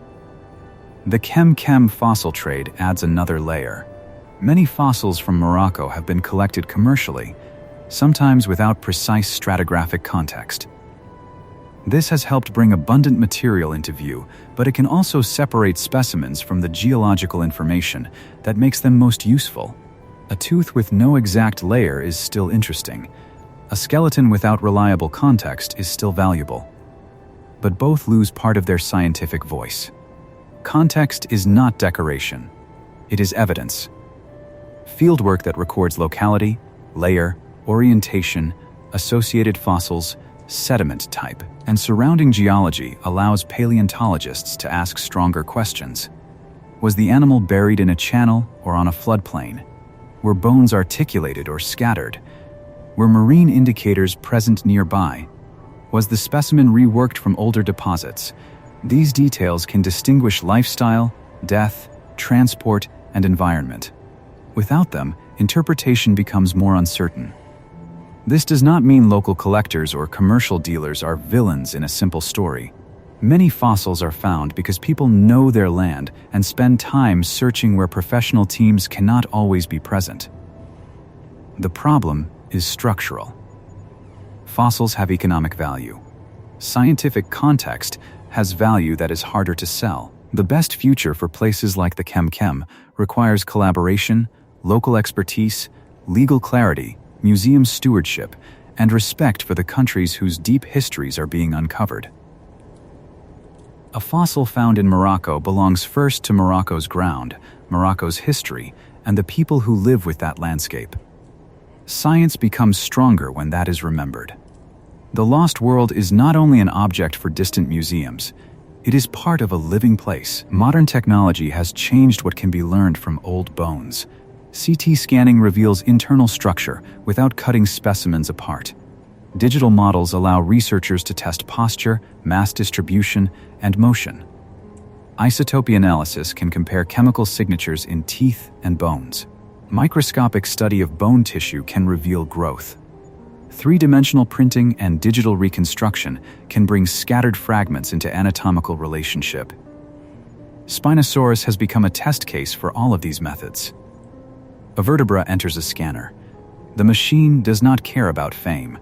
The Kem Kem fossil trade adds another layer. Many fossils from Morocco have been collected commercially, sometimes without precise stratigraphic context. This has helped bring abundant material into view, but it can also separate specimens from the geological information that makes them most useful. A tooth with no exact layer is still interesting, A skeleton without reliable context is still valuable, but both lose part of their scientific voice. Context is not decoration. It is evidence. Fieldwork that records locality, layer, orientation, associated fossils, sediment type, and surrounding geology allows paleontologists to ask stronger questions. Was the animal buried in a channel or on a floodplain? Were bones articulated or scattered? Were marine indicators present nearby? Was the specimen reworked from older deposits? These details can distinguish lifestyle, death, transport, and environment. Without them, interpretation becomes more uncertain. This does not mean local collectors or commercial dealers are villains in a simple story. Many fossils are found because people know their land and spend time searching where professional teams cannot always be present. The problem is structural. Fossils have economic value. Scientific context has value that is harder to sell. The best future for places like the Kem Kem requires collaboration, local expertise, legal clarity, museum stewardship, and respect for the countries whose deep histories are being uncovered. A fossil found in Morocco belongs first to Morocco's ground, Morocco's history, and the people who live with that landscape. Science becomes stronger when that is remembered. The lost world is not only an object for distant museums, it is part of a living place. Modern technology has changed what can be learned from old bones. CT scanning reveals internal structure without cutting specimens apart. Digital models allow researchers to test posture, mass distribution, and motion. Isotopy analysis can compare chemical signatures in teeth and bones. Microscopic study of bone tissue can reveal growth. Three-dimensional printing and digital reconstruction can bring scattered fragments into anatomical relationship. Spinosaurus has become a test case for all of these methods. A vertebra enters a scanner. The machine does not care about fame.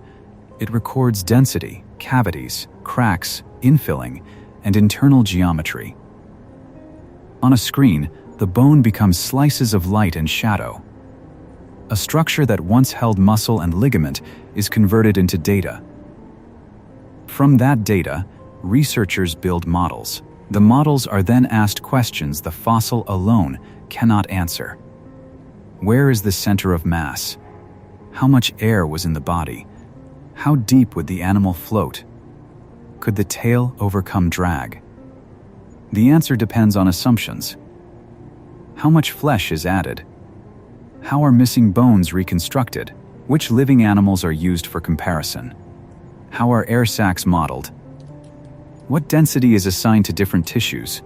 It records density, cavities, cracks, infilling, and internal geometry. On a screen, the bone becomes slices of light and shadow. A structure that once held muscle and ligament is converted into data. From that data, researchers build models. The models are then asked questions the fossil alone cannot answer. Where is the center of mass? How much air was in the body? How deep would the animal float? Could the tail overcome drag? The answer depends on assumptions. How much flesh is added? How are missing bones reconstructed? Which living animals are used for comparison? How are air sacs modeled? What density is assigned to different tissues?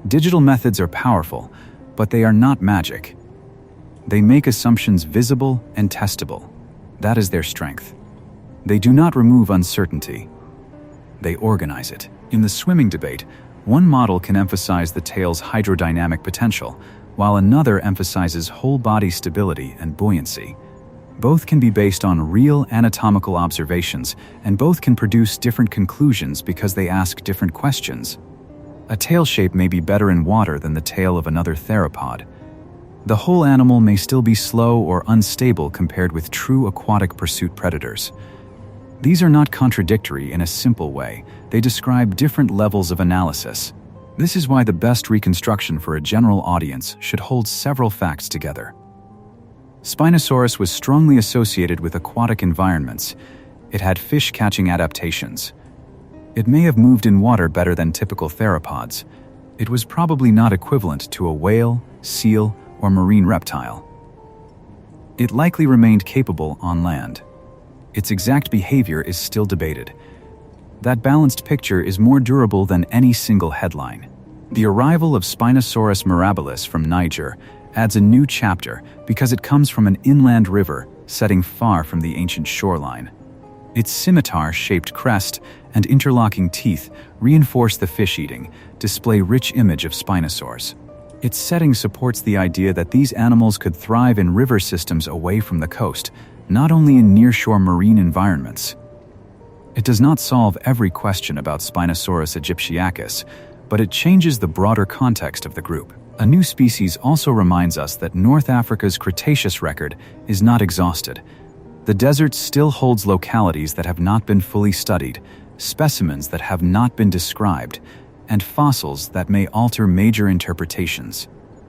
Digital methods are powerful, but they are not magic. They make assumptions visible and testable. That is their strength. They do not remove uncertainty. They organize it. In the swimming debate, one model can emphasize the tail's hydrodynamic potential, while another emphasizes whole body stability and buoyancy. Both can be based on real anatomical observations, and both can produce different conclusions because they ask different questions. A tail shape may be better in water than the tail of another theropod. The whole animal may still be slow or unstable compared with true aquatic pursuit predators. These are not contradictory in a simple way. They describe different levels of analysis. This is why the best reconstruction for a general audience should hold several facts together. Spinosaurus was strongly associated with aquatic environments. It had fish-catching adaptations. It may have moved in water better than typical theropods. It was probably not equivalent to a whale, seal, or marine reptile. It likely remained capable on land. Its exact behavior is still debated. That balanced picture is more durable than any single headline. The arrival of Spinosaurus mirabilis from Niger adds a new chapter because it comes from an inland river setting far from the ancient shoreline. Its scimitar-shaped crest and interlocking teeth reinforce the fish-eating, display rich image of Spinosaurs. Its setting supports the idea that these animals could thrive in river systems away from the coast, not only in nearshore marine environments. It does not solve every question about Spinosaurus aegyptiacus, but it changes the broader context of the group. A new species also reminds us that North Africa's Cretaceous record is not exhausted. The desert still holds localities that have not been fully studied, specimens that have not been described, and fossils that may alter major interpretations.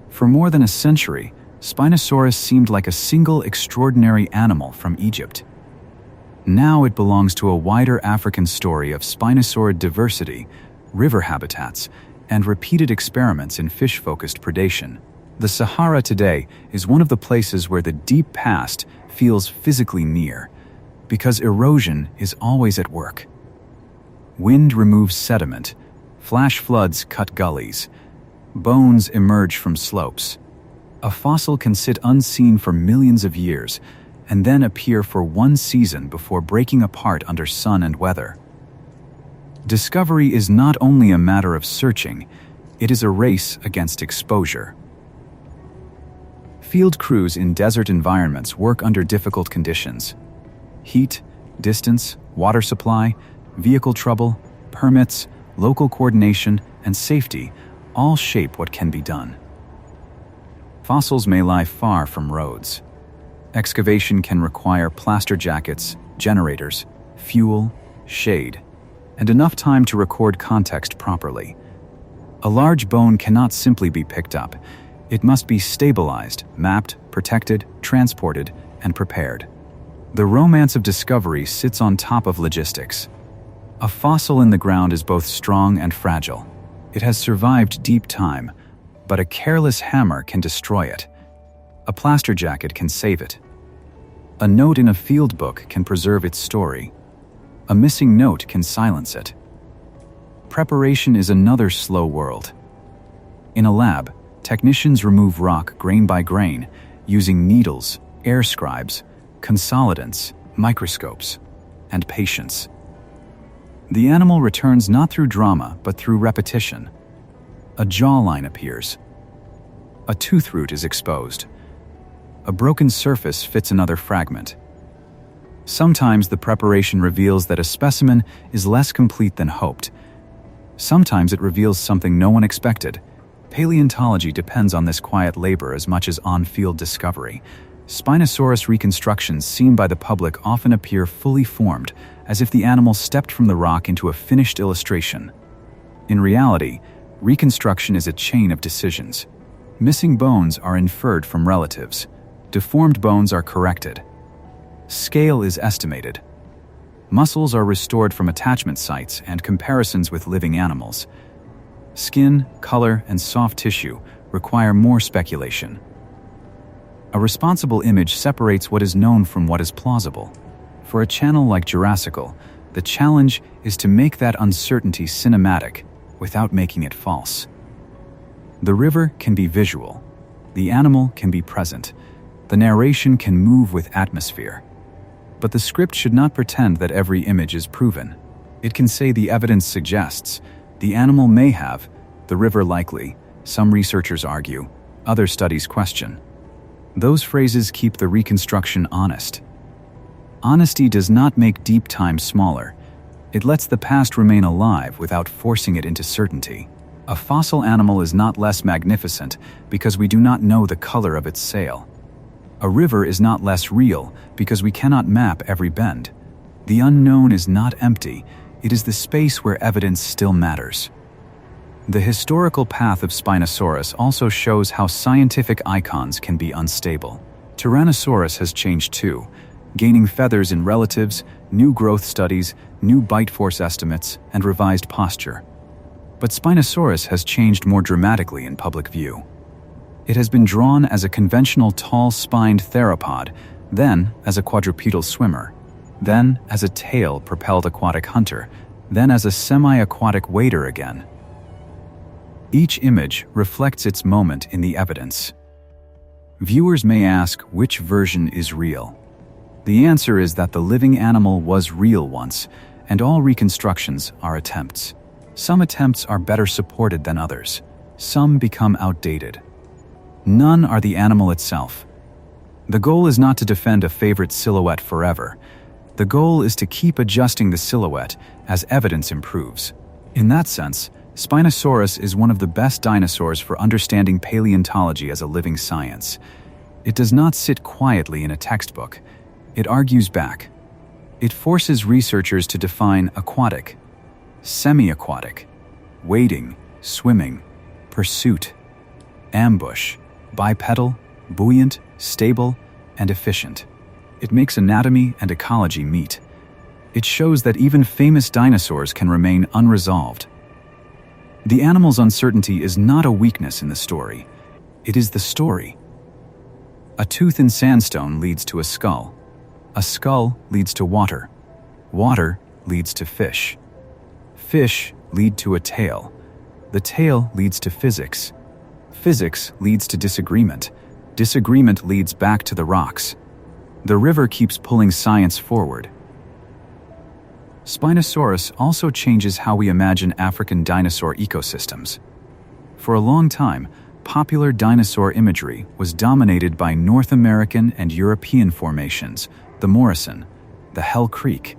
For more than a century, Spinosaurus seemed like a single extraordinary animal from Egypt. Now it belongs to a wider African story of spinosaurid diversity, river habitats, and repeated experiments in fish-focused predation. The Sahara today is one of the places where the deep past feels physically near, because erosion is always at work. Wind removes sediment, flash floods cut gullies, bones emerge from slopes. A fossil can sit unseen for millions of years, and then appear for one season before breaking apart under sun and weather. Discovery is not only a matter of searching, it is a race against exposure. Field crews in desert environments work under difficult conditions. Heat, distance, water supply, vehicle trouble, permits, local coordination, and safety all shape what can be done. Fossils may lie far from roads. Excavation can require plaster jackets, generators, fuel, shade, and enough time to record context properly. A large bone cannot simply be picked up. It must be stabilized, mapped, protected, transported, and prepared. The romance of discovery sits on top of logistics. A fossil in the ground is both strong and fragile. It has survived deep time, but a careless hammer can destroy it. A plaster jacket can save it. A note in a field book can preserve its story. A missing note can silence it. Preparation is another slow world. In a lab, technicians remove rock grain by grain using needles, air scribes, consolidants, microscopes, and patience. The animal returns not through drama but through repetition. A jawline appears. A tooth root is exposed. A broken surface fits another fragment. Sometimes the preparation reveals that a specimen is less complete than hoped. Sometimes it reveals something no one expected. Paleontology depends on this quiet labor as much as on-field discovery. Spinosaurus reconstructions seen by the public often appear fully formed, as if the animal stepped from the rock into a finished illustration. In reality, reconstruction is a chain of decisions. Missing bones are inferred from relatives. Deformed bones are corrected. Scale is estimated. Muscles are restored from attachment sites and comparisons with living animals. Skin, color, and soft tissue require more speculation. A responsible image separates what is known from what is plausible. For a channel like Jurassical, the challenge is to make that uncertainty cinematic without making it false. The river can be visual. The animal can be present. The narration can move with atmosphere. But the script should not pretend that every image is proven. It can say the evidence suggests, the animal may have, the river likely, some researchers argue, other studies question. Those phrases keep the reconstruction honest. Honesty does not make deep time smaller. It lets the past remain alive without forcing it into certainty. A fossil animal is not less magnificent because we do not know the color of its sail. A river is not less real because we cannot map every bend. The unknown is not empty, it is the space where evidence still matters. The historical path of Spinosaurus also shows how scientific icons can be unstable. Tyrannosaurus has changed too, gaining feathers in relatives, new growth studies, new bite force estimates, and revised posture. But Spinosaurus has changed more dramatically in public view. It has been drawn as a conventional tall-spined theropod, then as a quadrupedal swimmer, then as a tail-propelled aquatic hunter, then as a semi-aquatic wader again. Each image reflects its moment in the evidence. Viewers may ask which version is real. The answer is that the living animal was real once, and all reconstructions are attempts. Some attempts are better supported than others. Some become outdated. None are the animal itself. The goal is not to defend a favorite silhouette forever. The goal is to keep adjusting the silhouette as evidence improves. In that sense, Spinosaurus is one of the best dinosaurs for understanding paleontology as a living science. It does not sit quietly in a textbook. It argues back. It forces researchers to define aquatic, semi-aquatic, wading, swimming, pursuit, ambush, bipedal, buoyant, stable, and efficient. It makes anatomy and ecology meet. It shows that even famous dinosaurs can remain unresolved. The animal's uncertainty is not a weakness in the story. It is the story. A tooth in sandstone leads to a skull. A skull leads to water. Water leads to fish. Fish lead to a tail. The tail leads to physics. Physics leads to disagreement. Disagreement leads back to the rocks. The river keeps pulling science forward. Spinosaurus also changes how we imagine African dinosaur ecosystems. For a long time, popular dinosaur imagery was dominated by North American and European formations, the Morrison, the Hell Creek,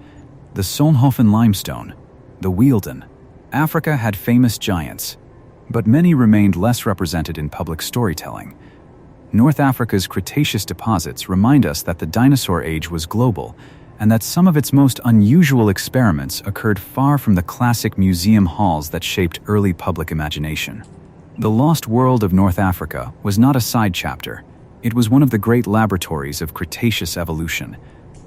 the Solnhofen limestone, the Wealden. Africa had famous giants, but many remained less represented in public storytelling. North Africa's Cretaceous deposits remind us that the dinosaur age was global, and that some of its most unusual experiments occurred far from the classic museum halls that shaped early public imagination. The lost world of North Africa was not a side chapter. It was one of the great laboratories of Cretaceous evolution.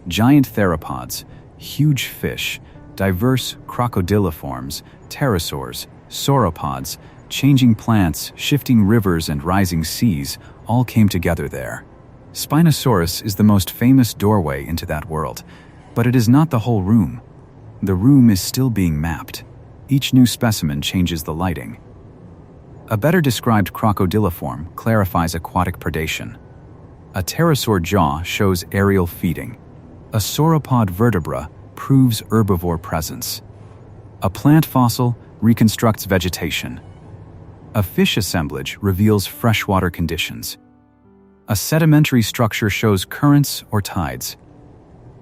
Giant theropods, huge fish, diverse crocodiliforms, pterosaurs, sauropods, changing plants, shifting rivers, and rising seas all came together there. Spinosaurus is the most famous doorway into that world, but it is not the whole room. The room is still being mapped. Each new specimen changes the lighting. A better described crocodiliform clarifies aquatic predation. A pterosaur jaw shows aerial feeding. A sauropod vertebra proves herbivore presence. A plant fossil reconstructs vegetation. A fish assemblage reveals freshwater conditions. A sedimentary structure shows currents or tides.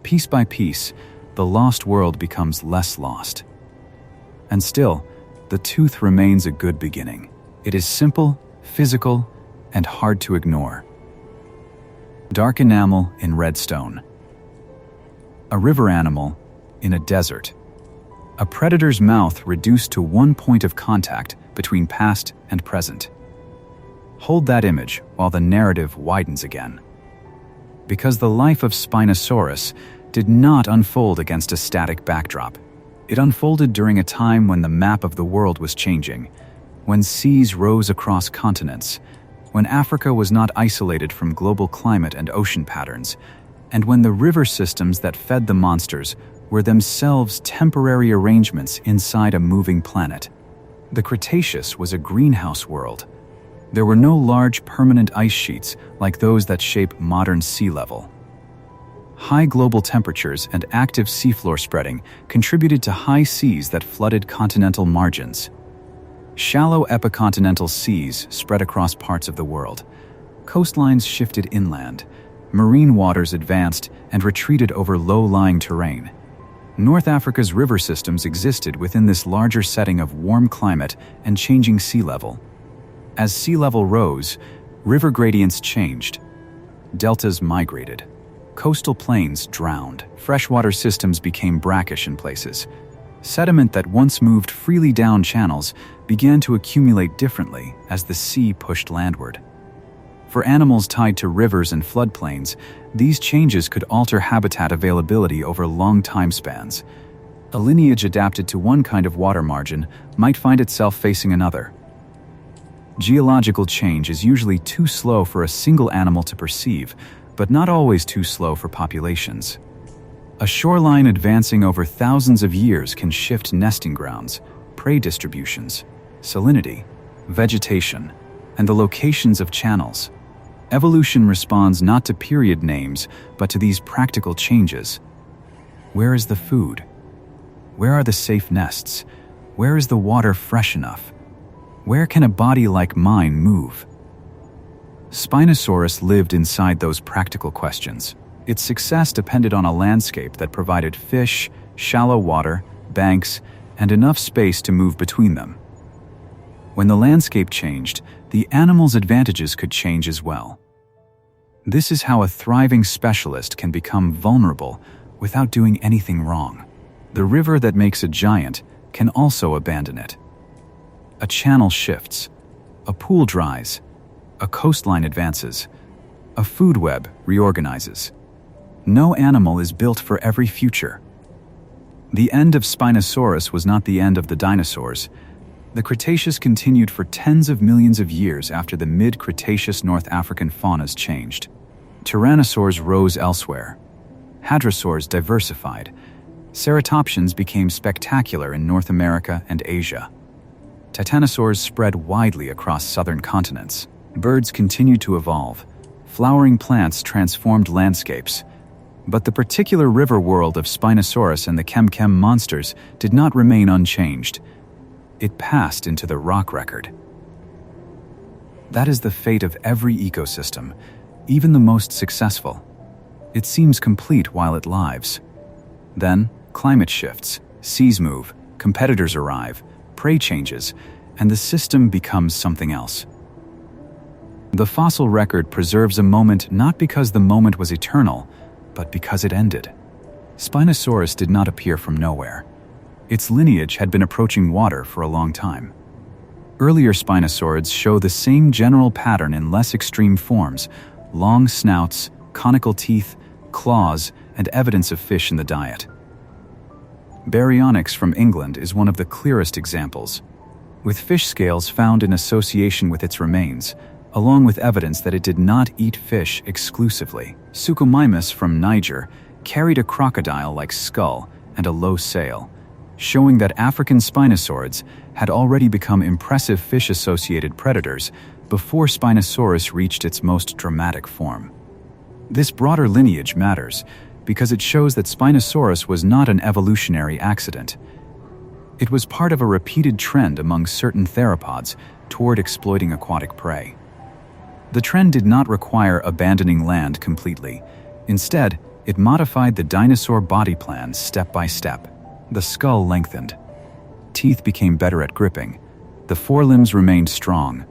Piece by piece, the lost world becomes less lost. And still, the tooth remains a good beginning. It is simple, physical, and hard to ignore. Dark enamel in red stone. A river animal in a desert. A predator's mouth reduced to one point of contact between past and present. Hold that image while the narrative widens again. Because the life of Spinosaurus did not unfold against a static backdrop. It unfolded during a time when the map of the world was changing, when seas rose across continents, when Africa was not isolated from global climate and ocean patterns, and when the river systems that fed the monsters were themselves temporary arrangements inside a moving planet. The Cretaceous was a greenhouse world. There were no large permanent ice sheets like those that shape modern sea level. High global temperatures and active seafloor spreading contributed to high seas that flooded continental margins. Shallow epicontinental seas spread across parts of the world. Coastlines shifted inland. Marine waters advanced and retreated over low-lying terrain. North Africa's river systems existed within this larger setting of warm climate and changing sea level. As sea level rose, river gradients changed. Deltas migrated. Coastal plains drowned. Freshwater systems became brackish in places. Sediment that once moved freely down channels began to accumulate differently as the sea pushed landward. For animals tied to rivers and floodplains, these changes could alter habitat availability over long time spans. A lineage adapted to one kind of water margin might find itself facing another. Geological change is usually too slow for a single animal to perceive, but not always too slow for populations. A shoreline advancing over thousands of years can shift nesting grounds, prey distributions, salinity, vegetation, and the locations of channels. Evolution responds not to period names, but to these practical changes. Where is the food? Where are the safe nests? Where is the water fresh enough? Where can a body like mine move? Spinosaurus lived inside those practical questions. Its success depended on a landscape that provided fish, shallow water, banks, and enough space to move between them. When the landscape changed, the animal's advantages could change as well. This is how a thriving specialist can become vulnerable without doing anything wrong. The river that makes a giant can also abandon it. A channel shifts, a pool dries, a coastline advances, a food web reorganizes. No animal is built for every future. The end of Spinosaurus was not the end of the dinosaurs. The Cretaceous continued for tens of millions of years after the mid-Cretaceous North African faunas changed. Tyrannosaurs rose elsewhere. Hadrosaurs diversified. Ceratopsians became spectacular in North America and Asia. Titanosaurs spread widely across southern continents. Birds continued to evolve. Flowering plants transformed landscapes. But the particular river world of Spinosaurus and the Kem Kem monsters did not remain unchanged. It passed into the rock record. That is the fate of every ecosystem, even the most successful. It seems complete while it lives. Then, climate shifts, seas move, competitors arrive, prey changes, and the system becomes something else. The fossil record preserves a moment not because the moment was eternal, but because it ended. Spinosaurus did not appear from nowhere. Its lineage had been approaching water for a long time. Earlier spinosaurids show the same general pattern in less extreme forms: long snouts, conical teeth, claws, and evidence of fish in the diet. Baryonyx from England is one of the clearest examples, with fish scales found in association with its remains, along with evidence that it did not eat fish exclusively. Suchomimus from Niger carried a crocodile-like skull and a low sail, showing that African spinosaurids had already become impressive fish-associated predators before Spinosaurus reached its most dramatic form. This broader lineage matters because it shows that Spinosaurus was not an evolutionary accident. It was part of a repeated trend among certain theropods toward exploiting aquatic prey. The trend did not require abandoning land completely. Instead, it modified the dinosaur body plan step by step. The skull lengthened. Teeth became better at gripping. The forelimbs remained strong.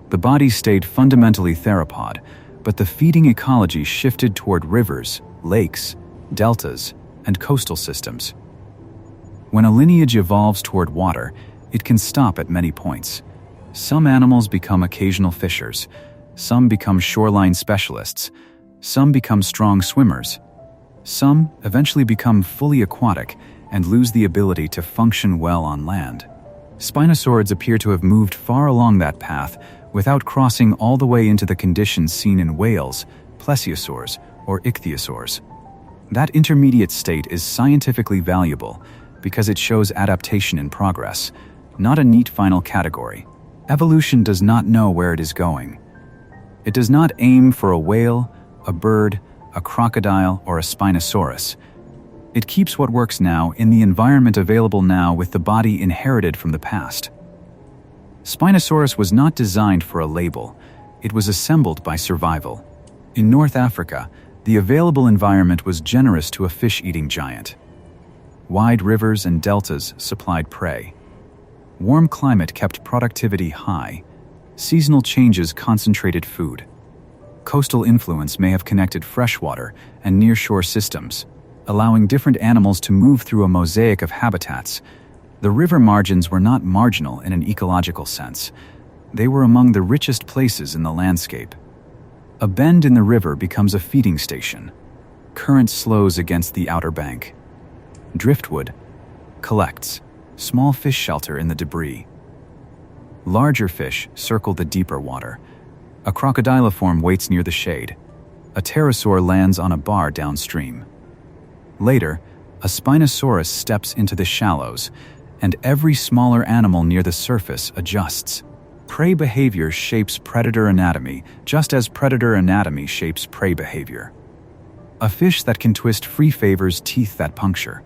The body stayed fundamentally theropod, but the feeding ecology shifted toward rivers, lakes, deltas, and coastal systems. When a lineage evolves toward water, it can stop at many points. Some animals become occasional fishers. Some become shoreline specialists. Some become strong swimmers. Some eventually become fully aquatic and lose the ability to function well on land. Spinosaurids appear to have moved far along that path without crossing all the way into the conditions seen in whales, plesiosaurs, or ichthyosaurs. That intermediate state is scientifically valuable because it shows adaptation in progress, not a neat final category. Evolution does not know where it is going. It does not aim for a whale, a bird, a crocodile, or a Spinosaurus. It keeps what works now in the environment available now with the body inherited from the past. Spinosaurus was not designed for a label. It was assembled by survival. In North Africa, the available environment was generous to a fish-eating giant. Wide rivers and deltas supplied prey. Warm climate kept productivity high. Seasonal changes concentrated food. Coastal influence may have connected freshwater and nearshore systems, allowing different animals to move through a mosaic of habitats. The river margins were not marginal in an ecological sense. They were among the richest places in the landscape. A bend in the river becomes a feeding station. Current slows against the outer bank. Driftwood collects. Small fish shelter in the debris. Larger fish circle the deeper water. A crocodiliform waits near the shade. A pterosaur lands on a bar downstream. Later, a Spinosaurus steps into the shallows, and every smaller animal near the surface adjusts. Prey behavior shapes predator anatomy, just as predator anatomy shapes prey behavior. A fish that can twist free favors teeth that puncture.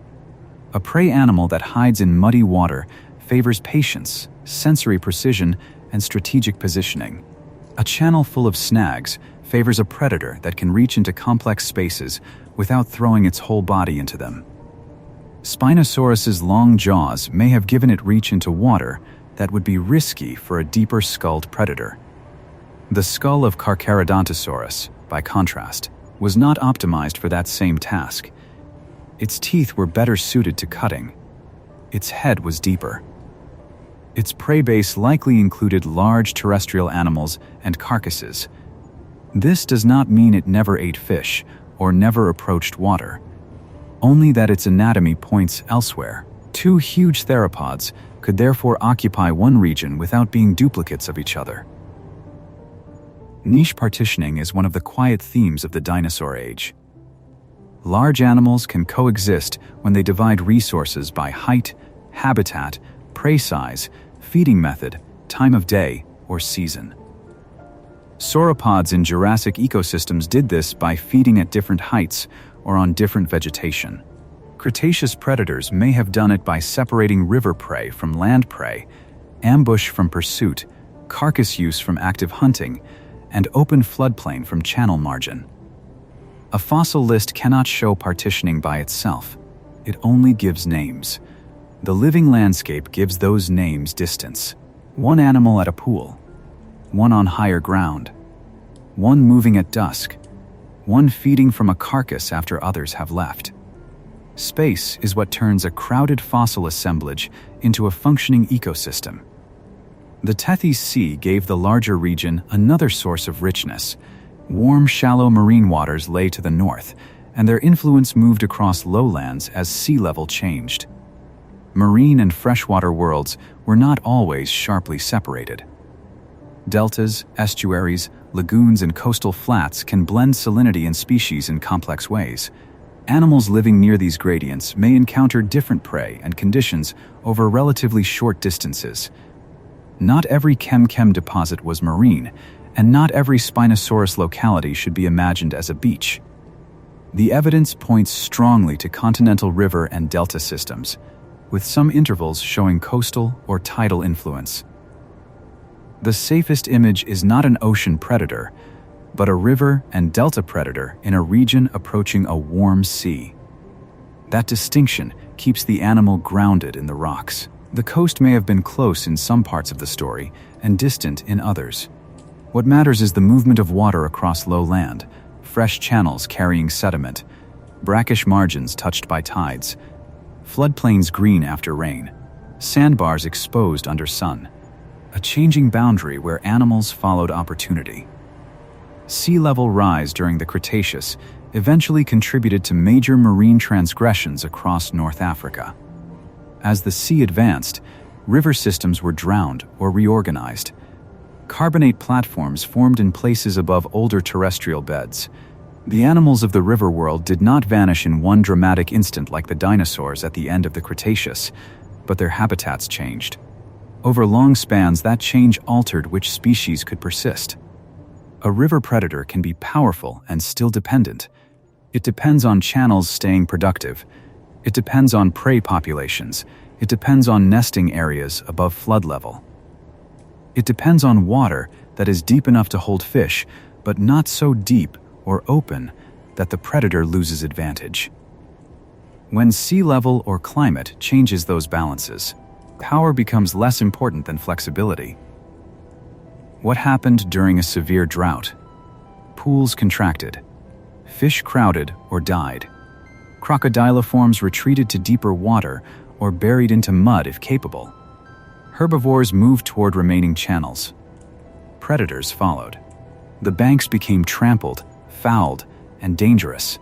A prey animal that hides in muddy water favors patience, sensory precision, and strategic positioning. A channel full of snags favors a predator that can reach into complex spaces without throwing its whole body into them. Spinosaurus's long jaws may have given it reach into water that would be risky for a deeper-skulled predator. The skull of Carcharodontosaurus, by contrast, was not optimized for that same task. Its teeth were better suited to cutting. Its head was deeper. Its prey base likely included large terrestrial animals and carcasses. This does not mean it never ate fish or never approached water, only that its anatomy points elsewhere. Two huge theropods could therefore occupy one region without being duplicates of each other. Niche partitioning is one of the quiet themes of the dinosaur age. Large animals can coexist when they divide resources by height, habitat, prey size, feeding method, time of day, or season. Sauropods in Jurassic ecosystems did this by feeding at different heights or on different vegetation. Cretaceous predators may have done it by separating river prey from land prey, ambush from pursuit, carcass use from active hunting, and open floodplain from channel margin. A fossil list cannot show partitioning by itself. It only gives names. The living landscape gives those names distance. One animal at a pool, one on higher ground, one moving at dusk, one feeding from a carcass after others have left. Space is what turns a crowded fossil assemblage into a functioning ecosystem. The Tethys Sea gave the larger region another source of richness. Warm, shallow marine waters lay to the north, and their influence moved across lowlands as sea level changed. Marine and freshwater worlds were not always sharply separated. Deltas, estuaries, lagoons, and coastal flats can blend salinity and species in complex ways. Animals living near these gradients may encounter different prey and conditions over relatively short distances. Not every Kem Kem deposit was marine, and not every Spinosaurus locality should be imagined as a beach. The evidence points strongly to continental river and delta systems, with some intervals showing coastal or tidal influence. The safest image is not an ocean predator, but a river and delta predator in a region approaching a warm sea. That distinction keeps the animal grounded in the rocks. The coast may have been close in some parts of the story and distant in others. What matters is the movement of water across low land, fresh channels carrying sediment, brackish margins touched by tides, floodplains green after rain, sandbars exposed under sun, a changing boundary where animals followed opportunity. Sea level rise during the Cretaceous eventually contributed to major marine transgressions across North Africa. As the sea advanced, river systems were drowned or reorganized. Carbonate platforms formed in places above older terrestrial beds. The animals of the river world did not vanish in one dramatic instant like the dinosaurs at the end of the Cretaceous, but their habitats changed. Over long spans, that change altered which species could persist. A river predator can be powerful and still dependent. It depends on channels staying productive. It depends on prey populations. It depends on nesting areas above flood level. It depends on water that is deep enough to hold fish, but not so deep or open that the predator loses advantage. When sea level or climate changes those balances, power becomes less important than flexibility. What happened during a severe drought? Pools contracted. Fish crowded or died. Crocodiliforms retreated to deeper water or buried into mud if capable. Herbivores moved toward remaining channels. Predators followed. The banks became trampled, fouled, and dangerous.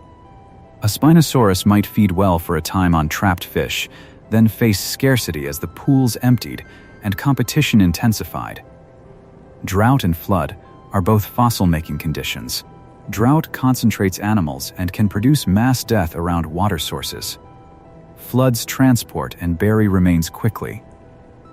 A Spinosaurus might feed well for a time on trapped fish, then face scarcity as the pools emptied and competition intensified. Drought and flood are both fossil-making conditions. Drought concentrates animals and can produce mass death around water sources. Floods transport and bury remains quickly.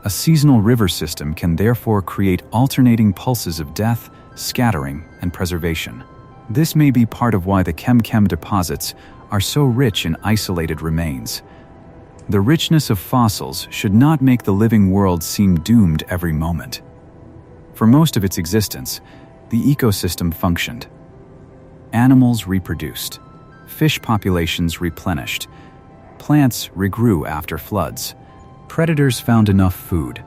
A seasonal river system can therefore create alternating pulses of death, scattering, and preservation. This may be part of why the Kem Kem deposits are so rich in isolated remains. The richness of fossils should not make the living world seem doomed every moment. For most of its existence, the ecosystem functioned. Animals reproduced. Fish populations replenished. Plants regrew after floods. Predators found enough food.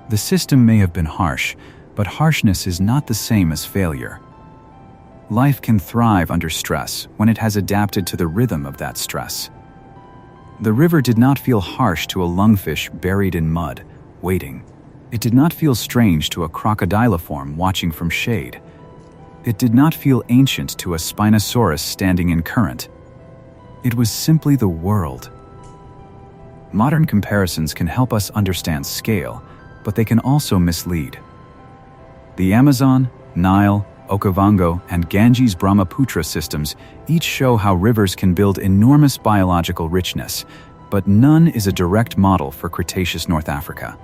The system may have been harsh, but harshness is not the same as failure. Life can thrive under stress when it has adapted to the rhythm of that stress. The river did not feel harsh to a lungfish buried in mud, waiting. It did not feel strange to a crocodile-like watching from shade. It did not feel ancient to a Spinosaurus standing in current. It was simply the world. Modern comparisons can help us understand scale, but they can also mislead. The Amazon, Nile, Okavango, and Ganges-Brahmaputra systems each show how rivers can build enormous biological richness, but none is a direct model for Cretaceous North Africa.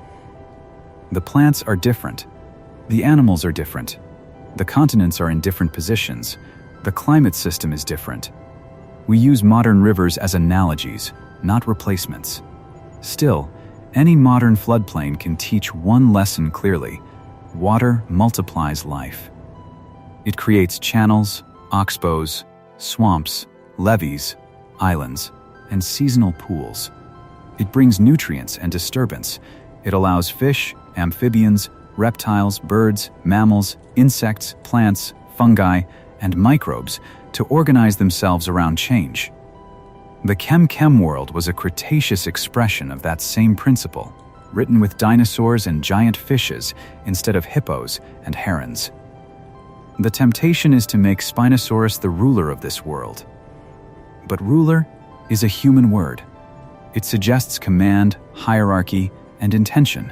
The plants are different. The animals are different. The continents are in different positions. The climate system is different. We use modern rivers as analogies, not replacements. Still, any modern floodplain can teach one lesson clearly: water multiplies life. It creates channels, oxbows, swamps, levees, islands, and seasonal pools. It brings nutrients and disturbance. It allows fish, amphibians, reptiles, birds, mammals, insects, plants, fungi, and microbes to organize themselves around change. The Kem Kem world was a Cretaceous expression of that same principle, written with dinosaurs and giant fishes instead of hippos and herons. The temptation is to make Spinosaurus the ruler of this world. But ruler is a human word. It suggests command, hierarchy, and intention.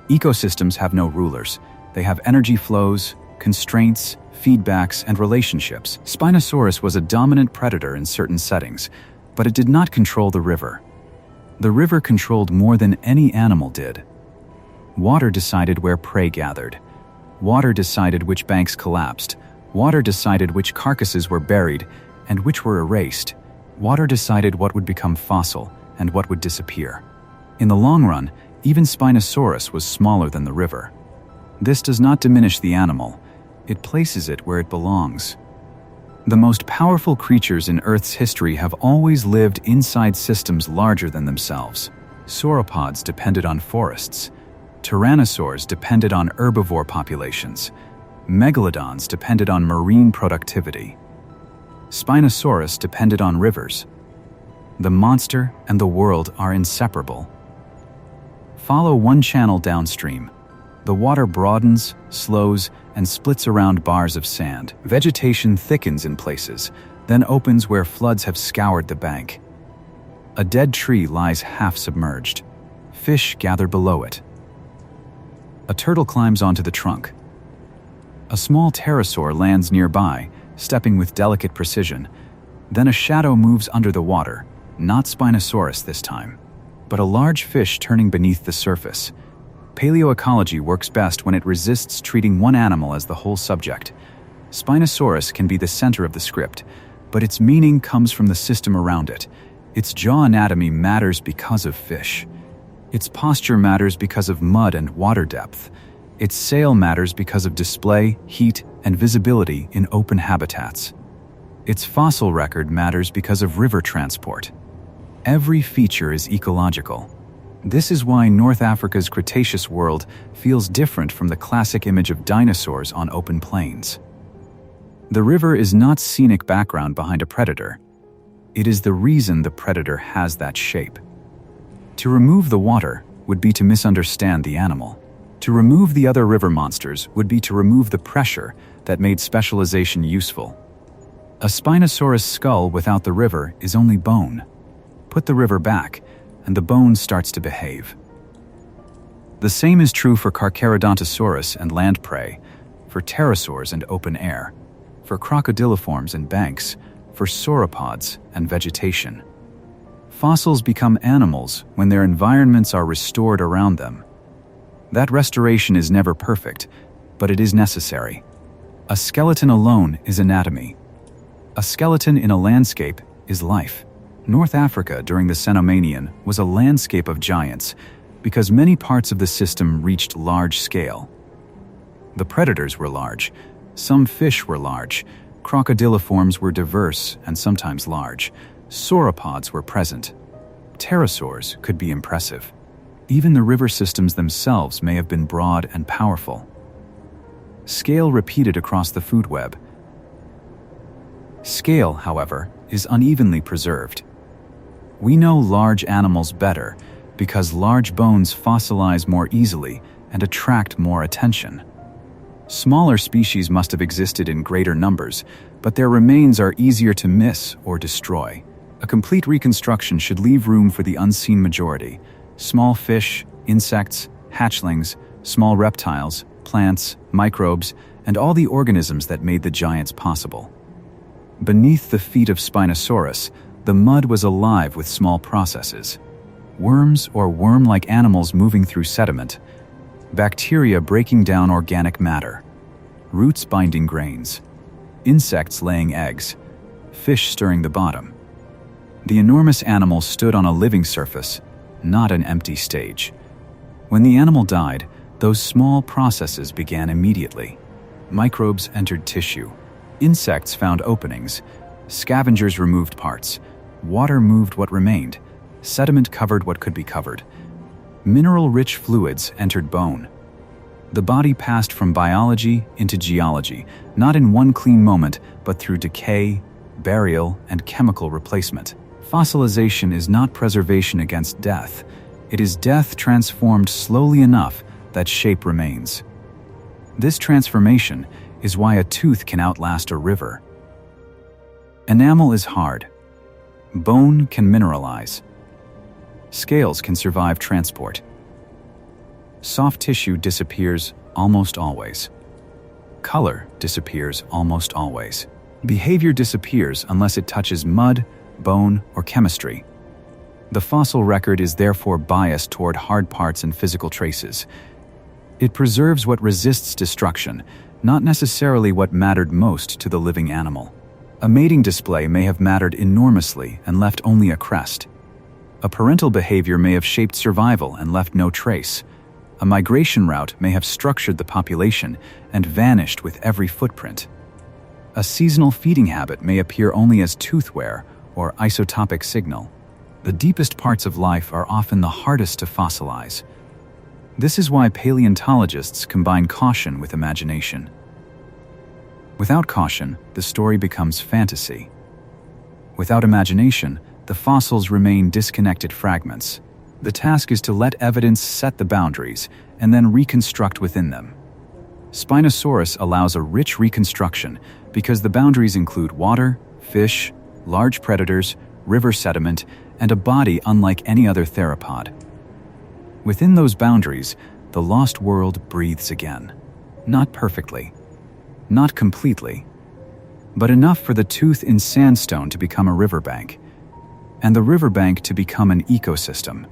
Ecosystems have no rulers. They have energy flows, constraints, feedbacks, and relationships. Spinosaurus was a dominant predator in certain settings, but it did not control the river. The river controlled more than any animal did. Water decided where prey gathered. Water decided which banks collapsed. Water decided which carcasses were buried and which were erased. Water decided what would become fossil and what would disappear. In the long run, even Spinosaurus was smaller than the river. This does not diminish the animal. It places it where it belongs. The most powerful creatures in Earth's history have always lived inside systems larger than themselves. Sauropods depended on forests. Tyrannosaurs depended on herbivore populations. Megalodons depended on marine productivity. Spinosaurus depended on rivers. The monster and the world are inseparable. Follow one channel downstream. The water broadens, slows, and splits around bars of sand. Vegetation thickens in places, then opens where floods have scoured the bank. A dead tree lies half submerged. Fish gather below it. A turtle climbs onto the trunk. A small pterosaur lands nearby, stepping with delicate precision. Then a shadow moves under the water, not Spinosaurus this time, but a large fish turning beneath the surface. Paleoecology works best when it resists treating one animal as the whole subject. Spinosaurus can be the center of the script, but its meaning comes from the system around it. Its jaw anatomy matters because of fish. Its posture matters because of mud and water depth. Its sail matters because of display, heat, and visibility in open habitats. Its fossil record matters because of river transport. Every feature is ecological. This is why North Africa's Cretaceous world feels different from the classic image of dinosaurs on open plains. The river is not scenic background behind a predator. It is the reason the predator has that shape. To remove the water would be to misunderstand the animal. To remove the other river monsters would be to remove the pressure that made specialization useful. A Spinosaurus skull without the river is only bone. Put the river back, and the bone starts to behave. The same is true for Carcharodontosaurus and land prey, for pterosaurs and open air, for crocodiliforms and banks, for sauropods and vegetation. Fossils become animals when their environments are restored around them. That restoration is never perfect, but it is necessary. A skeleton alone is anatomy. A skeleton in a landscape is life. North Africa during the Cenomanian was a landscape of giants because many parts of the system reached large scale. The predators were large. Some fish were large. Crocodiliforms were diverse and sometimes large. Sauropods were present. Pterosaurs could be impressive. Even the river systems themselves may have been broad and powerful. Scale repeated across the food web. Scale, however, is unevenly preserved. We know large animals better because large bones fossilize more easily and attract more attention. Smaller species must have existed in greater numbers, but their remains are easier to miss or destroy. A complete reconstruction should leave room for the unseen majority: small fish, insects, hatchlings, small reptiles, plants, microbes, and all the organisms that made the giants possible. Beneath the feet of Spinosaurus, the mud was alive with small processes: worms or worm-like animals moving through sediment, bacteria breaking down organic matter, roots binding grains, insects laying eggs, fish stirring the bottom. The enormous animal stood on a living surface, not an empty stage. When the animal died, those small processes began immediately. Microbes entered tissue, insects found openings, scavengers removed parts, water moved what remained, sediment covered what could be covered. Mineral-rich fluids entered bone. The body passed from biology into geology, not in one clean moment, but through decay, burial, and chemical replacement. Fossilization is not preservation against death. It is death transformed slowly enough that shape remains. This transformation is why a tooth can outlast a river. Enamel is hard. Bone can mineralize. Scales can survive transport. Soft tissue disappears almost always. Color disappears almost always. Behavior disappears unless it touches mud, bone, or chemistry. The fossil record is therefore biased toward hard parts and physical traces. It preserves what resists destruction, not necessarily what mattered most to the living animal. A mating display may have mattered enormously and left only a crest. A parental behavior may have shaped survival and left no trace. A migration route may have structured the population and vanished with every footprint. A seasonal feeding habit may appear only as tooth wear or isotopic signal. The deepest parts of life are often the hardest to fossilize. This is why paleontologists combine caution with imagination. Without caution, the story becomes fantasy. Without imagination, the fossils remain disconnected fragments. The task is to let evidence set the boundaries and then reconstruct within them. Spinosaurus allows a rich reconstruction because the boundaries include water, fish, large predators, river sediment, and a body unlike any other theropod. Within those boundaries, the lost world breathes again. Not perfectly, not completely, but enough for the tooth in sandstone to become a riverbank, and the riverbank to become an ecosystem,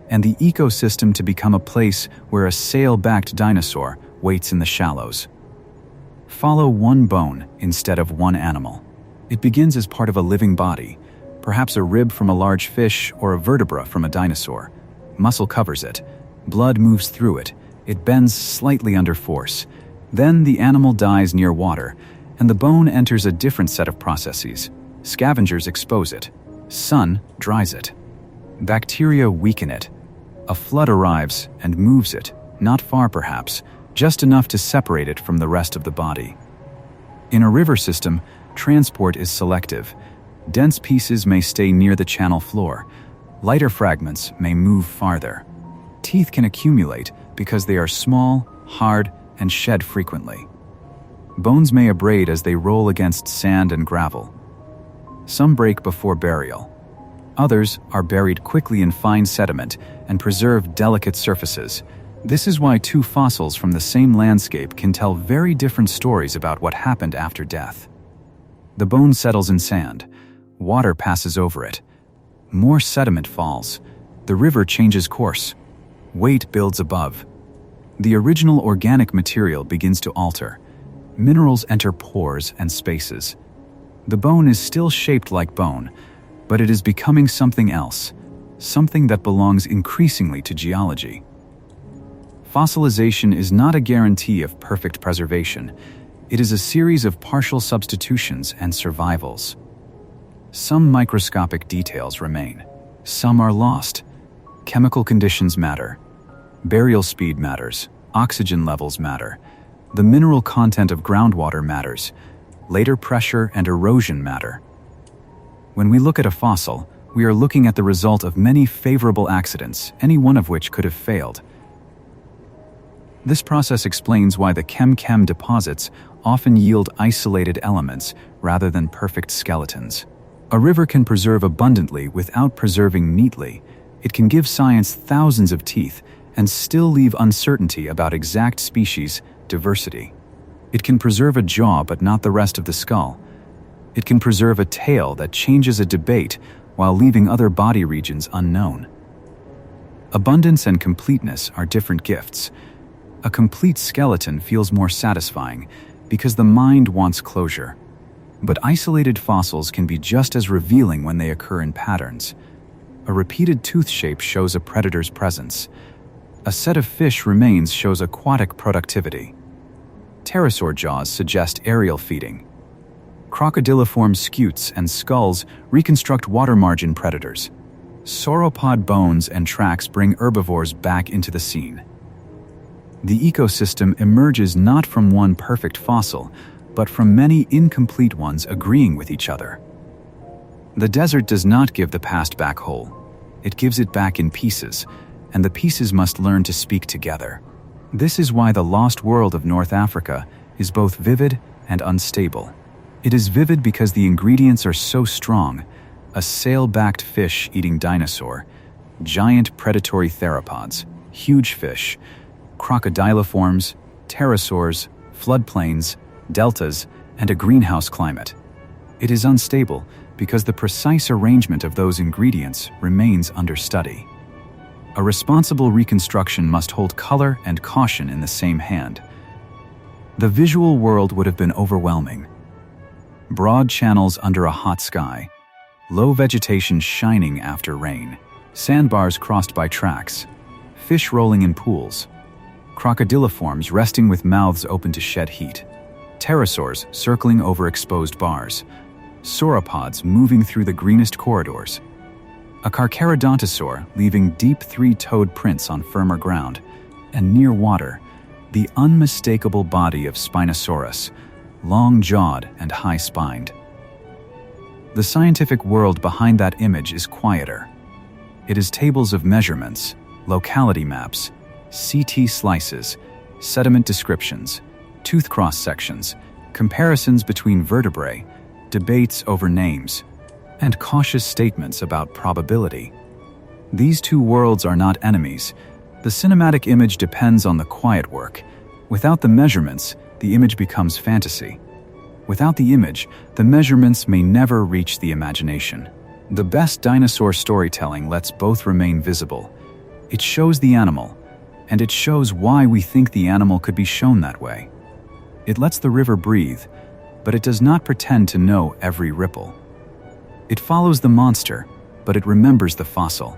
and the ecosystem to become a place where a sail-backed dinosaur waits in the shallows. Follow one bone instead of one animal. It begins as part of a living body, perhaps a rib from a large fish or a vertebra from a dinosaur. Muscle covers it. Blood moves through it. It bends slightly under force. Then the animal dies near water, and the bone enters a different set of processes. Scavengers expose it. Sun dries it. Bacteria weaken it. A flood arrives and moves it, not far perhaps, just enough to separate it from the rest of the body. In a river system, transport is selective. Dense pieces may stay near the channel floor. Lighter fragments may move farther. Teeth can accumulate because they are small, hard, and shed frequently. Bones may abrade as they roll against sand and gravel. Some break before burial. Others are buried quickly in fine sediment and preserve delicate surfaces. This is why two fossils from the same landscape can tell very different stories about what happened after death. The bone settles in sand. Water passes over it. More sediment falls. The river changes course. Weight builds above. The original organic material begins to alter. Minerals enter pores and spaces. The bone is still shaped like bone, but it is becoming something else, something that belongs increasingly to geology. Fossilization is not a guarantee of perfect preservation. It is a series of partial substitutions and survivals. Some microscopic details remain. Some are lost. Chemical conditions matter. Burial speed matters. Oxygen levels matter. The mineral content of groundwater matters. later pressure and erosion matter. When we look at a fossil, we are looking at the result of many favorable accidents, any one of which could have failed. This process explains why the Kem Kem deposits often yield isolated elements rather than perfect skeletons. A river can preserve abundantly without preserving neatly. It can give science thousands of teeth and still leave uncertainty about exact species diversity. It can preserve a jaw but not the rest of the skull. It can preserve a tail that changes a debate while leaving other body regions unknown. Abundance and completeness are different gifts. A complete skeleton feels more satisfying because the mind wants closure. But isolated fossils can be just as revealing when they occur in patterns. A repeated tooth shape shows a predator's presence. A set of fish remains shows aquatic productivity. Pterosaur jaws suggest aerial feeding. Crocodiliform scutes and skulls reconstruct water margin predators. Sauropod bones and tracks bring herbivores back into the scene. The ecosystem emerges not from one perfect fossil, but from many incomplete ones agreeing with each other. The desert does not give the past back whole. It gives it back in pieces, and the pieces must learn to speak together. This is why the lost world of North Africa is both vivid and unstable. It is vivid because the ingredients are so strong: a sail-backed fish eating dinosaur, giant predatory theropods, huge fish, crocodiliforms, pterosaurs, floodplains, deltas, and a greenhouse climate. It is unstable because the precise arrangement of those ingredients remains under study. A responsible reconstruction must hold color and caution in the same hand. The visual world would have been overwhelming. Broad channels under a hot sky, low vegetation shining after rain, sandbars crossed by tracks, fish rolling in pools, crocodiliforms resting with mouths open to shed heat, pterosaurs circling over exposed bars, sauropods moving through the greenest corridors, a carcharodontosaur leaving deep three-toed prints on firmer ground, and near water, the unmistakable body of Spinosaurus, long-jawed and high-spined. The scientific world behind that image is quieter. It is tables of measurements, locality maps, CT slices, sediment descriptions, tooth cross-sections, comparisons between vertebrae, debates over names, and cautious statements about probability. These two worlds are not enemies. The cinematic image depends on the quiet work. Without the measurements, the image becomes fantasy. Without the image, the measurements may never reach the imagination. The best dinosaur storytelling lets both remain visible. It shows the animal, and it shows why we think the animal could be shown that way. It lets the river breathe, but it does not pretend to know every ripple. It follows the monster, but it remembers the fossil.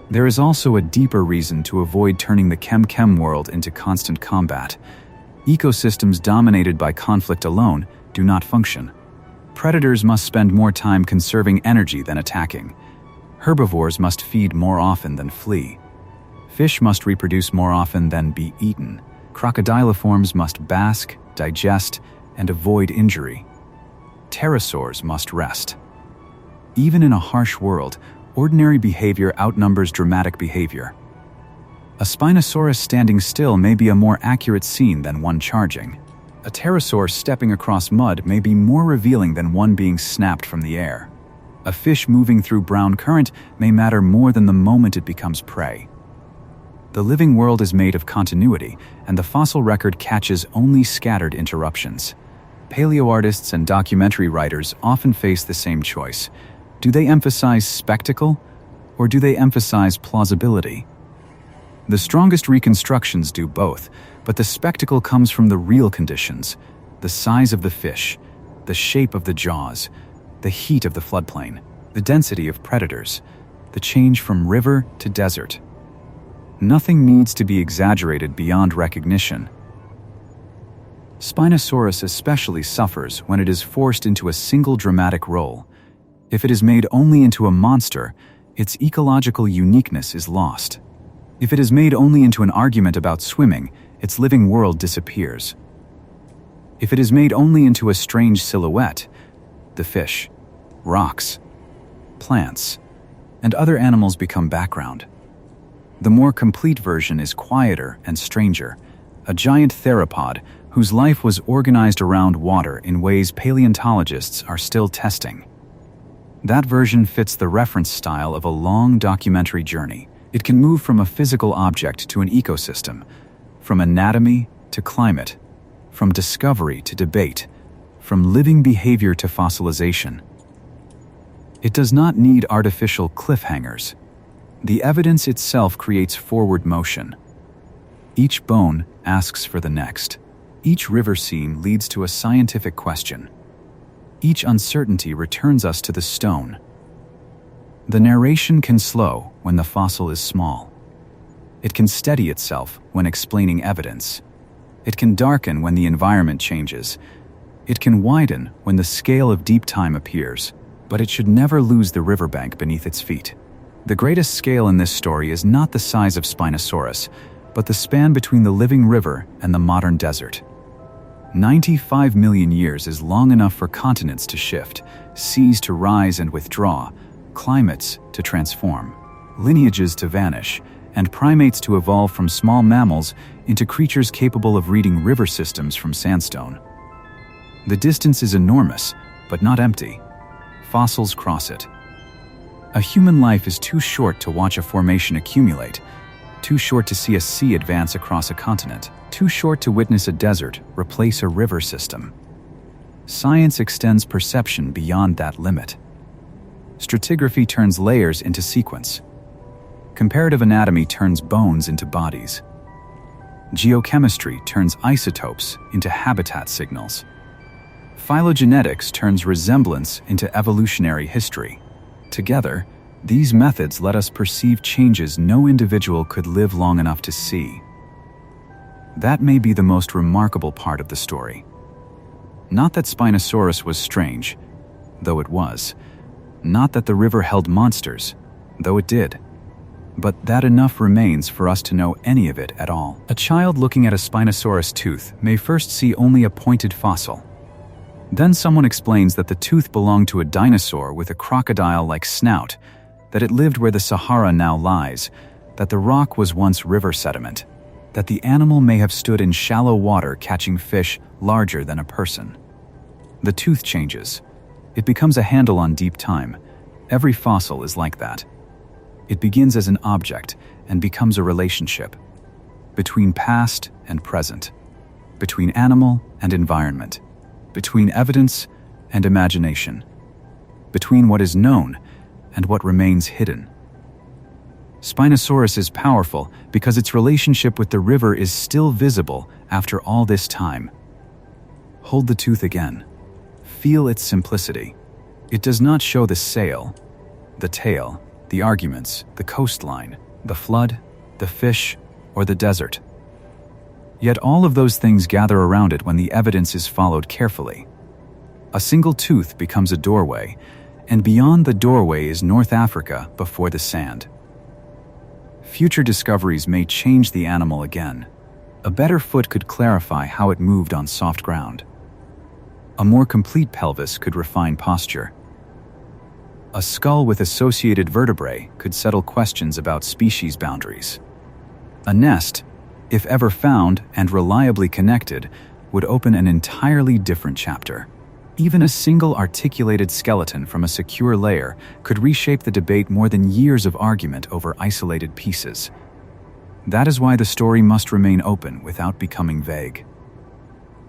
There is also a deeper reason to avoid turning the Kem Kem world into constant combat. Ecosystems dominated by conflict alone do not function. Predators must spend more time conserving energy than attacking. Herbivores must feed more often than flee. Fish must reproduce more often than be eaten. Crocodiliforms must bask, digest, and avoid injury. Pterosaurs must rest. Even in a harsh world, ordinary behavior outnumbers dramatic behavior. A Spinosaurus standing still may be a more accurate scene than one charging. A pterosaur stepping across mud may be more revealing than one being snapped from the air. A fish moving through brown current may matter more than the moment it becomes prey. The living world is made of continuity, and the fossil record catches only scattered interruptions. Paleoartists and documentary writers often face the same choice. Do they emphasize spectacle, or do they emphasize plausibility? The strongest reconstructions do both, but the spectacle comes from the real conditions: the size of the fish, the shape of the jaws, the heat of the floodplain, the density of predators, the change from river to desert. Nothing needs to be exaggerated beyond recognition. Spinosaurus especially suffers when it is forced into a single dramatic role. If it is made only into a monster, its ecological uniqueness is lost. If it is made only into an argument about swimming, its living world disappears. If it is made only into a strange silhouette, the fish, rocks, plants, and other animals become background. The more complete version is quieter and stranger, a giant theropod whose life was organized around water in ways paleontologists are still testing. That version fits the reference style of a long documentary journey. It can move from a physical object to an ecosystem, from anatomy to climate, from discovery to debate, from living behavior to fossilization. It does not need artificial cliffhangers. The evidence itself creates forward motion. Each bone asks for the next. Each river scene leads to a scientific question. Each uncertainty returns us to the stone. The narration can slow when the fossil is small. It can steady itself when explaining evidence. It can darken when the environment changes. It can widen when the scale of deep time appears, but it should never lose the riverbank beneath its feet. The greatest scale in this story is not the size of Spinosaurus, but the span between the living river and the modern desert. 95 million years is long enough for continents to shift, seas to rise and withdraw, climates to transform, lineages to vanish, and primates to evolve from small mammals into creatures capable of reading river systems from sandstone. The distance is enormous, but not empty. Fossils cross it. A human life is too short to watch a formation accumulate, too short to see a sea advance across a continent, too short to witness a desert replace a river system. Science extends perception beyond that limit. Stratigraphy turns layers into sequence. Comparative anatomy turns bones into bodies. Geochemistry turns isotopes into habitat signals. Phylogenetics turns resemblance into evolutionary history. Together, these methods let us perceive changes no individual could live long enough to see. That may be the most remarkable part of the story. Not that Spinosaurus was strange, though it was. Not that the river held monsters, though it did. But that enough remains for us to know any of it at all. A child looking at a Spinosaurus tooth may first see only a pointed fossil. Then someone explains that the tooth belonged to a dinosaur with a crocodile-like snout, that it lived where the Sahara now lies, that the rock was once river sediment, that the animal may have stood in shallow water catching fish larger than a person. The tooth changes. It becomes a handle on deep time. Every fossil is like that. It begins as an object and becomes a relationship between past and present, between animal and environment, between evidence and imagination, between what is known and what remains hidden. Spinosaurus is powerful because its relationship with the river is still visible after all this time. Hold the tooth again. Feel its simplicity. It does not show the sail, the tail, the arguments, the coastline, the flood, the fish, or the desert. Yet all of those things gather around it when the evidence is followed carefully. A single tooth becomes a doorway, and beyond the doorway is North Africa before the sand. Future discoveries may change the animal again. A better foot could clarify how it moved on soft ground. A more complete pelvis could refine posture. A skull with associated vertebrae could settle questions about species boundaries. A nest, if ever found and reliably connected, would open an entirely different chapter. Even a single articulated skeleton from a secure layer could reshape the debate more than years of argument over isolated pieces. That is why the story must remain open without becoming vague.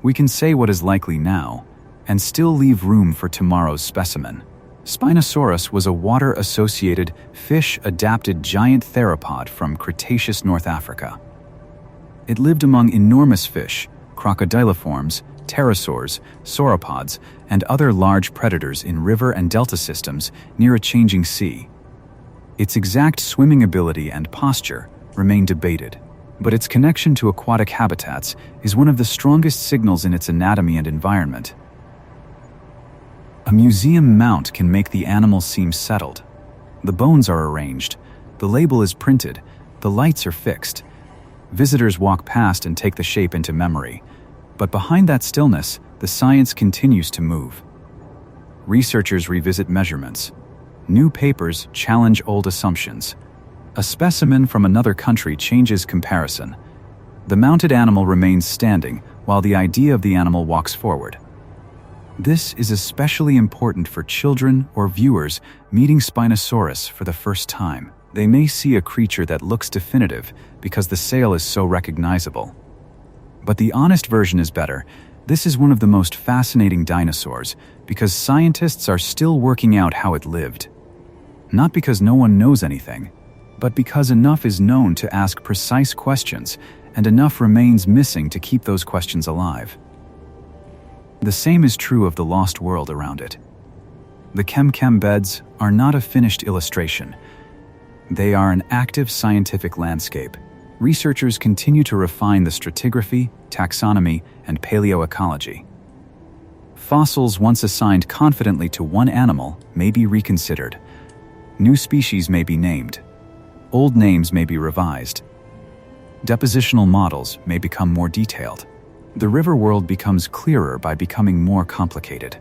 We can say what is likely now, and still leave room for tomorrow's specimen. Spinosaurus was a water-associated, fish-adapted giant theropod from Cretaceous North Africa. It lived among enormous fish, crocodiliforms, pterosaurs, sauropods, and other large predators in river and delta systems near a changing sea. Its exact swimming ability and posture remain debated, but its connection to aquatic habitats is one of the strongest signals in its anatomy and environment. A museum mount can make the animal seem settled. The bones are arranged, the label is printed, the lights are fixed. Visitors walk past and take the shape into memory. But behind that stillness, the science continues to move. Researchers revisit measurements. New papers challenge old assumptions. A specimen from another country changes comparison. The mounted animal remains standing, while the idea of the animal walks forward. This is especially important for children or viewers meeting Spinosaurus for the first time. They may see a creature that looks definitive because the sail is so recognizable. But the honest version is better. This is one of the most fascinating dinosaurs because scientists are still working out how it lived. Not because no one knows anything, but because enough is known to ask precise questions and enough remains missing to keep those questions alive. The same is true of the lost world around it. The Kem Kem beds are not a finished illustration. They are an active scientific landscape. Researchers continue to refine the stratigraphy, taxonomy, and paleoecology. Fossils once assigned confidently to one animal may be reconsidered. New species may be named. Old names may be revised. Depositional models may become more detailed. The river world becomes clearer by becoming more complicated.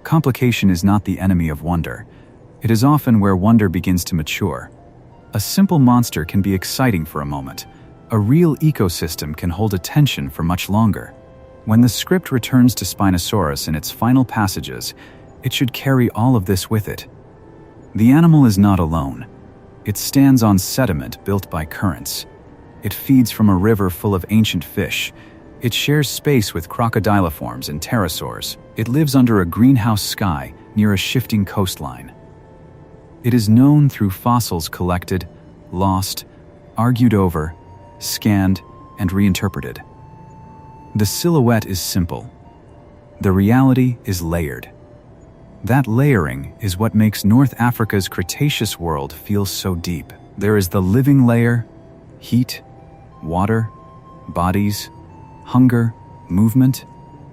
Complication is not the enemy of wonder. It is often where wonder begins to mature. A simple monster can be exciting for a moment. A real ecosystem can hold attention for much longer. When the script returns to Spinosaurus in its final passages, it should carry all of this with it. The animal is not alone. It stands on sediment built by currents. It feeds from a river full of ancient fish. It shares space with crocodiliforms and pterosaurs. It lives under a greenhouse sky near a shifting coastline. It is known through fossils collected, lost, argued over, scanned, and reinterpreted. The silhouette is simple. The reality is layered. That layering is what makes North Africa's Cretaceous world feel so deep. There is the living layer, heat, water, bodies, hunger, movement.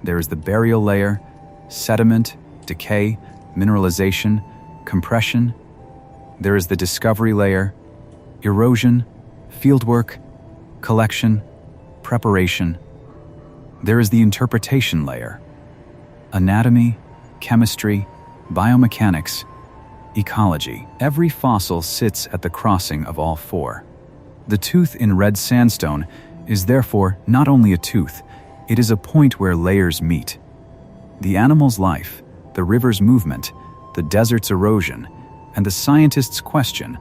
There is the burial layer, sediment, decay, mineralization, compression. There is the discovery layer, erosion, fieldwork, collection, preparation. There is the interpretation layer, anatomy, chemistry, biomechanics, ecology. Every fossil sits at the crossing of all four. The tooth in red sandstone is therefore not only a tooth, it is a point where layers meet. The animal's life, the river's movement, the desert's erosion, and the scientist's question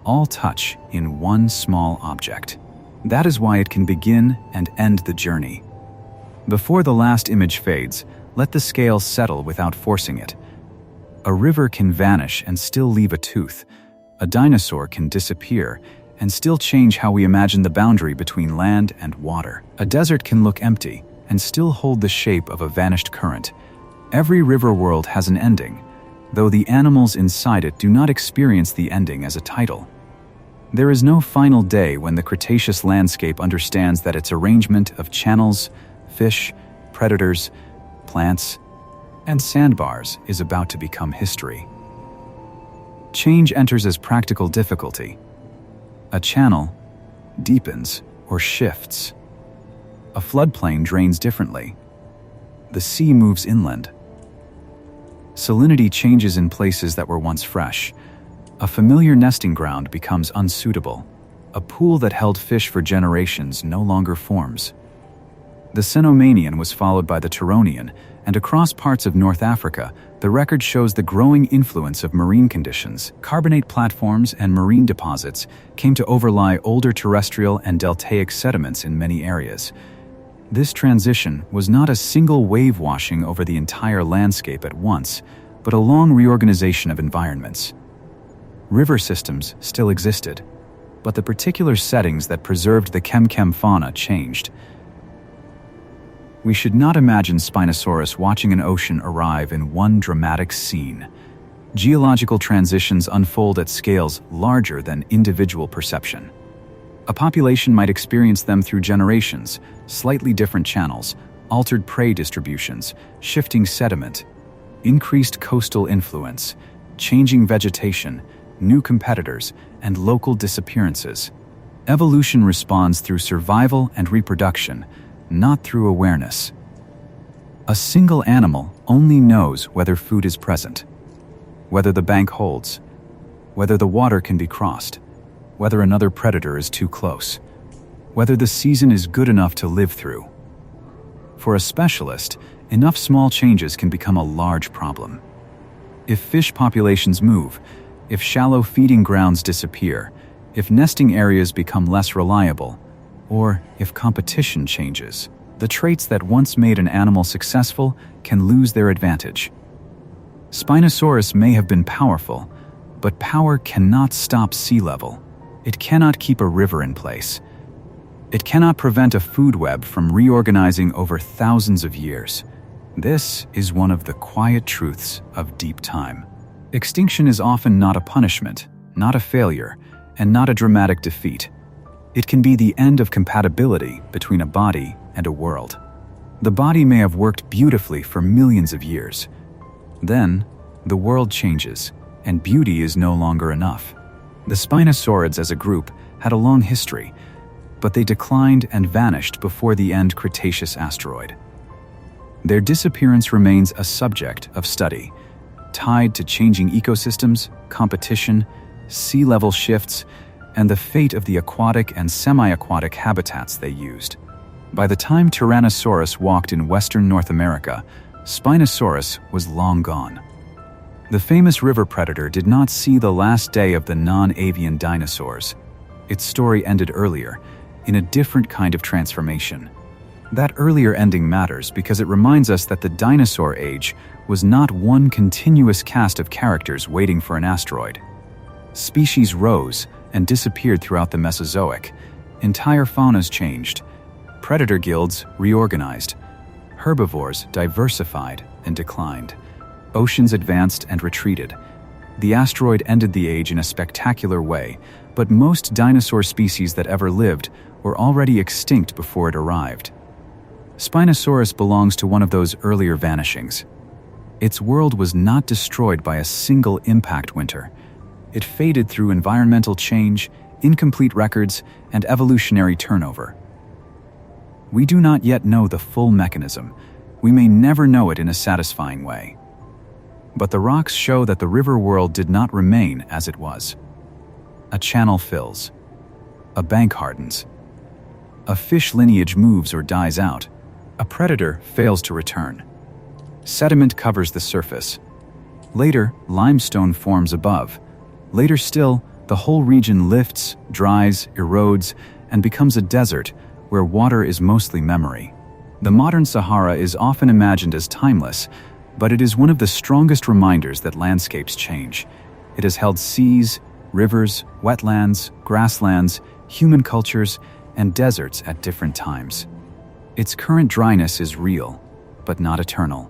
all touch in one small object. That is why it can begin and end the journey. Before the last image fades, let the scale settle without forcing it. A river can vanish and still leave a tooth. A dinosaur can disappear and still change how we imagine the boundary between land and water. A desert can look empty and still hold the shape of a vanished current. Every river world has an ending, though the animals inside it do not experience the ending as a title. There is no final day when the Cretaceous landscape understands that its arrangement of channels, fish, predators, plants, and sandbars is about to become history. Change enters as practical difficulty. A channel deepens or shifts. A floodplain drains differently. The sea moves inland. Salinity changes in places that were once fresh. A familiar nesting ground becomes unsuitable. A pool that held fish for generations no longer forms. The Cenomanian was followed by the Turonian, and across parts of North Africa, the record shows the growing influence of marine conditions. Carbonate platforms and marine deposits came to overlie older terrestrial and deltaic sediments in many areas. This transition was not a single wave washing over the entire landscape at once, but a long reorganization of environments. River systems still existed, but the particular settings that preserved the Kem Kem fauna changed. We should not imagine Spinosaurus watching an ocean arrive in one dramatic scene. Geological transitions unfold at scales larger than individual perception. A population might experience them through generations, slightly different channels, altered prey distributions, shifting sediment, increased coastal influence, changing vegetation, new competitors, and local disappearances. Evolution responds through survival and reproduction, not through awareness. A single animal only knows whether food is present, whether the bank holds, whether the water can be crossed, whether another predator is too close, whether the season is good enough to live through. For a specialist, enough small changes can become a large problem. If fish populations move, if shallow feeding grounds disappear, if nesting areas become less reliable, or if competition changes, the traits that once made an animal successful can lose their advantage. Spinosaurus may have been powerful, but power cannot stop sea level. It cannot keep a river in place. It cannot prevent a food web from reorganizing over thousands of years. This is one of the quiet truths of deep time. Extinction is often not a punishment, not a failure, and not a dramatic defeat. It can be the end of compatibility between a body and a world. The body may have worked beautifully for millions of years. Then, the world changes, and beauty is no longer enough. The Spinosaurids as a group had a long history, but they declined and vanished before the end Cretaceous asteroid. Their disappearance remains a subject of study, tied to changing ecosystems, competition, sea level shifts, and the fate of the aquatic and semi-aquatic habitats they used. By the time Tyrannosaurus walked in western North America, Spinosaurus was long gone. The famous river predator did not see the last day of the non-avian dinosaurs. Its story ended earlier, in a different kind of transformation. That earlier ending matters because it reminds us that the dinosaur age was not one continuous cast of characters waiting for an asteroid. Species rose and disappeared throughout the Mesozoic. Entire faunas changed. Predator guilds reorganized. Herbivores diversified and declined. Oceans advanced and retreated. The asteroid ended the age in a spectacular way, but most dinosaur species that ever lived were already extinct before it arrived. Spinosaurus belongs to one of those earlier vanishings. Its world was not destroyed by a single impact winter. It faded through environmental change, incomplete records, and evolutionary turnover. We do not yet know the full mechanism. We may never know it in a satisfying way. But the rocks show that the river world did not remain as it was. A channel fills. A bank hardens. A fish lineage moves or dies out. A predator fails to return. Sediment covers the surface. Later, limestone forms above. Later still, the whole region lifts, dries, erodes, and becomes a desert where water is mostly memory. The modern Sahara is often imagined as timeless, but it is one of the strongest reminders that landscapes change. It has held seas, rivers, wetlands, grasslands, human cultures, and deserts at different times. Its current dryness is real, but not eternal.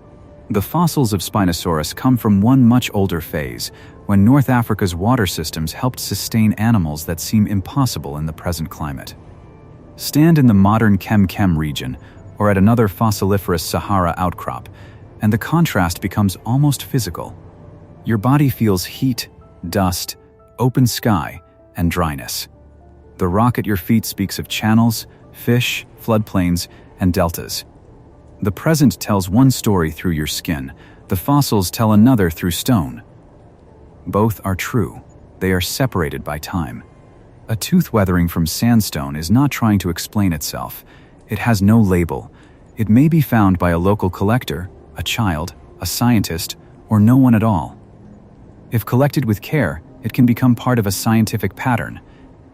The fossils of Spinosaurus come from one much older phase, when North Africa's water systems helped sustain animals that seem impossible in the present climate. Stand in the modern Kem Kem region, or at another fossiliferous Sahara outcrop, and the contrast becomes almost physical. Your body feels heat, dust, open sky, and dryness. The rock at your feet speaks of channels, fish, floodplains, and deltas. The present tells one story through your skin, the fossils tell another through stone. Both are true. They are separated by time. A tooth weathering from sandstone is not trying to explain itself. It has no label. It may be found by a local collector, a child, a scientist, or no one at all. If collected with care, it can become part of a scientific pattern.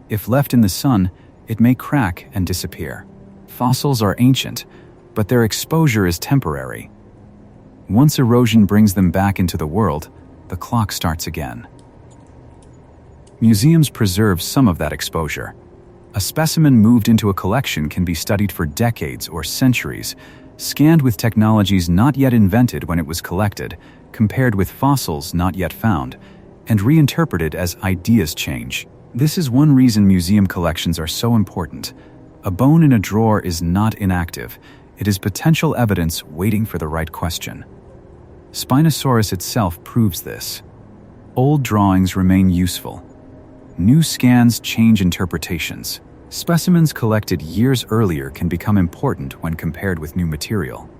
If left in the sun, it may crack and disappear. Fossils are ancient, but their exposure is temporary. Once erosion brings them back into the world, the clock starts again. Museums preserve some of that exposure. A specimen moved into a collection can be studied for decades or centuries, scanned with technologies not yet invented when it was collected, compared with fossils not yet found, and reinterpreted as ideas change. This is one reason museum collections are so important. A bone in a drawer is not inactive. It is potential evidence waiting for the right question. Spinosaurus itself proves this. Old drawings remain useful. New scans change interpretations. Specimens collected years earlier can become important when compared with new material.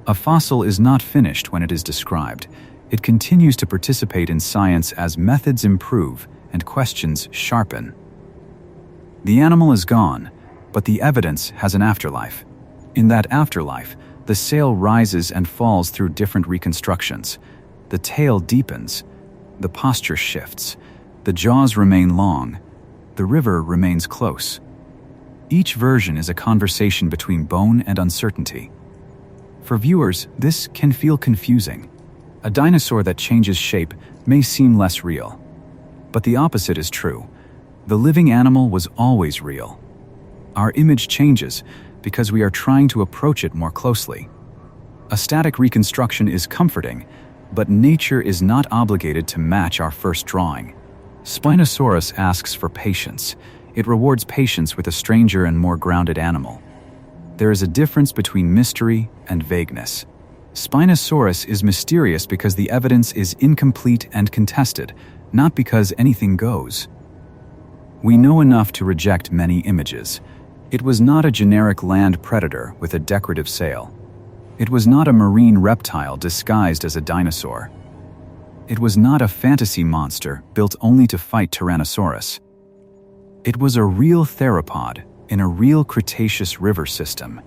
A fossil is not finished when it is described. It continues to participate in science as methods improve and questions sharpen. The animal is gone, but the evidence has an afterlife. In that afterlife, the sail rises and falls through different reconstructions. The tail deepens, the posture shifts, the jaws remain long, the river remains close. Each version is a conversation between bone and uncertainty. For viewers, this can feel confusing. A dinosaur that changes shape may seem less real. But the opposite is true. The living animal was always real. Our image changes because we are trying to approach it more closely. A static reconstruction is comforting, but nature is not obligated to match our first drawing. Spinosaurus asks for patience. It rewards patience with a stranger and more grounded animal. There is a difference between mystery and vagueness. Spinosaurus is mysterious because the evidence is incomplete and contested, not because anything goes. We know enough to reject many images. It was not a generic land predator with a decorative sail. It was not a marine reptile disguised as a dinosaur. It was not a fantasy monster built only to fight Tyrannosaurus. It was a real theropod in a real Cretaceous river system,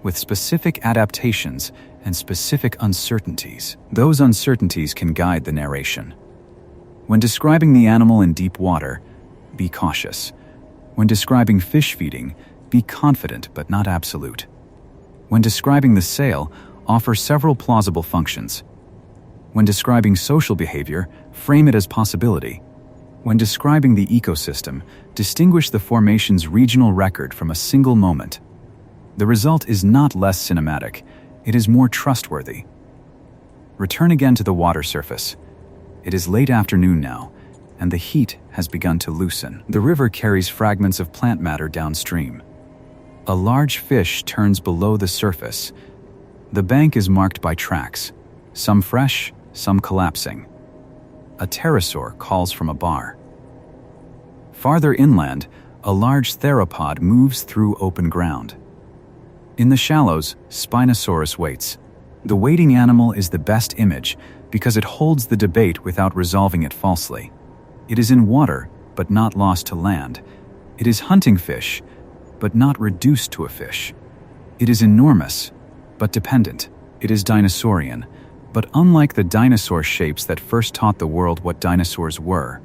with specific adaptations and specific uncertainties. Those uncertainties can guide the narration. When describing the animal in deep water, be cautious. When describing fish feeding, be confident but not absolute. When describing the sail, offer several plausible functions. When describing social behavior, frame it as possibility. When describing the ecosystem, distinguish the formation's regional record from a single moment. The result is not less cinematic, it is more trustworthy. Return again to the water surface. It is late afternoon now, and the heat has begun to loosen. The river carries fragments of plant matter downstream. A large fish turns below the surface. The bank is marked by tracks, some fresh, some collapsing. A pterosaur calls from a bar. Farther inland, a large theropod moves through open ground. In the shallows, Spinosaurus waits. The waiting animal is the best image because it holds the debate without resolving it falsely. It is in water, but not lost to land. It is hunting fish, but not reduced to a fish. It is enormous, but dependent. It is dinosaurian, but unlike the dinosaur shapes that first taught the world what dinosaurs were.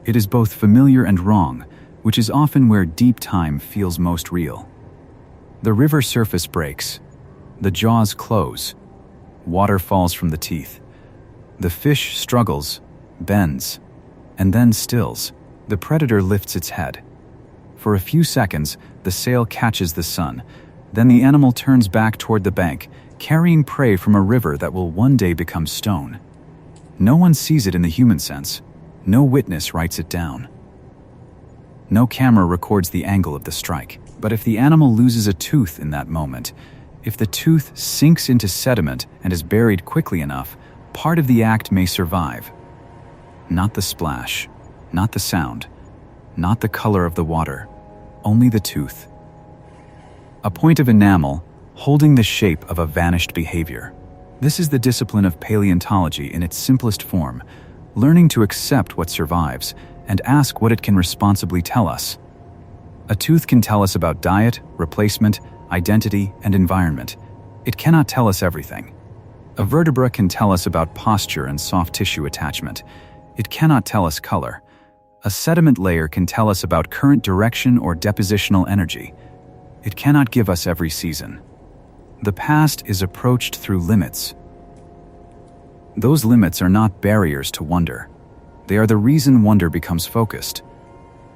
It is both familiar and wrong, which is often where deep time feels most real. The river surface breaks. The jaws close. Water falls from the teeth. The fish struggles, bends, and then stills. The predator lifts its head. For a few seconds, the sail catches the sun. Then the animal turns back toward the bank, carrying prey from a river that will one day become stone. No one sees it in the human sense. No witness writes it down. No camera records the angle of the strike. But if the animal loses a tooth in that moment, if the tooth sinks into sediment and is buried quickly enough, part of the act may survive. Not the splash, not the sound, not the color of the water, only the tooth. A point of enamel holding the shape of a vanished behavior. This is the discipline of paleontology in its simplest form, learning to accept what survives and ask what it can responsibly tell us. A tooth can tell us about diet, replacement, identity, and environment. It cannot tell us everything. A vertebra can tell us about posture and soft tissue attachment. It cannot tell us color. A sediment layer can tell us about current direction or depositional energy. It cannot give us every season. The past is approached through limits. Those limits are not barriers to wonder. They are the reason wonder becomes focused.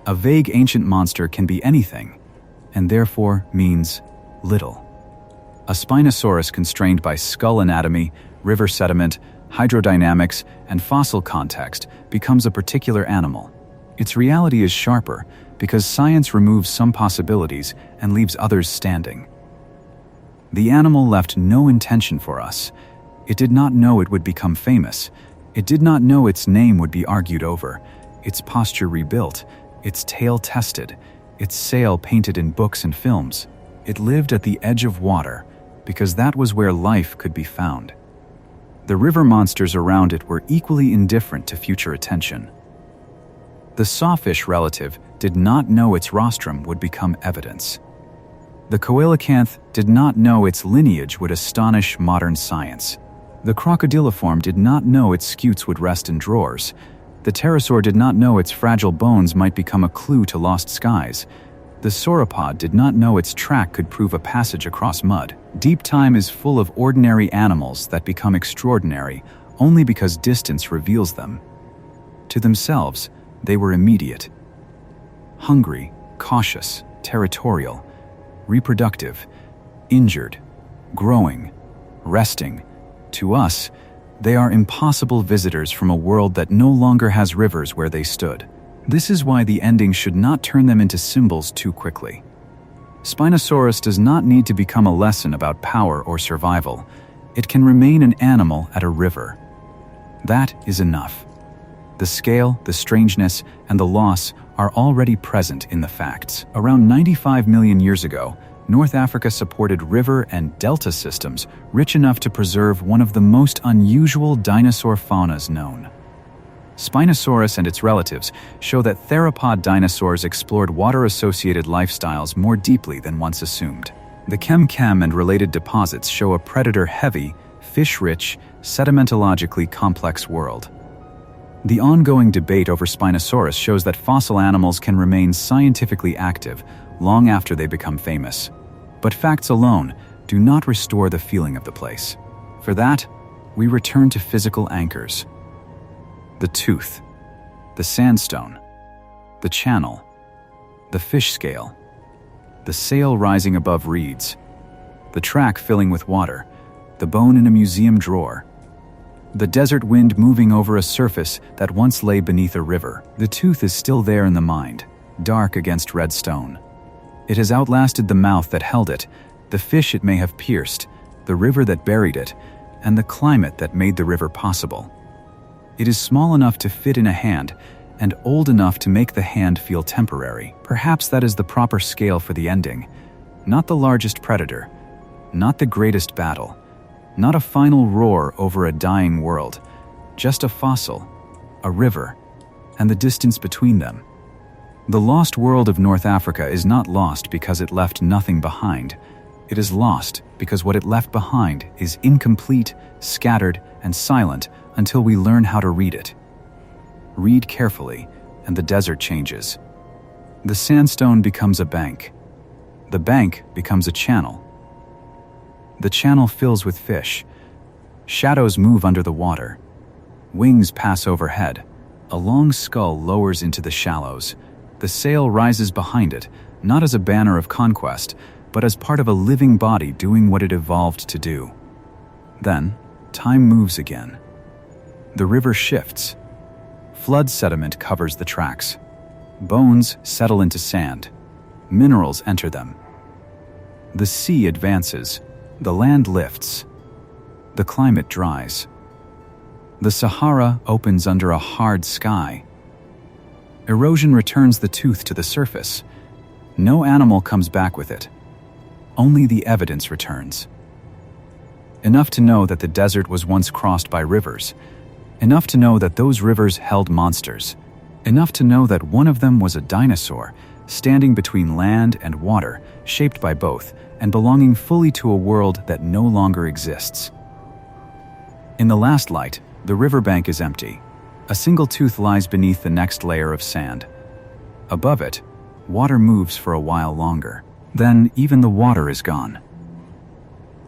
A vague ancient monster can be anything, and therefore means little. A Spinosaurus constrained by skull anatomy, river sediment, hydrodynamics, and fossil context becomes a particular animal. Its reality is sharper because science removes some possibilities and leaves others standing. The animal left no intention for us. It did not know it would become famous. It did not know its name would be argued over, its posture rebuilt, its tail tested, its sail painted in books and films. It lived at the edge of water, because that was where life could be found. The river monsters around it were equally indifferent to future attention. The sawfish relative did not know its rostrum would become evidence. The coelacanth did not know its lineage would astonish modern science. The crocodiliform did not know its scutes would rest in drawers. The pterosaur did not know its fragile bones might become a clue to lost skies. The sauropod did not know its track could prove a passage across mud. Deep time is full of ordinary animals that become extraordinary only because distance reveals them. To themselves, they were immediate. Hungry, cautious, territorial, reproductive, injured, growing, resting. To us, they are impossible visitors from a world that no longer has rivers where they stood. This is why the ending should not turn them into symbols too quickly. Spinosaurus does not need to become a lesson about power or survival. It can remain an animal at a river. That is enough. The scale, the strangeness, and the loss are already present in the facts. Around 95 million years ago, North Africa supported river and delta systems rich enough to preserve one of the most unusual dinosaur faunas known. Spinosaurus and its relatives show that theropod dinosaurs explored water-associated lifestyles more deeply than once assumed. The Kem Kem and related deposits show a predator-heavy, fish-rich, sedimentologically complex world. The ongoing debate over Spinosaurus shows that fossil animals can remain scientifically active long after they become famous. But facts alone do not restore the feeling of the place. For that, we return to physical anchors. The tooth, the sandstone, the channel, the fish scale, the sail rising above reeds, the track filling with water, the bone in a museum drawer, the desert wind moving over a surface that once lay beneath a river. The tooth is still there in the mind, dark against red stone. It has outlasted the mouth that held it, the fish it may have pierced, the river that buried it, and the climate that made the river possible. It is small enough to fit in a hand, and old enough to make the hand feel temporary. Perhaps that is the proper scale for the ending. Not the largest predator, not the greatest battle, not a final roar over a dying world, just a fossil, a river, and the distance between them. The lost world of North Africa is not lost because it left nothing behind. It is lost because what it left behind is incomplete, scattered, and silent until we learn how to read it. Read carefully, and the desert changes. The sandstone becomes a bank. The bank becomes a channel. The channel fills with fish. Shadows move under the water. Wings pass overhead. A long skull lowers into the shallows. The sail rises behind it, not as a banner of conquest, but as part of a living body doing what it evolved to do. Then, time moves again. The river shifts. Flood sediment covers the tracks. Bones settle into sand. Minerals enter them. The sea advances. The land lifts. The climate dries. The Sahara opens under a hard sky. Erosion returns the tooth to the surface. No animal comes back with it. Only the evidence returns. Enough to know that the desert was once crossed by rivers. Enough to know that those rivers held monsters. Enough to know that one of them was a dinosaur, standing between land and water, shaped by both, and belonging fully to a world that no longer exists. In the last light, the riverbank is empty. A single tooth lies beneath the next layer of sand. Above it, water moves for a while longer. Then even the water is gone.